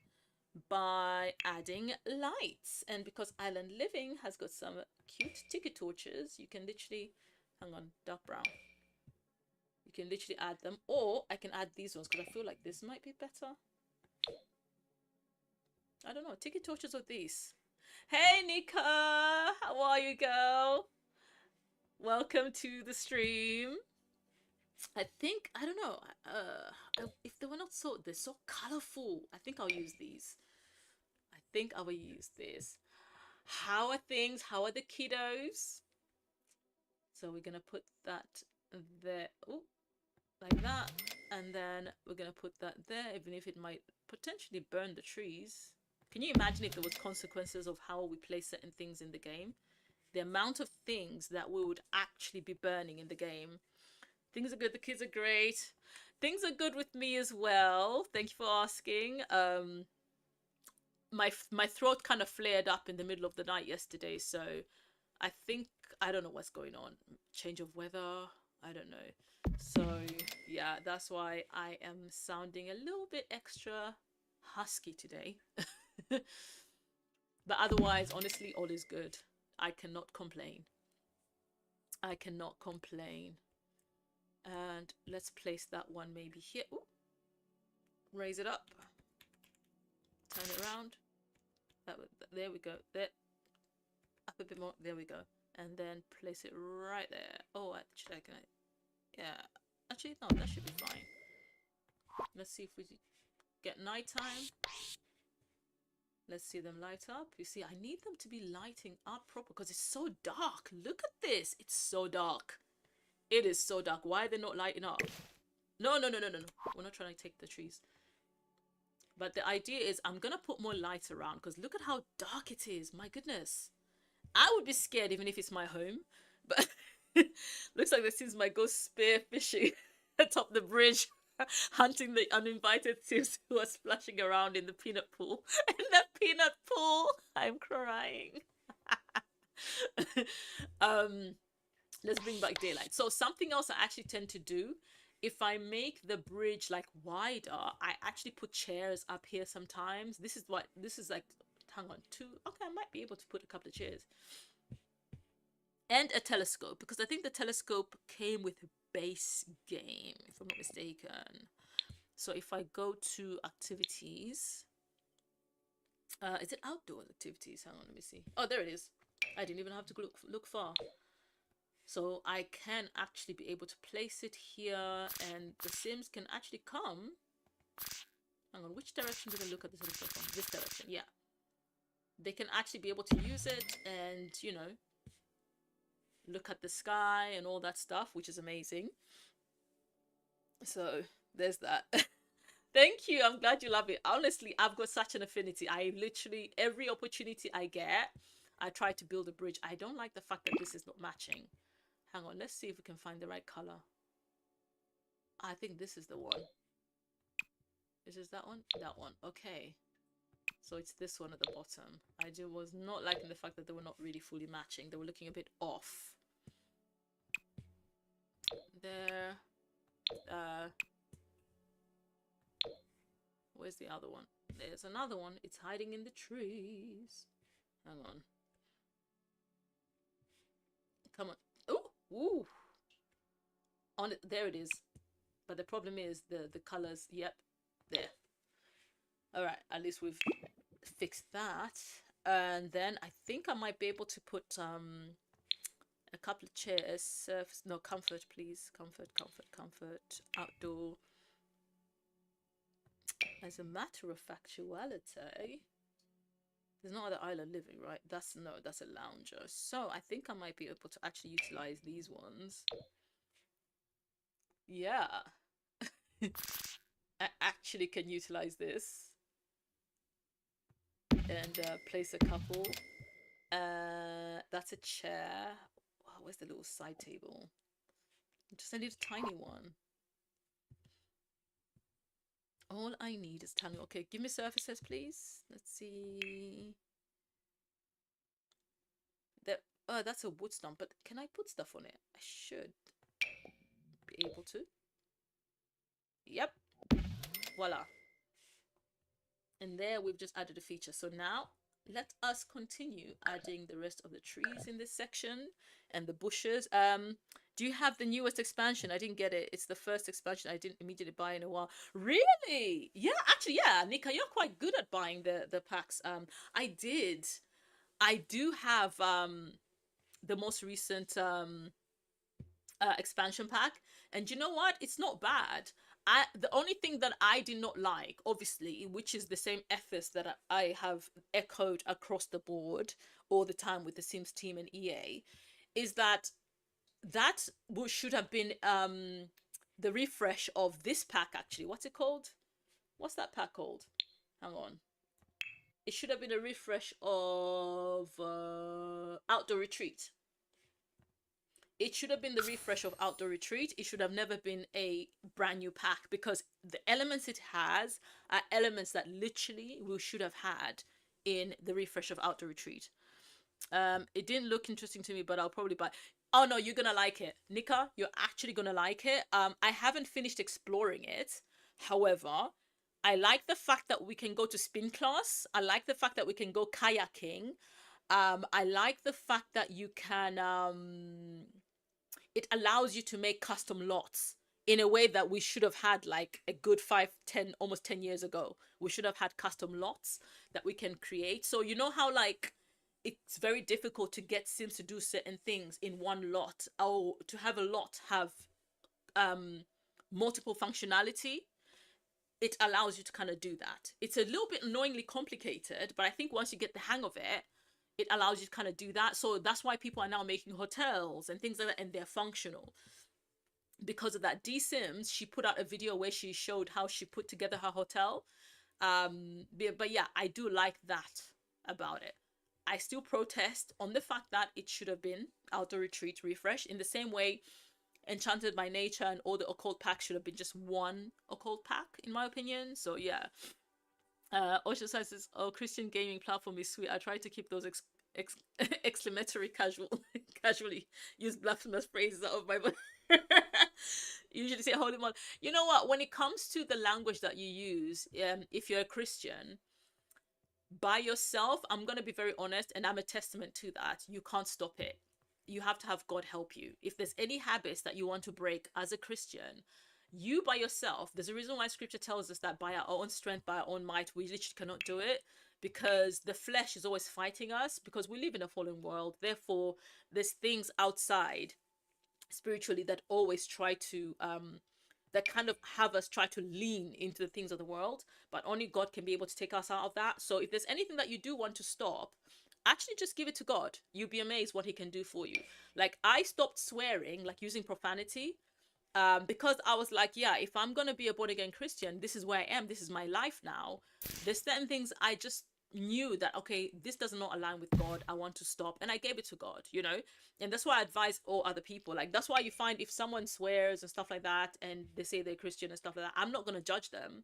by adding lights. And because Island Living has got some cute tiki torches, you can literally, hang on, dark brown. You can literally add them, or I can add these ones because I feel like this might be better. I don't know, tiki torches or these. Hey Nika, how are you, girl? Welcome to the stream. I think, I don't know, if they were not so, they're so colorful. I think I'll use these. I think I will use this. How are things? How are the kiddos? So we're gonna put that there. Oh, like that. And then we're gonna put that there, even if it might potentially burn the trees. Can you imagine if there was consequences of how we place certain things in the game? The amount of things that we would actually be burning in the game. Things are good. The kids are great. Things are good with me as well. Thank you for asking. My throat kind of flared up in the middle of the night yesterday, so I think I don't know what's going on. Change of weather. I don't know. So yeah, that's why I am sounding a little bit extra husky today. But otherwise, honestly, all is good. I cannot complain. I cannot complain. And let's place that one maybe here. Ooh. Raise it up. Turn it around. There we go. There. Up a bit more. There we go. And then place it right there. Oh, actually, yeah. Actually, no, that should be fine. Let's see if we get nighttime. Let's see them light up. You see, I need them to be lighting up proper because it's so dark. Look at this. It's so dark. It is so dark. Why are they not lighting up? No. We're not trying to take the trees. But the idea is I'm going to put more lights around because look at how dark it is. My goodness. I would be scared even if it's my home. But looks like the Sims might go spear fishing atop the bridge, hunting the uninvited Sims who are splashing around in the peanut pool. In the peanut pool, I'm crying. Let's bring back daylight. So something else I actually tend to do, if I make the bridge like wider, I actually put chairs up here sometimes. This is like, hang on, okay, I might be able to put a couple of chairs. And a telescope, because I think the telescope came with a base game, if I'm not mistaken. So if I go to activities, is it outdoor activities? Hang on, let me see. Oh, there it is. I didn't even have to look far. So I can actually be able to place it here, and the Sims can actually come. Hang on, which direction did I look at the telescope from? This direction, yeah. They can actually be able to use it and, you know, look at the sky and all that stuff, which is amazing. So there's that. Thank you. I'm glad you love it. Honestly, I've got such an affinity. I literally, every opportunity I get, I try to build a bridge. I don't like the fact that this is not matching. Hang on, let's see if we can find the right color. I think this is the one. Is this that one? That one. Okay. So it's this one at the bottom. I was not liking the fact that they were not really fully matching. They were looking a bit off. There. Where's the other one? There's another one. It's hiding in the trees. Hang on. Come on. Ooh! Ooh! On it, there it is. But the problem is the colors. Yep. There. Alright, at least we've fixed that. And then I think I might be able to put a couple of chairs. No, comfort, please. Comfort. Outdoor. As a matter of factuality, there's no other island living, right? That's a lounger. So I think I might be able to actually utilize these ones. Yeah. I actually can utilize this. And place a couple. That's a chair. Wow, where's the little side table? I need a tiny one. All I need is tell me. Okay, give me surfaces, please. Let's see. That oh, that's a wood stump, but can I put stuff on it? I should be able to. Yep, voila. And there we've just added a feature. So now let us continue adding the rest of the trees in this section and the bushes. Do you have the newest expansion? I didn't get it. It's the first expansion I didn't immediately buy in a while. Really? Yeah, actually, yeah, Nika, you're quite good at buying the packs. I did. I do have the most recent expansion pack, and you know what? It's not bad. The only thing that I did not like, obviously, which is the same ethos that I have echoed across the board all the time with the Sims team and EA, is that should have been the refresh of this pack. Actually, what's it called? What's that pack called? Hang on. It should have been a refresh of Outdoor Retreat. It should have been the refresh of Outdoor Retreat. It should have never been a brand new pack, because the elements it has are elements that literally we should have had in the refresh of Outdoor Retreat. It didn't look interesting to me, but I'll probably buy. Oh no, you're gonna like it, Nika. You're actually gonna like it. I haven't finished exploring it. However, I like the fact that we can go to spin class. I like the fact that we can go kayaking. I like the fact that you can it allows you to make custom lots in a way that we should have had like a good 5, 10, almost 10 years ago. We should have had custom lots that we can create. So you know how like it's very difficult to get Sims to do certain things in one lot, or to have a lot have multiple functionality. It allows you to kind of do that. It's a little bit annoyingly complicated, but I think once you get the hang of it, it allows you to kind of do that. So that's why people are now making hotels and things like that, and they're functional because of that. D Sims, she put out a video where she showed how she put together her hotel. But yeah, I do like that about it. I still protest on the fact that it should have been Outdoor Retreat refresh, in the same way Enchanted by Nature and all the occult packs should have been just one occult pack, in my opinion. So yeah. Osha says, "Oh, Christian gaming platform is sweet. I try to keep those exclamatory casually use blasphemous phrases out of my mouth. Usually say holy mother. You know what? When it comes to the language that you use, if you're a Christian by yourself, I'm gonna be very honest, and I'm a testament to that. You can't stop it. You have to have God help you. If there's any habits that you want to break as a Christian, you by yourself, there's a reason why scripture tells us that by our own strength, by our own might, we literally cannot do it, because the flesh is always fighting us, because we live in a fallen world. Therefore, there's things outside spiritually that always try to that kind of have us try to lean into the things of the world, but only God can be able to take us out of that. So if there's anything that you do want to stop, actually just give it to God. You'll be amazed what he can do for you. Like, I stopped swearing, like using profanity, because I was like, yeah, if I'm gonna be a born again Christian, this is where I am, this is my life now. There's certain things I just knew that, okay, this does not align with God, I want to stop, and I gave it to God, you know. And that's why I advise all other people. Like, that's why you find if someone swears and stuff like that, and they say they're Christian and stuff like that, I'm not gonna judge them,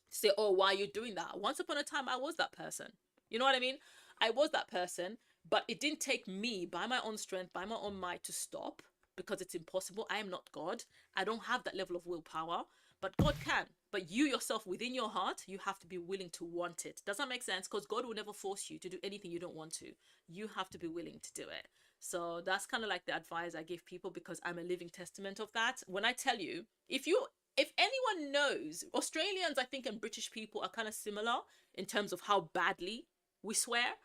say, oh, why are you doing that? Once upon a time I was that person, you know what I mean? I was that person, but it didn't take me by my own strength, by my own might, to stop, because it's impossible. I am not God. I don't have that level of willpower, but God can. But you yourself, within your heart, you have to be willing to want it. Does that make sense? Because God will never force you to do anything you don't want to. You have to be willing to do it. So that's kind of like the advice I give people, because I'm a living testament of that. When I tell you, if anyone knows, Australians, I think, and British people are kind of similar in terms of how badly we swear.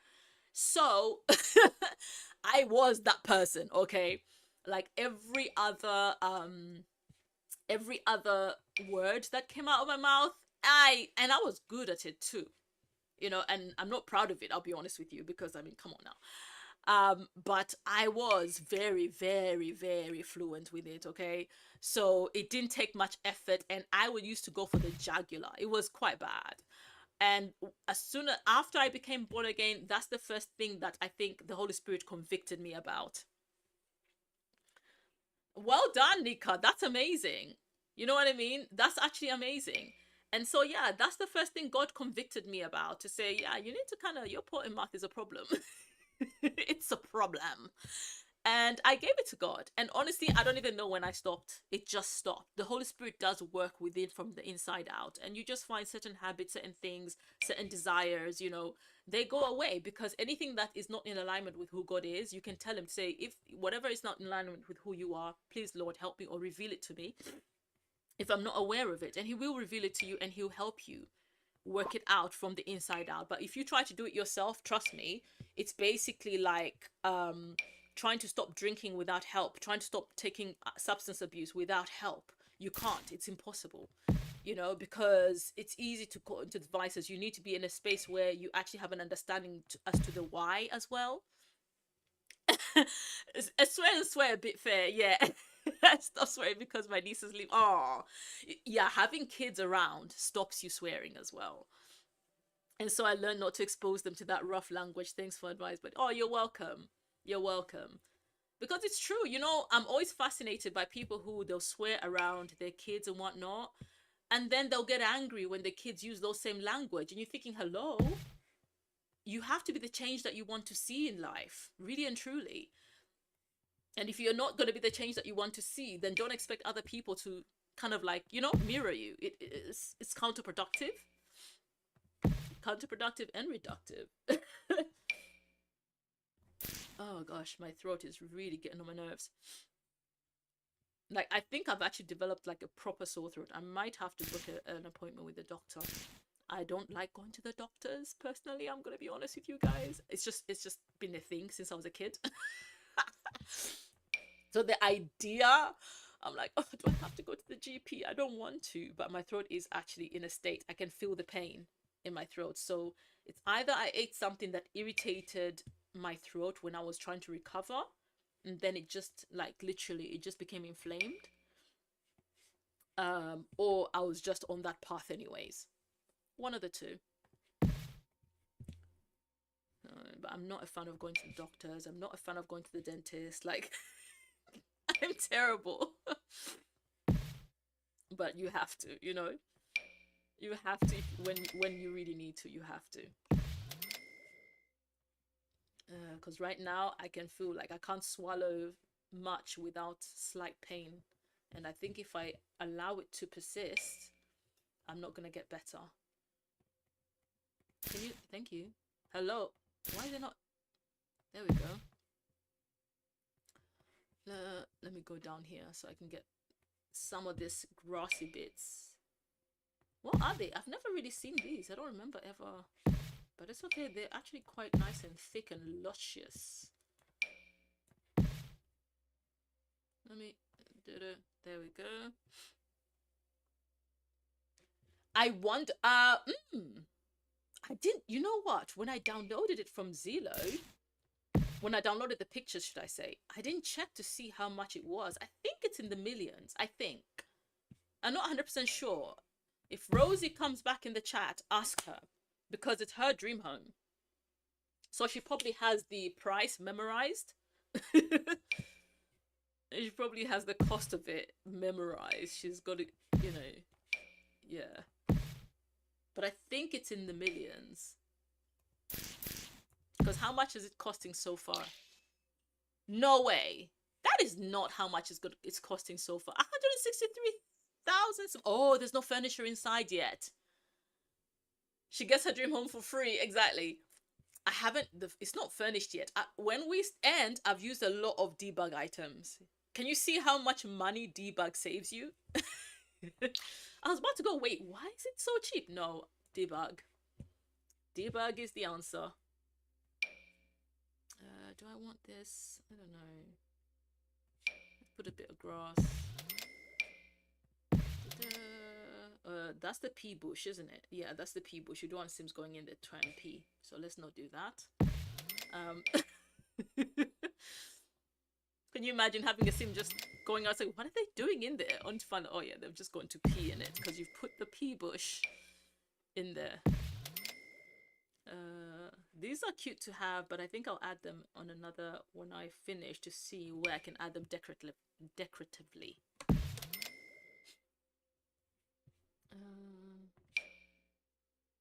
So I was that person, okay? Like every other word that came out of my mouth, I was good at it too. You know, and I'm not proud of it, I'll be honest with you, because I mean, come on now. But I was very, very, very fluent with it, okay? So it didn't take much effort, and I would used to go for the jugular. It was quite bad. And as soon as after I became born again, that's the first thing that I think the Holy Spirit convicted me about. Well done, Nika. That's amazing. You know what I mean? That's actually amazing. And so, yeah, that's the first thing God convicted me about, to say, yeah, you need to kind of, your potting mouth is a problem. It's a problem. And I gave it to God. And honestly, I don't even know when I stopped. It just stopped. The Holy Spirit does work within from the inside out. And you just find certain habits, certain things, certain desires, you know, they go away, because anything that is not in alignment with who God is, you can tell him, say, if whatever is not in alignment with who you are, please, Lord, help me, or reveal it to me if I'm not aware of it. And he will reveal it to you, and he'll help you work it out from the inside out. But if you try to do it yourself, trust me, it's basically like trying to stop drinking without help, trying to stop taking substance abuse without help. You can't. It's impossible, you know, because it's easy to go into the vices. You need to be in a space where you actually have an understanding as to the why as well. I swear a bit fair, yeah. Stop swearing because my nieces leave. Oh, yeah, having kids around stops you swearing as well. And so I learned not to expose them to that rough language. Thanks for advice, but oh, you're welcome. You're welcome. Because it's true, you know, I'm always fascinated by people who they'll swear around their kids and whatnot, and then they'll get angry when the kids use those same language, and you're thinking, hello, you have to be the change that you want to see in life, really and truly. And if you're not going to be the change that you want to see, then don't expect other people to kind of like, you know, mirror you. It's counterproductive and reductive. Oh gosh, my throat is really getting on my nerves. Like, I think I've actually developed like a proper sore throat. I might have to book an appointment with the doctor. I don't like going to the doctors personally, I'm gonna be honest with you guys. It's just been a thing since I was a kid. So the idea, I'm like, oh, do I have to go to the GP? I don't want to, but my throat is actually in a state. I can feel the pain in my throat. So it's either I ate something that irritated my throat when I was trying to recover, and then it just like literally it just became inflamed, or I was just on that path anyways. One of the two. But I'm not a fan of going to the doctors. I'm not a fan of going to the dentist. Like, I'm terrible. But you have to, you know, you have to when you really need to. You have to. Because right now I can feel like I can't swallow much without slight pain, and I think if I allow it to persist, I'm not gonna get better. Can you? Thank you. Hello. Why is it not? There we go. Let me go down here so I can get some of this grassy bits. What are they? I've never really seen these. I don't remember ever. But it's okay. They're actually quite nice and thick and luscious. Let me do it. There we go. I wonder. I didn't. You know what? When I downloaded it from Zillow, when I downloaded the pictures, should I say, I didn't check to see how much it was. I think it's in the millions. I think. I'm not 100% sure. If Rosie comes back in the chat, ask her, because it's her dream home. So she probably has the price memorized. She probably has the cost of it memorized. She's got it, you know. Yeah. But I think it's in the millions. Because how much is it costing so far? No way. That is not how much it's costing so far. 163,000. Oh, there's no furniture inside yet. She gets her dream home for free. Exactly. I haven't. It's not furnished yet. When we end, I've used a lot of debug items. Can you see how much money debug saves you? I was about to go, wait, why is it so cheap? No, debug. Debug is the answer. Do I want this? I don't know. Let's put a bit of grass. That's the pea bush, isn't it? Yeah, that's the pea bush. You don't want Sims going in there trying to pee. So let's not do that. Can you imagine having a Sim just going out saying, what are they doing in there? Only to find out, oh yeah, they've just gone to pee in it because you've put the pea bush in there. These are cute to have, but I think I'll add them on another when I finish to see where I can add them decoratively.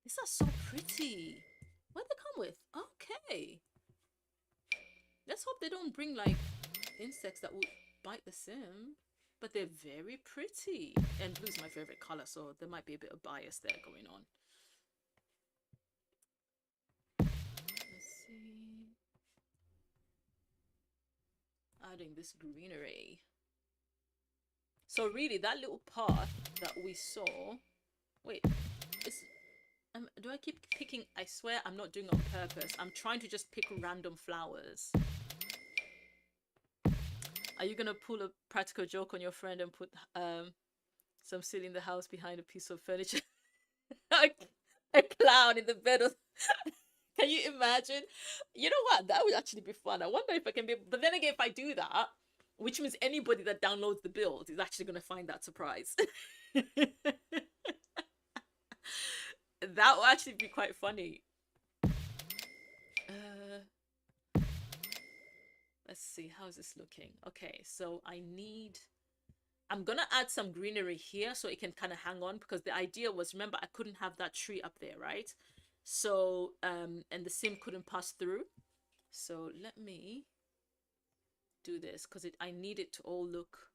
These are so pretty. What do they come with? Okay. Let's hope they don't bring like insects that will bite the sim. But they're very pretty. And blue's my favorite color, so there might be a bit of bias there going on. Let's see. Adding this greenery. So really, that little path that we saw... Wait, do I keep picking? I swear I'm not doing it on purpose. I'm trying to just pick random flowers. Are you gonna pull a practical joke on your friend and put some silly in the house behind a piece of furniture? a clown in the bed of... Can you imagine? You know what? That would actually be fun. I wonder if I can be... But then again, if I do that, which means anybody that downloads the build is actually going to find that surprise. That will actually be quite funny. Let's see. How's this looking? Okay, so I'm going to add some greenery here so it can kind of hang on, because the idea was, remember, I couldn't have that tree up there, right? So, and the sim couldn't pass through. So let me do this, because I need it to all look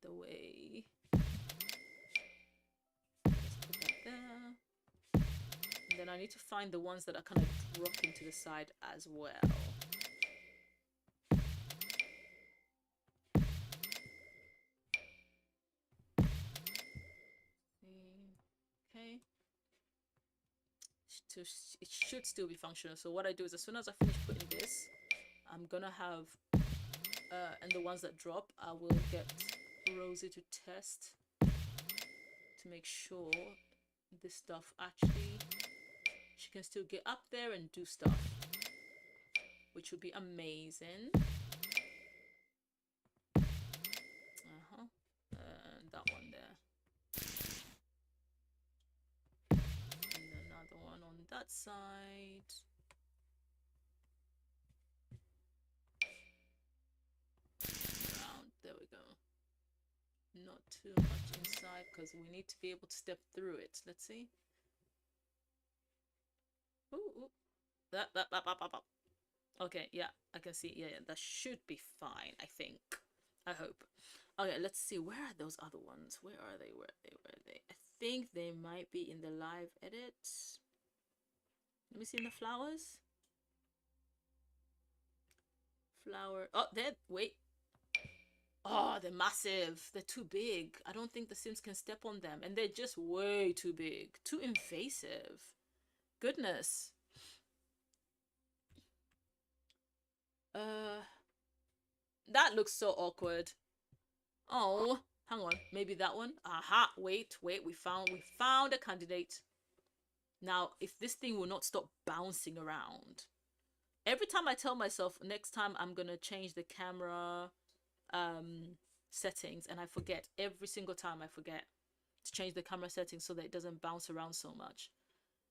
the way. Let's put that there. And then I need to find the ones that are kind of dropping to the side as well. Okay. It should still be functional. So what I do is, as soon as I finish putting this, I'm gonna have and the ones that drop, I will get Rosie to test to make sure this stuff actually, she can still get up there and do stuff, which would be amazing. And that one there. And another one on that side. Around, there we go. Not too much inside, because we need to be able to step through it. Let's see. Ooh. That. Okay, yeah, I can see. Yeah, that should be fine, I think. I hope. Okay, let's see. Where are those other ones? Where are they? Where are they? I think they might be in the live edit. Let me see in the flowers. Flower. Oh, wait. Oh, they're massive. They're too big. I don't think the Sims can step on them. And they're just way too big. Too invasive. Goodness. That looks so awkward. Oh, hang on. Maybe that one. Aha. Wait. We found a candidate. Now, if this thing will not stop bouncing around. Every time I tell myself, next time I'm going to change the camera settings, and I forget. Every single time I forget to change the camera settings so that it doesn't bounce around so much.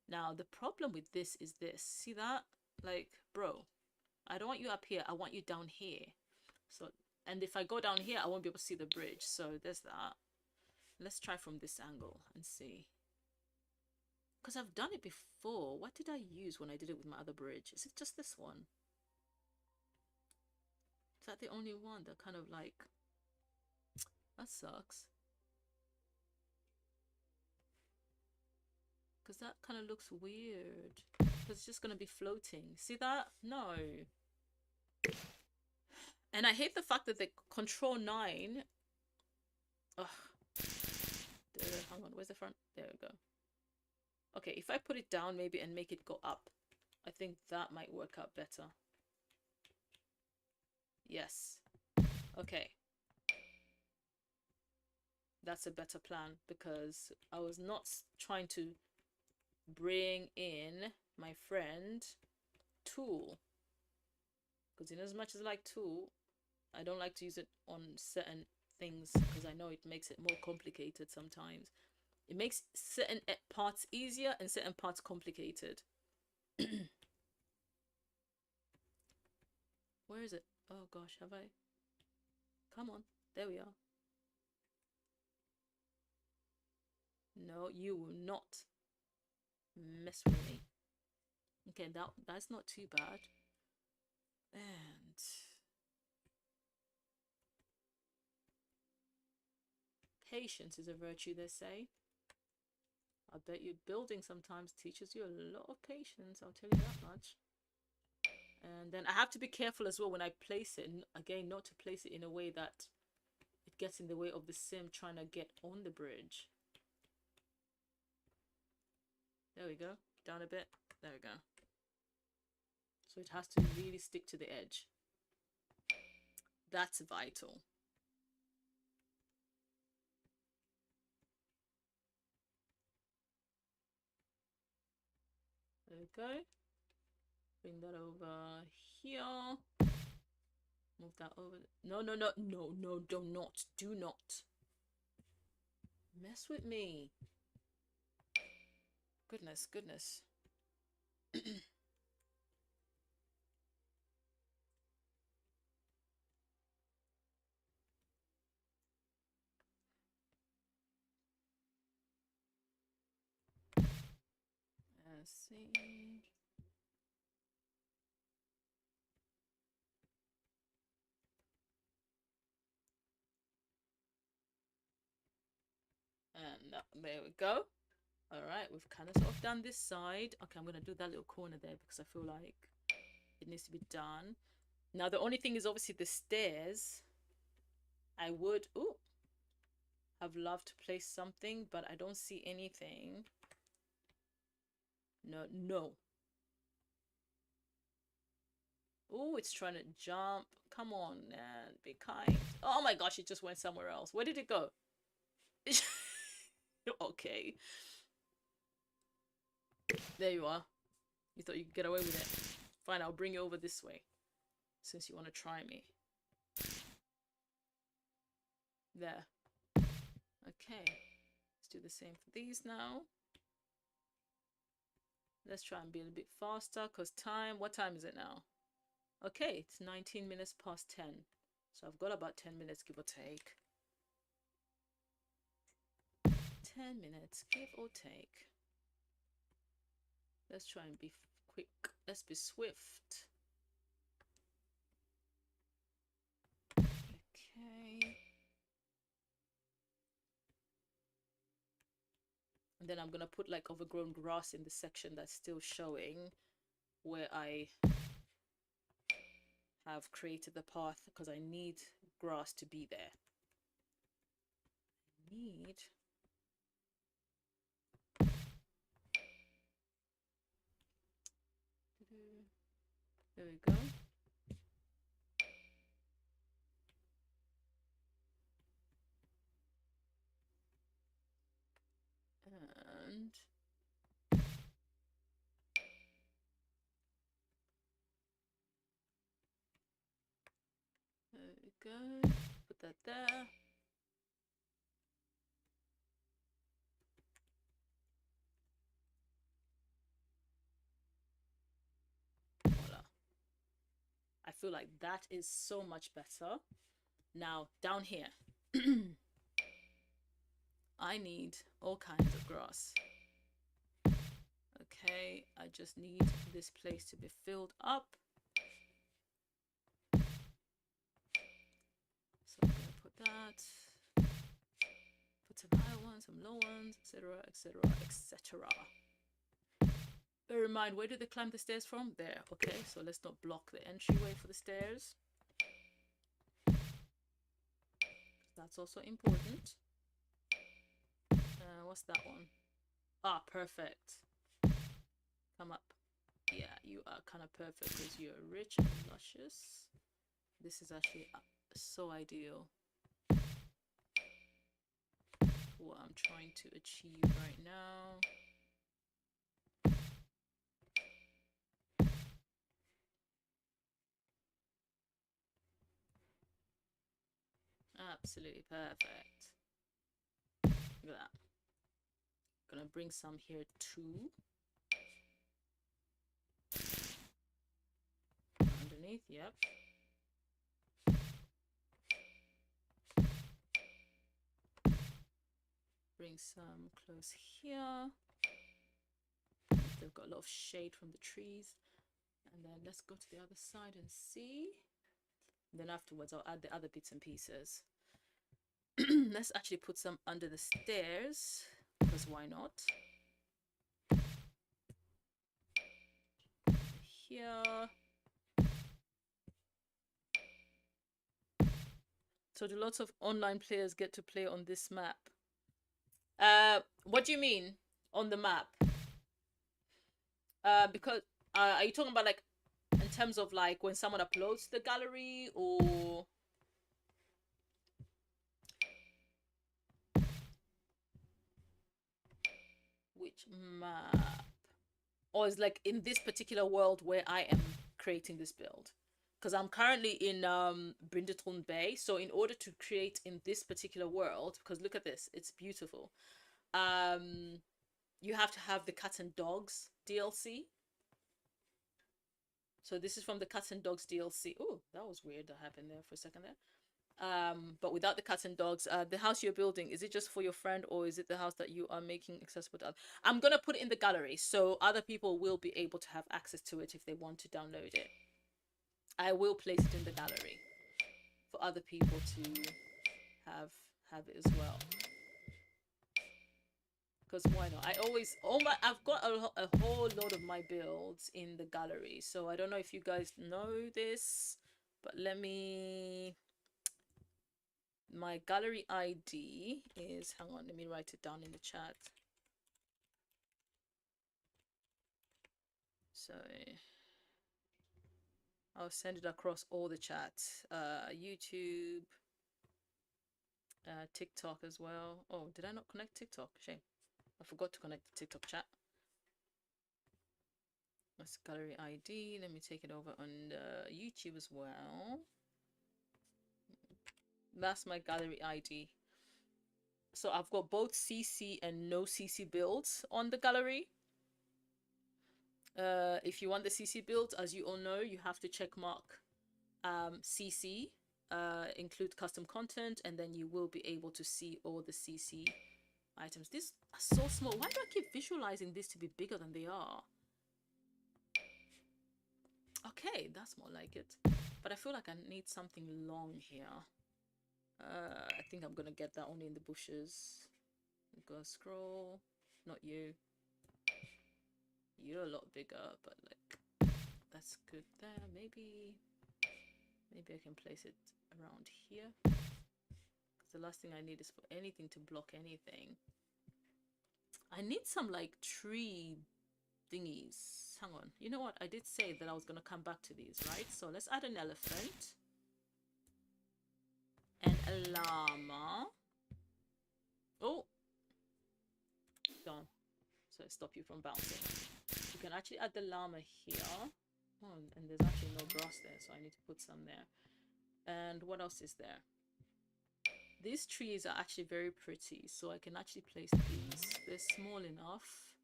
Now, the problem with this is this. See that? Like, bro, I don't want you up here. I want you down here. So, and if I go down here, I won't be able to see the bridge. So there's that. Let's try from this angle and see. Because I've done it before. What did I use when I did it with my other bridge? Is it just this one? Is that the only one that kind of like... That sucks. Because that kind of looks weird. Because it's just going to be floating. See that? No. And I hate the fact that the Control 9... Ugh. Hang on, where's the front? There we go. Okay, if I put it down maybe and make it go up, I think that might work out better. Yes. Okay. That's a better plan, because I was not trying to bring in my friend Tool. Because in as much as I like Tool, I don't like to use it on certain things, because I know it makes it more complicated sometimes. It makes certain parts easier and certain parts complicated. Where is it? Oh gosh, have I? Come on, there we are. No, you will not mess with me. Okay, that's not too bad. And patience is a virtue, they say. I bet you building sometimes teaches you a lot of patience, I'll tell you that much. And then I have to be careful as well when I place it. Again, not to place it in a way that it gets in the way of the sim trying to get on the bridge. There we go. Down a bit. There we go. So it has to really stick to the edge. That's vital. There we go. Bring that over here. Move that over. No, no, no, no, no, do not mess with me. Goodness, goodness. Let's see. And there we go. All right, we've kind of sort of done this side. Okay, I'm going to do that little corner there because I feel like it needs to be done. Now, the only thing is obviously the stairs. I would have loved to place something, but I don't see anything. No, no. Oh, it's trying to jump. Come on, man. Be kind. Oh my gosh, it just went somewhere else. Where did it go? Okay. There you are. You thought you could get away with it. Fine, I'll bring you over this way. Since you want to try me. There. Okay. Let's do the same for these now. Let's try and be a little bit faster because time... What time is it now? Okay, it's 19 minutes past 10. So I've got about 10 minutes, give or take. 10 minutes, give or take. Let's try and be quick. Let's be swift. Okay. And then I'm going to put like overgrown grass in the section that's still showing where I have created the path because I need grass to be there. There we go. And there we go. Put that there. Voila. I feel like that is so much better. Now, down here. I need all kinds of grass. Okay, I just need this place to be filled up. So I'm gonna put that. Put some higher ones, some low ones, etc., etc., etc. Bear in mind, where do they climb the stairs from? There. Okay, so let's not block the entryway for the stairs. That's also important. What's that one? Ah, perfect. Come up. Yeah, you are kind of perfect because you're rich and luscious. This is actually so ideal. What I'm trying to achieve right now. Absolutely perfect. Look at that. Gonna bring some here too. Underneath, yep. bring some close here. They've got a lot of shade from the trees. And then let's go to the other side and see. And then afterwards, I'll add the other bits and pieces. Let's actually put some under the stairs, because why not? Here. So do lots of online players get to play on this map? What do you mean on the map? Because are you talking about like in terms of like when someone uploads the gallery, or which map? Or is like in this particular world where I am creating this build? Because I'm currently in Brindleton Bay, so in order to create in this particular world, because look at this, it's beautiful. You have to have the Cats and Dogs DLC. So this is from the Cats and Dogs DLC. Oh, that was weird that happened there for a second there. But without the cats and dogs, the house you're building, is it just for your friend, or is it the house that you are making accessible to others? I'm gonna put it in the gallery so other people will be able to have access to it if they want to download it. I will place it in the gallery for other people to have it as well. Because why not? I've got a whole lot of my builds in the gallery. So I don't know if you guys know this, but my gallery ID is, hang on, let me write it down in the chat. So I'll send it across all the chats. YouTube, TikTok as well. Oh, did I not connect TikTok? Shame. I forgot to connect the TikTok chat. That's gallery ID. Let me take it over on YouTube as well. That's my gallery ID. So I've got both CC and no CC builds on the gallery. If you want the CC build, as you all know, you have to check mark CC, include custom content, and then you will be able to see all the CC items. These are so small. Why do I keep visualizing this to be bigger than they are? Okay, that's more like it. But I feel like I need something long here. I think I'm gonna get that only in the bushes. Go scroll. Not you. You're a lot bigger, but like that's good there. Maybe I can place it around here. Because the last thing I need is for anything to block anything. I need some like tree thingies. Hang on. You know what? I did say that I was gonna come back to these, right? So let's add an elephant. And a llama. Oh, gone. So I stop you from bouncing. You can actually add the llama here. Oh, and there's actually no grass there, so I need to put some there. And what else is there? These trees are actually very pretty, so I can actually place these. They're small enough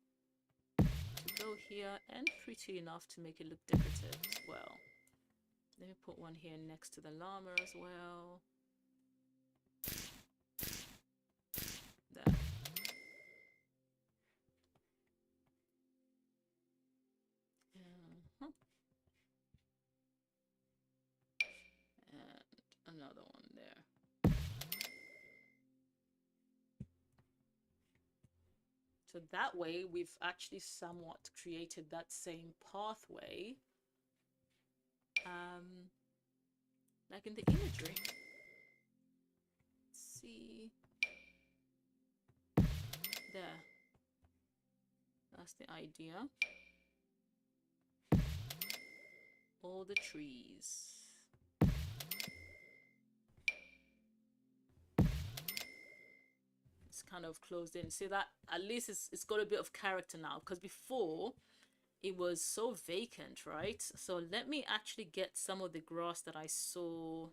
to go here and pretty enough to make it look decorative as well. Let me put one here next to the llama as well. There. And another one there. So that way we've actually somewhat created that same pathway, like in the imagery. Let's see. There. That's the idea. All the trees. It's kind of closed in. See that? At least it's got a bit of character now, because before it was so vacant, right? So let me actually get some of the grass that I saw.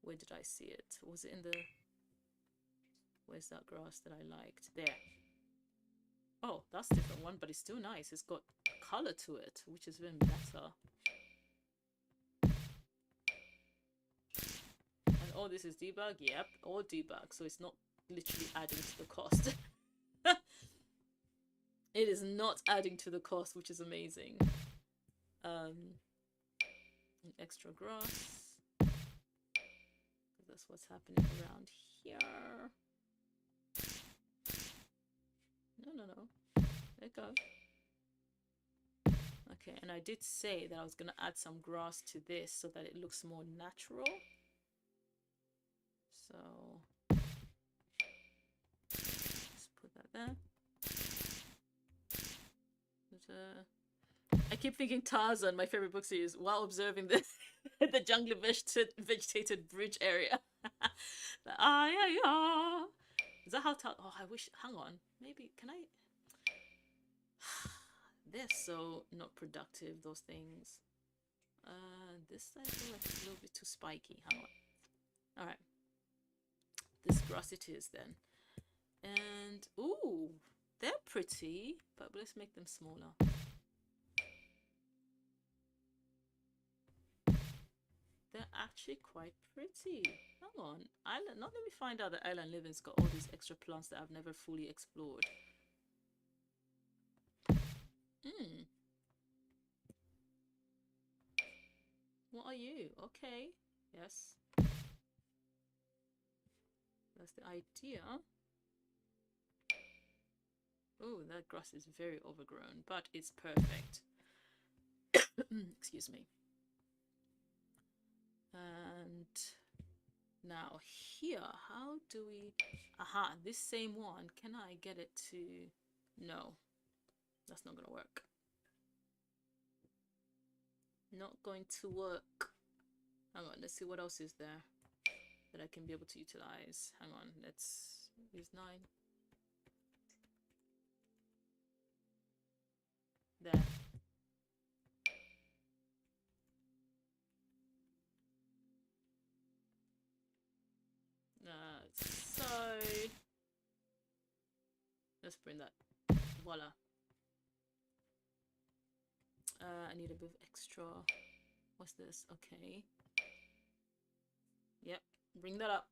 Where did I see it? Was it in the... Where's that grass that I liked? There. Oh, that's a different one, but it's still nice. It's got color to it, which is even better. And all this is debug? Yep, all debug. So it's not literally adding to the cost. It is not adding to the cost, which is amazing. An extra grass. That's what's happening around here. No. There it goes. Okay, and I did say that I was gonna add some grass to this so that it looks more natural. So let's put that there. I keep thinking Tarzan, my favorite book series, while observing the the jungly vegetated bridge area. Is that how oh, I wish. Hang on. Maybe can I? They're so not productive. Those things. This I feel like it's a little bit too spiky. Hang on. All right. This grass it is then. And ooh, they're pretty, but let's make them smaller. They're actually quite pretty. Hang on. Island. Not let me find out that Island Living's got all these extra plants that I've never fully explored. What are you? Okay. Yes. That's the idea. Oh, that grass is very overgrown, but it's perfect. Excuse me. And now here, how do we... Aha, this same one, can I get it to... No, that's not gonna work. Not going to work. Hang on, let's see what else is there that I can be able to utilize. Hang on, let's use 9. There. So let's bring that. Voila. I need a bit of extra. What's this? Okay. Yep. Bring that up.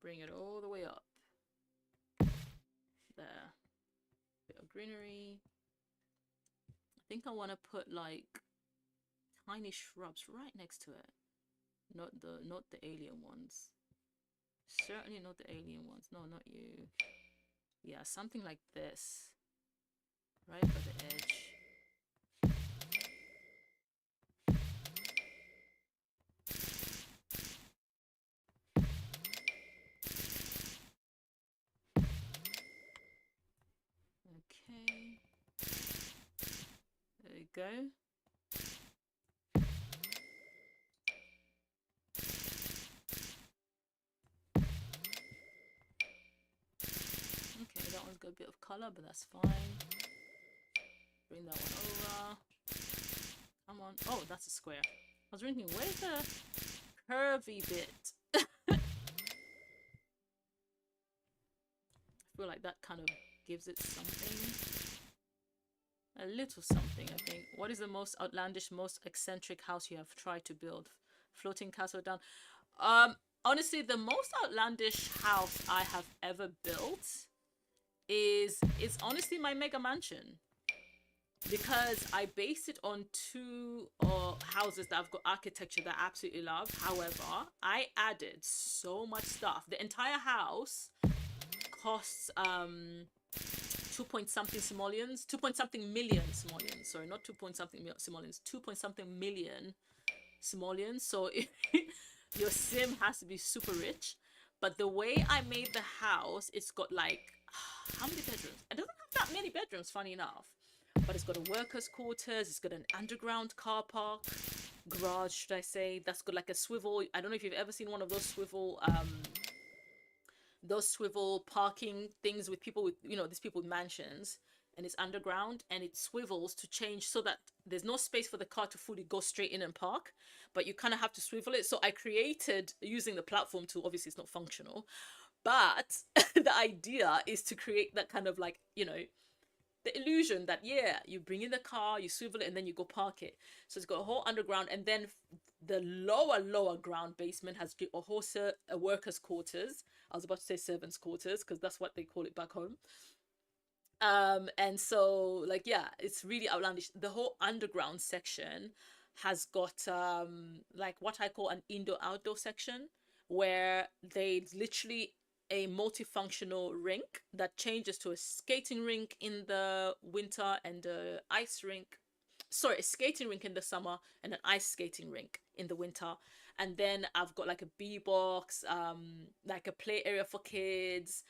Bring it all the way up. There. Bit of greenery. I think I want to put like tiny shrubs right next to it. Not the alien ones. Certainly not the alien ones. No, not you. Yeah, something like this. Right by the edge. Okay. There you go. Okay, that one's got a bit of color, but that's fine. Bring that one over. Come on. Oh, that's a square. I was thinking, where's the curvy bit? I feel like that kind of gives it something. A little something, I think. What is the most outlandish, most eccentric house you have tried to build? Floating castle down. Honestly, the most outlandish house I have ever built is honestly my mega mansion. Because I based it on 2 houses that have got architecture that I absolutely love. However, I added so much stuff. The entire house costs 2 point something simoleons, 2 point something million simoleons. Sorry, not 2 point something simoleons, 2 point something million simoleons. So your sim has to be super rich. But the way I made the house, it's got like how many bedrooms? It doesn't have that many bedrooms, funny enough. But it's got a workers' quarters, it's got an underground car park, garage, should I say. That's got like a swivel. I don't know if you've ever seen one of those swivel parking things with people with, you know, these people with mansions, and it's underground and it swivels to change so that there's no space for the car to fully go straight in and park, but you kind of have to swivel it. So I created, using the platform tool, obviously it's not functional, but the idea is to create that kind of like, you know, the illusion that, yeah, you bring in the car, you swivel it, and then you go park it. So it's got a whole underground, and then the lower ground basement has a whole workers' quarters. I was about to say servants' quarters because that's what they call it back home. And so, like, yeah, it's really outlandish. The whole underground section has got like what I call an indoor-outdoor section, where they literally a multifunctional rink that changes to a skating rink in the winter and a ice rink, sorry, a skating rink in the summer and an ice skating rink in the winter. And then I've got like a bee box, like a play area for kids,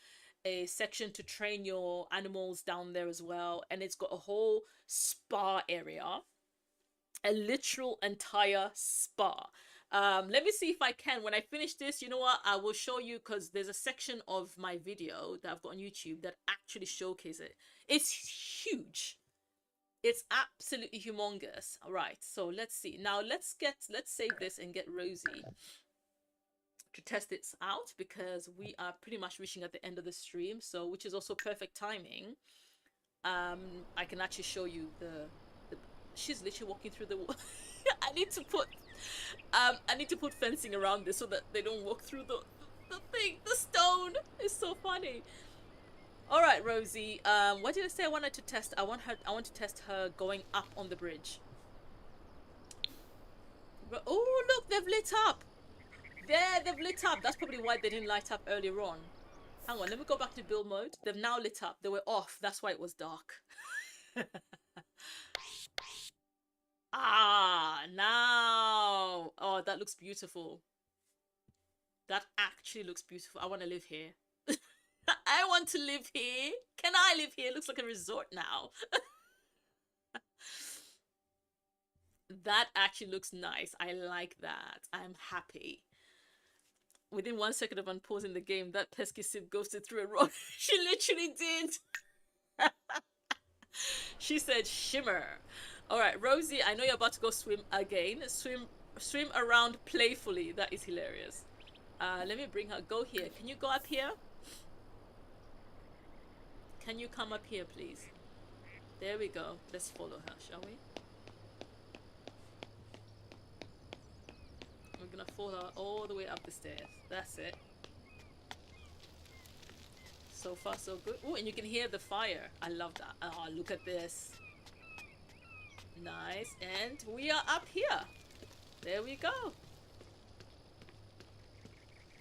a section to train your animals down there as well, and it's got a whole spa area, a literal entire spa. Let me see if I can, when I finish this, you know what, I will show you, because there's a section of my video that I've got on YouTube that actually showcases it. It's huge. It's absolutely humongous. All right, so let's see. Now let's save this and get Rosie to test it out, because we are pretty much reaching at the end of the stream, so which is also perfect timing. I can actually show you the she's literally walking through the I need to put fencing around this so that they don't walk through the thing, the stone. It's so funny. All right, Rosie. What did I say I wanted to test? I want to test her going up on the bridge. But, oh, look, they've lit up. There, they've lit up. That's probably why they didn't light up earlier on. Hang on, let me go back to build mode. They've now lit up. They were off. That's why it was dark. Ah, now. Oh, that looks beautiful. That actually looks beautiful. I want to live here. I want to live here. Can I live here? It looks like a resort now. That actually looks nice. I like that. I'm happy. Within 1 second of unpausing the game, that pesky sip ghosted through a rock. She literally did. She said shimmer. All right, Rosie, I know you're about to go swim again. Swim around playfully. That is hilarious. Let me bring her. Go here. Can you go up here? Can you come up here, please? There we go. Let's follow her, shall we? We're gonna follow her all the way up the stairs. That's it. So far, so good. Oh, and you can hear the fire. I love that. Oh, look at this. Nice. And we are up here. There we go.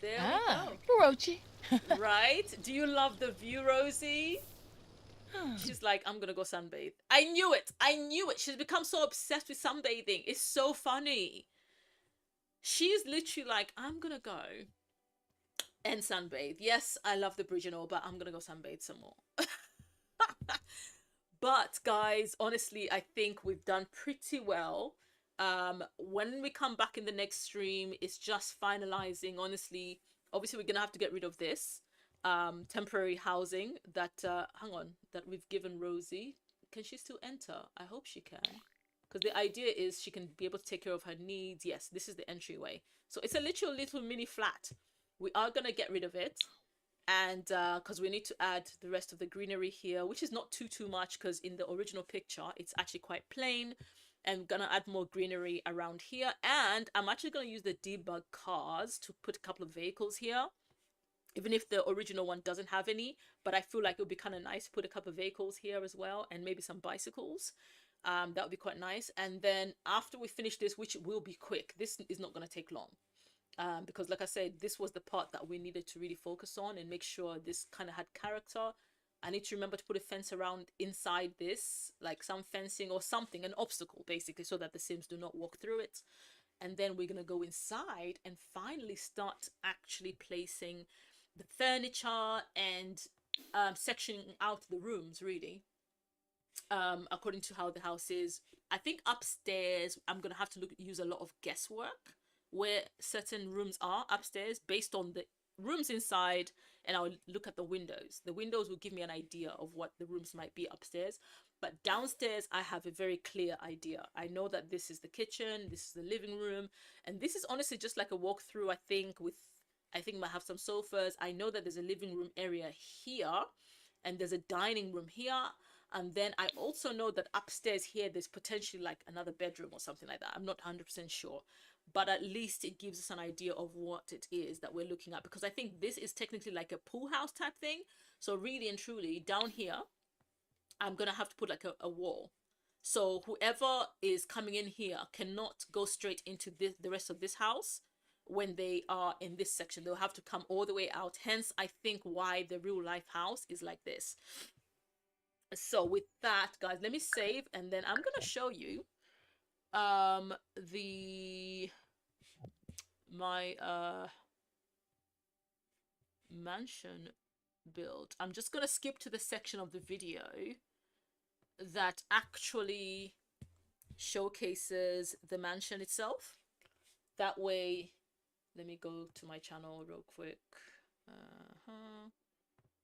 There we go. Rochi. Right? Do you love the view, Rosie? She's like, I'm gonna go sunbathe. I knew it. I knew it. She's become so obsessed with sunbathing. It's so funny. She's literally like, I'm gonna go and sunbathe. Yes, I love the bridge and all, but I'm gonna go sunbathe some more. But guys, honestly, I think we've done pretty well. When we come back in the next stream, it's just finalizing. Honestly, obviously, we're gonna have to get rid of this temporary housing that hang on, that we've given Rosie. Can she still enter? I hope she can, because the idea is she can be able to take care of her needs. Yes, this is the entryway, so it's a literal little mini flat. We are gonna get rid of it, and because we need to add the rest of the greenery here, which is not too much, because in the original picture it's actually quite plain. And gonna add more greenery around here, and I'm actually gonna use the debug cars to put a couple of vehicles here, even if the original one doesn't have any. But I feel like it would be kind of nice to put a couple of vehicles here as well, and maybe some bicycles. That would be quite nice. And then after we finish this, which will be quick, this is not going to take long, because like I said, this was the part that we needed to really focus on and make sure this kind of had character. I need to remember to put a fence around inside this, like some fencing or something, an obstacle basically, so that the Sims do not walk through it. And then we're going to go inside and finally start actually placing the furniture and sectioning out the rooms, really, according to how the house is. I think upstairs I'm going to have to use a lot of guesswork where certain rooms are upstairs based on the rooms inside, and I'll look at the windows. The windows will give me an idea of what the rooms might be upstairs. But downstairs, I have a very clear idea. I know that this is the kitchen, this is the living room, and this is honestly just like a walkthrough, I think, I think might have some sofas. I know that there's a living room area here, and there's a dining room here. And then I also know that upstairs here, there's potentially like another bedroom or something like that. I'm not 100% sure, but at least it gives us an idea of what it is that we're looking at, because I think this is technically like a pool house type thing. So really and truly down here, I'm going to have to put like a wall. So whoever is coming in here cannot go straight into the rest of this house. When they are in this section, they'll have to come all the way out. Hence, I think why the real life house is like this. So with that, guys, let me save, and then I'm gonna show you my mansion build. I'm just gonna skip to the section of the video that actually showcases the mansion itself. That way, let me go to my channel real quick.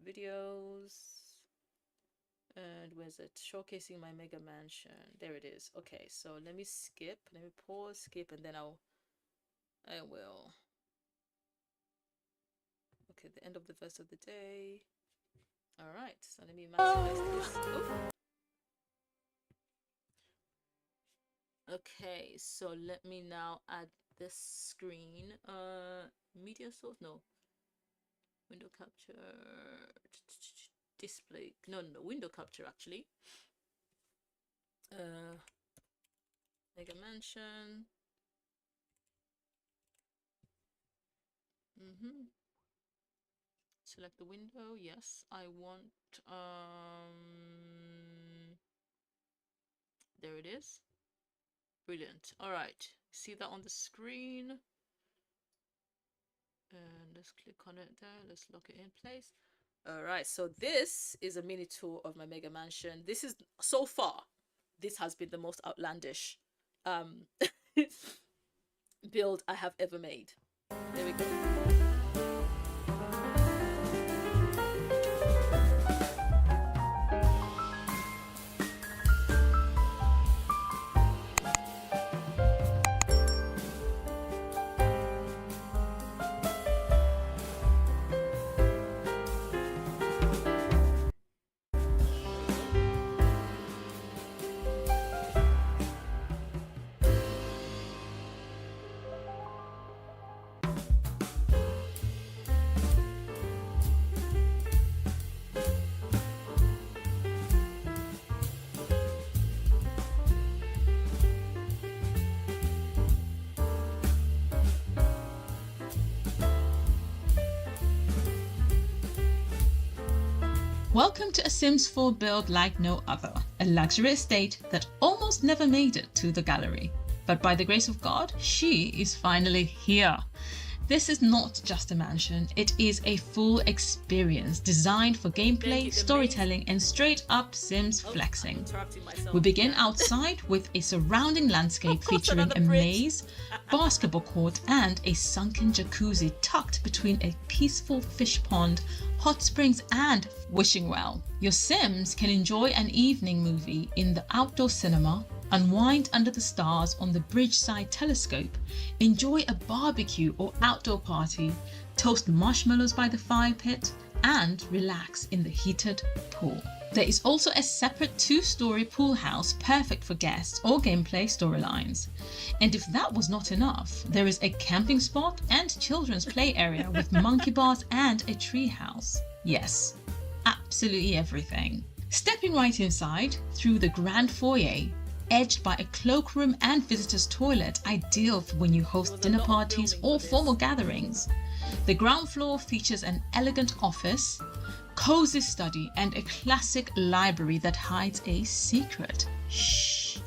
Videos. And where's it? Showcasing my mega mansion. There it is. Okay, so let me skip. Let me pause, skip, and then I will. Okay, the end of the first of the day. All right, so let me maximize this. Oof. Okay, so let me now add this screen. Media source? No. Window capture. Display. No, window capture actually. Mega mansion. Select the window. Yes, I want there it is. Brilliant. All right, see that on the screen, and let's click on it there. Let's lock it in place. All right, so this is a mini tour of my mega mansion. This is, so far, this has been the most outlandish build I have ever made. There we go. Welcome to a Sims 4 build like no other, a luxury estate that almost never made it to the gallery. But by the grace of God, she is finally here. This is not just a mansion, it is a full experience designed for gameplay, storytelling, and straight up Sims flexing. We begin outside with a surrounding landscape featuring a maze, basketball court, and a sunken jacuzzi tucked between a peaceful fish pond, hot springs, and wishing well. Your Sims can enjoy an evening movie in the outdoor cinema, unwind under the stars on the bridgeside telescope, enjoy a barbecue or outdoor party, toast marshmallows by the fire pit, and relax in the heated pool. There is also a separate 2-story pool house perfect for guests or gameplay storylines. And if that was not enough, there is a camping spot and children's play area with monkey bars and a tree house. Yes, absolutely everything. Stepping right inside through the grand foyer, edged by a cloakroom and visitor's toilet, ideal for when you host dinner parties or formal gatherings. The ground floor features an elegant office, cozy study, and a classic library that hides a secret. Shh.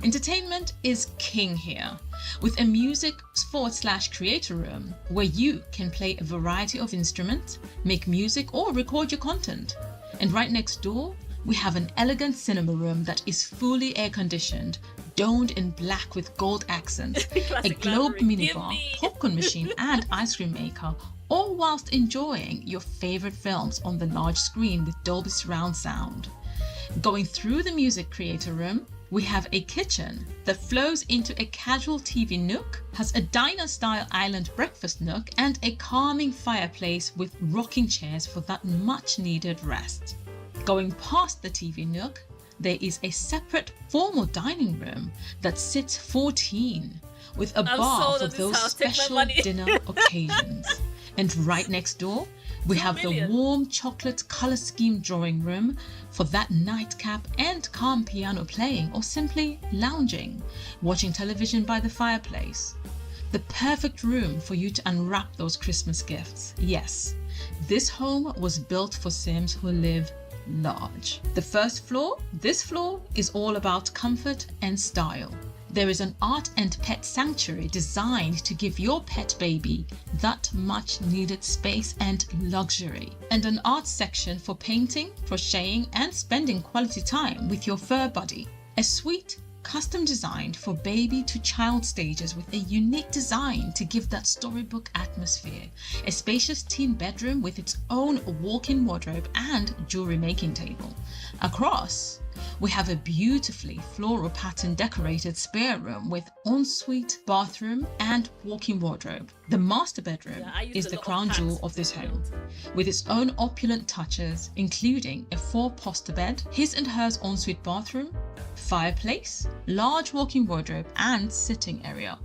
Entertainment is king here, with a music/creator room where you can play a variety of instruments, make music, or record your content. And right next door, we have an elegant cinema room that is fully air-conditioned, domed in black with gold accents, a globe minibar, popcorn machine, and ice cream maker, all whilst enjoying your favorite films on the large screen with Dolby surround sound. Going through the music creator room, we have a kitchen that flows into a casual TV nook, has a diner-style island breakfast nook, and a calming fireplace with rocking chairs for that much-needed rest. Going past the TV nook, there is a separate formal dining room that sits 14 with a bar for those special dinner occasions. And right next door, we have the warm chocolate color scheme drawing room for that nightcap and calm piano playing or simply lounging, watching television by the fireplace. The perfect room for you to unwrap those Christmas gifts. Yes, this home was built for Sims who live large. The first floor, this floor is all about comfort and style. There is an art and pet sanctuary designed to give your pet baby that much needed space and luxury. And an art section for painting, crocheting, and spending quality time with your fur buddy. A suite custom designed for baby to child stages with a unique design to give that storybook atmosphere. A spacious teen bedroom with its own walk-in wardrobe and jewelry making table. Across, we have a beautifully floral pattern decorated spare room with ensuite bathroom and walk-in wardrobe. The master bedroom is the crown jewel of this home, with its own opulent touches, including a 4-poster bed, his and hers ensuite bathroom, fireplace, large walk-in wardrobe, and sitting area.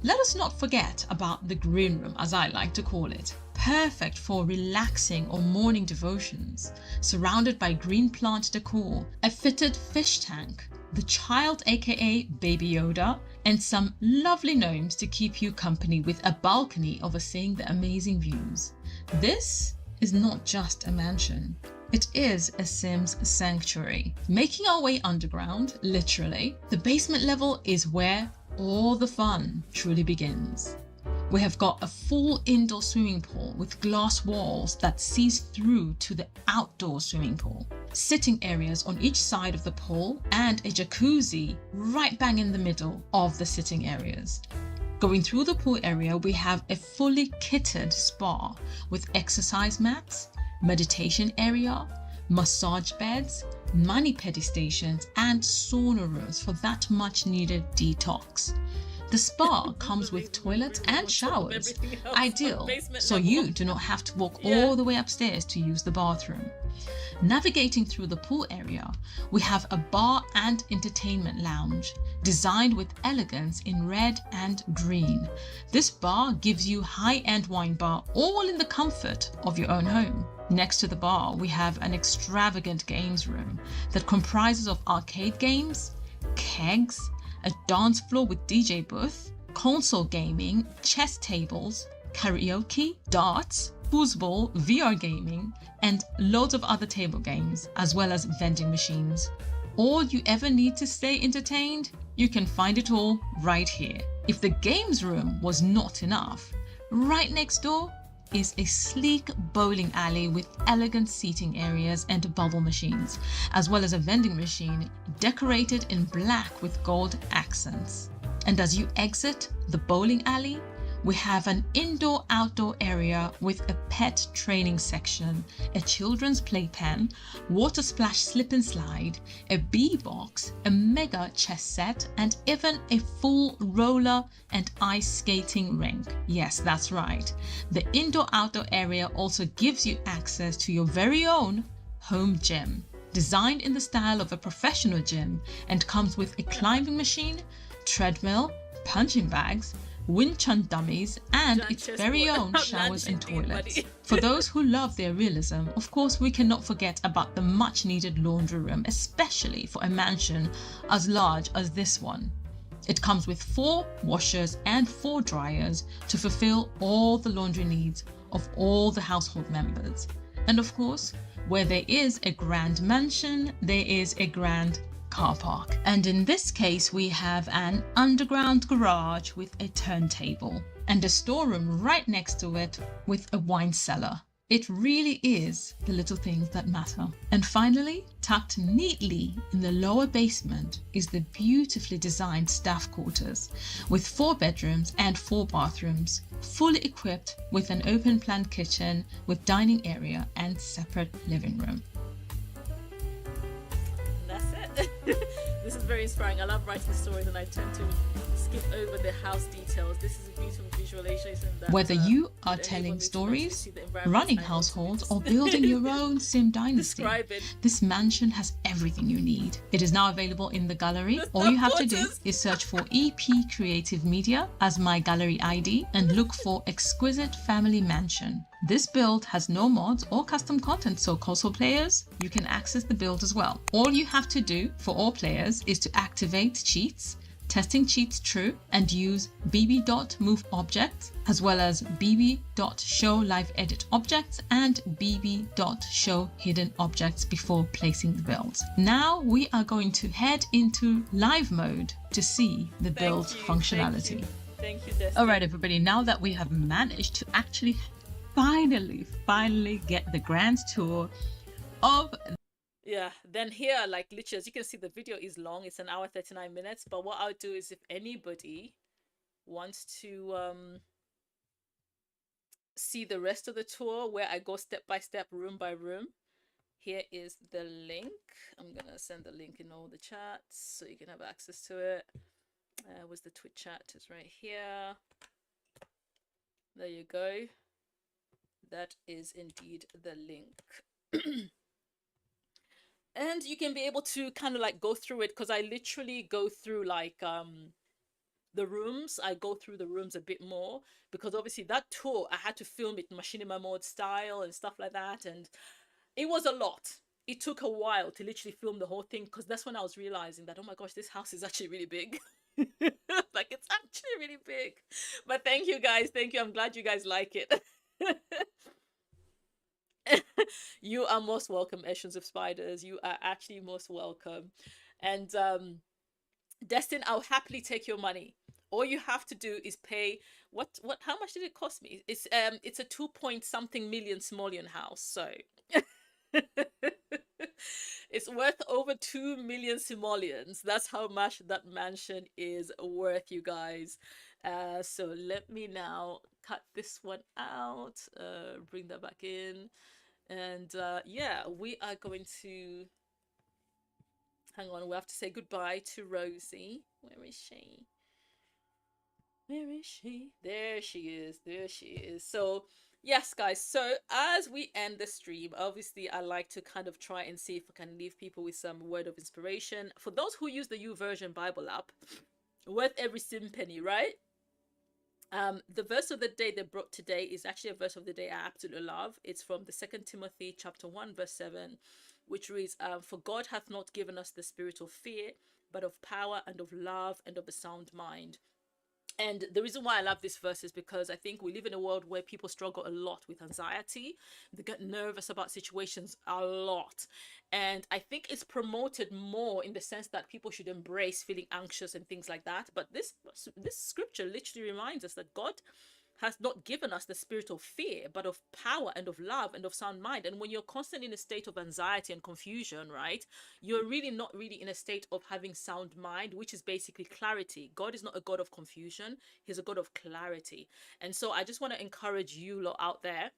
Let us not forget about the green room, as I like to call it. Perfect for relaxing or morning devotions, surrounded by green plant decor, a fitted fish tank, the child aka Baby Yoda, and some lovely gnomes to keep you company with a balcony overseeing the amazing views. This is not just a mansion. It is a Sims sanctuary. Making our way underground, literally, the basement level is where all the fun truly begins. We have got a full indoor swimming pool with glass walls that sees through to the outdoor swimming pool. Sitting areas on each side of the pool and a jacuzzi right bang in the middle of the sitting areas. Going through the pool area, we have a fully kitted spa with exercise mats, meditation area, massage beds, mani-pedi stations, and sauna rooms for that much needed detox. The spa comes with toilets and showers, ideal so you do not have to walk all the way upstairs to use the bathroom. Navigating through the pool area, we have a bar and entertainment lounge designed with elegance in red and green. This bar gives you high-end wine bar all in the comfort of your own home. Next to the bar, we have an extravagant games room that comprises of arcade games, kegs, a dance floor with DJ booth, console gaming, chess tables, karaoke, darts, foosball, VR gaming, and loads of other table games, as well as vending machines. All you ever need to stay entertained, you can find it all right here. If the games room was not enough, right next door is a sleek bowling alley with elegant seating areas and bubble machines, as well as a vending machine decorated in black with gold accents. And as you exit the bowling alley, we have an indoor-outdoor area with a pet training section, a children's playpen, water splash slip and slide, a bee box, a mega chess set, and even a full roller and ice skating rink. Yes, that's right. The indoor-outdoor area also gives you access to your very own home gym, designed in the style of a professional gym, and comes with a climbing machine, treadmill, punching bags, wind chun dummies, and its very own showers and toilets. For those who love their realism, of course we cannot forget about the much needed laundry room, especially for a mansion as large as this one. It comes with 4 washers and 4 dryers to fulfill all the laundry needs of all the household members. And of course, where there is a grand mansion, there is a grand car park. And in this case, we have an underground garage with a turntable and a storeroom right next to it with a wine cellar. It really is the little things that matter. And finally, tucked neatly in the lower basement is the beautifully designed staff quarters with 4 bedrooms and 4 bathrooms, fully equipped with an open plan kitchen with dining area and separate living room. That's it. This is very inspiring. I love writing stories, and I tend to skip over the house details. This is a beautiful visualization that Whether you are would enable telling me to actually stories, see the environment running I want to be households, or building your own sim dynasty, describing. this mansion has everything you need. It is now available in the gallery. All you have to do is search for EP Creative Media as my gallery ID and look for Exquisite Family Mansion. This build has no mods or custom content, so console players, you can access the build as well. All you have to do for all players is to activate cheats, testing cheats true, and use bb.move objects, as well as bb.show live edit objects and bb.show hidden objects before placing the builds. Now we are going to head into live mode to see the build functionality. Thank you, Destiny. All right, everybody, now that we have managed to actually finally get the grand tour of... Yeah, then here, like literally, as you can see, the video is long. It's an hour 39 minutes. But what I'll do is, if anybody wants to see the rest of the tour, where I go step by step, room by room, here is the link. I'm gonna send the link in all the chats so you can have access to it. Where's the Twitch chat? It's right here. There you go. That is indeed the link. And you can be able to kind of like go through it, because I literally go through like the rooms. I go through the rooms a bit more, because obviously that tour I had to film it machinima mode style and stuff like that, and it was a lot. It took a while to literally film the whole thing, because that's when I was realizing that, oh my gosh, this house is actually really big. Like, it's actually really big. But thank you guys, thank you. I'm glad you guys like it. You are most welcome, Oceans of Spiders. You are actually most welcome. And Destin, I'll happily take your money. All you have to do is pay how much did it cost me? It's a 2-point-something million simoleon house, so it's worth over 2 million simoleons. That's how much that mansion is worth, you guys. So let me now cut this one out, bring that back in. And yeah, we are going to hang on. We have to say goodbye to Rosie. Where is she? Where is she? There she is. There she is. So yes, guys. So as we end the stream, obviously I like to kind of try and see if I can leave people with some word of inspiration. For those who use the YouVersion Bible app, worth every sim penny, right? The verse of the day they brought today is actually a verse of the day I absolutely love. It's from the 2 Timothy chapter 1 verse 7, which reads, for God hath not given us the spirit of fear, but of power and of love and of a sound mind. And the reason why I love this verse is because I think we live in a world where people struggle a lot with anxiety. They get nervous about situations a lot. And I think it's promoted more in the sense that people should embrace feeling anxious and things like that. But this scripture literally reminds us that God has not given us the spirit of fear, but of power and of love and of sound mind. And when you're constantly in a state of anxiety and confusion, right, you're really not really in a state of having sound mind, which is basically clarity. God is not a God of confusion. He's a God of clarity. And so I just want to encourage you lot out there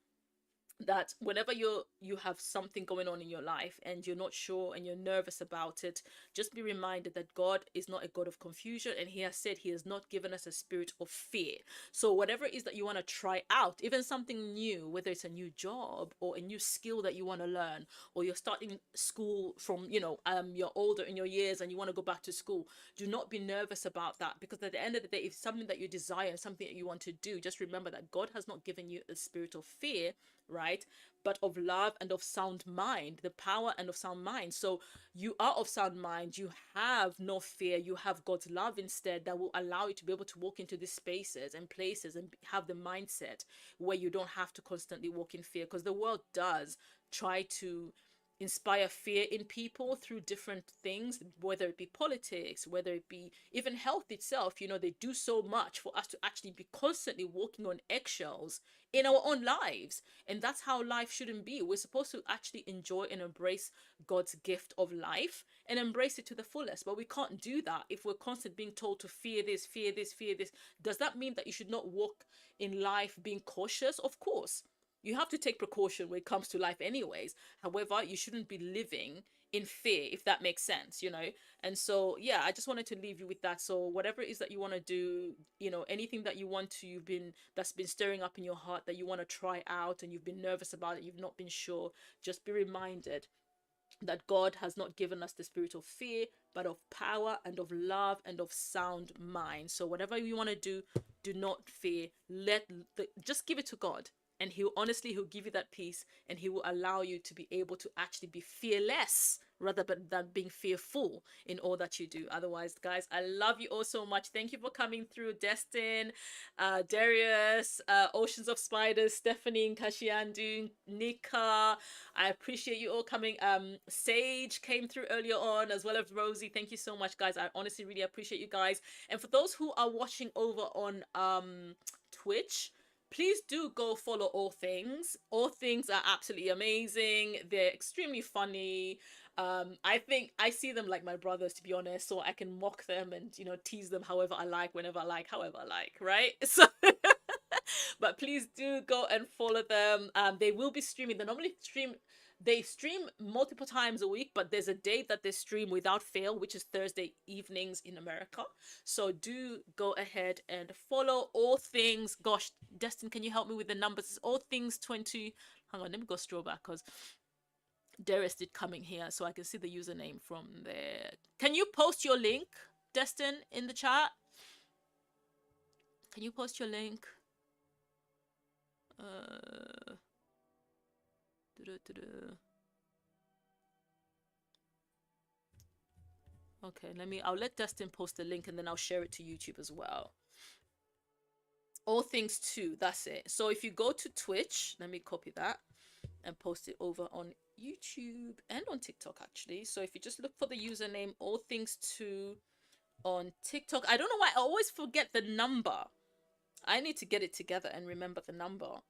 that whenever you have something going on in your life and you're not sure and you're nervous about it, just be reminded that God is not a God of confusion, and he has said he has not given us a spirit of fear. So whatever it is that you want to try out, even something new, whether it's a new job or a new skill that you want to learn, or you're starting school from, you're older in your years and you want to go back to school, do not be nervous about that, because at the end of the day, if something that you desire, something that you want to do, just remember that God has not given you a spirit of fear, right, but of love and of sound mind, the power and of sound mind. So you are of sound mind, you have no fear, you have God's love instead, that will allow you to be able to walk into these spaces and places and have the mindset where you don't have to constantly walk in fear, because the world does try to inspire fear in people through different things, whether it be politics, whether it be even health itself. They do so much for us to actually be constantly walking on eggshells in our own lives, and that's how life shouldn't be. We're supposed to actually enjoy and embrace God's gift of life and embrace it to the fullest, but we can't do that if we're constantly being told to fear this, fear this, fear this. Does that mean that you should not walk in life being cautious? Of course, you have to take precaution when it comes to life anyways. However, you shouldn't be living in fear, if that makes sense, you know. And so yeah, I just wanted to leave you with that. So whatever it is that you want to do, you know, anything that you want to, that's been stirring up in your heart that you want to try out and you've been nervous about it, you've not been sure, just be reminded that God has not given us the spirit of fear, but of power and of love and of sound mind. So whatever you want to do not fear. Just give it to God, and he'll give you that peace, and he will allow you to be able to actually be fearless rather than being fearful in all that you do. Otherwise, guys, I love you all so much. Thank you for coming through, Destin, Darius, Oceans of Spiders, Stephanie, Kashiandu, Nika. I appreciate you all coming. Sage came through earlier on, as well as Rosie. Thank you so much, guys. I honestly really appreciate you guys. And for those who are watching over on Twitch, please do go follow All Things. All Things are absolutely amazing. They're extremely funny. I think I see them like my brothers, to be honest, so I can mock them and, you know, tease them however I like, whenever I like, however I like, right? So but please do go and follow them. They will be streaming. They stream multiple times a week, but there's a day that they stream without fail, which is Thursday evenings in America. So do go ahead and follow All Things. Gosh, Destin, can you help me with the numbers? It's All Things 20. Hang on, let me go scroll back, because Darius did coming here, so I can see the username from there. Can you post your link, Destin, in the chat? Can you post your link? Okay, I'll let Destin post the link, and then I'll share it to YouTube as well. All Things 2, that's it. So if you go to Twitch, let me copy that and post it over on YouTube and on TikTok, actually. So if you just look for the username All Things 2 on TikTok. I don't know why I always forget the number. I need to get it together and remember the number.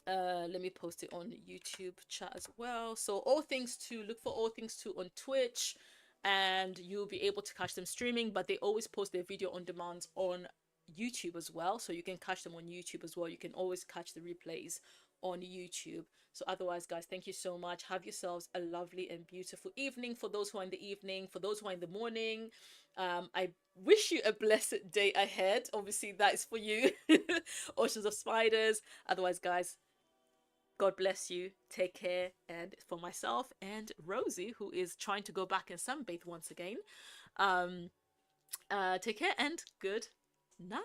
Let me post it on YouTube chat as well. So All Things 2, look for All Things 2 on Twitch, and you'll be able to catch them streaming, but they always post their video on demand on YouTube as well. So you can catch them on YouTube as well. You can always catch the replays on YouTube. So otherwise, guys, thank you so much. Have yourselves a lovely and beautiful evening. For those who are in the evening, for those who are in the morning, I wish you a blessed day ahead. Obviously, that is for you. Oceans of Spiders. Otherwise, guys, God bless you. Take care. And for myself and Rosie, who is trying to go back and sunbathe once again, take care and good night.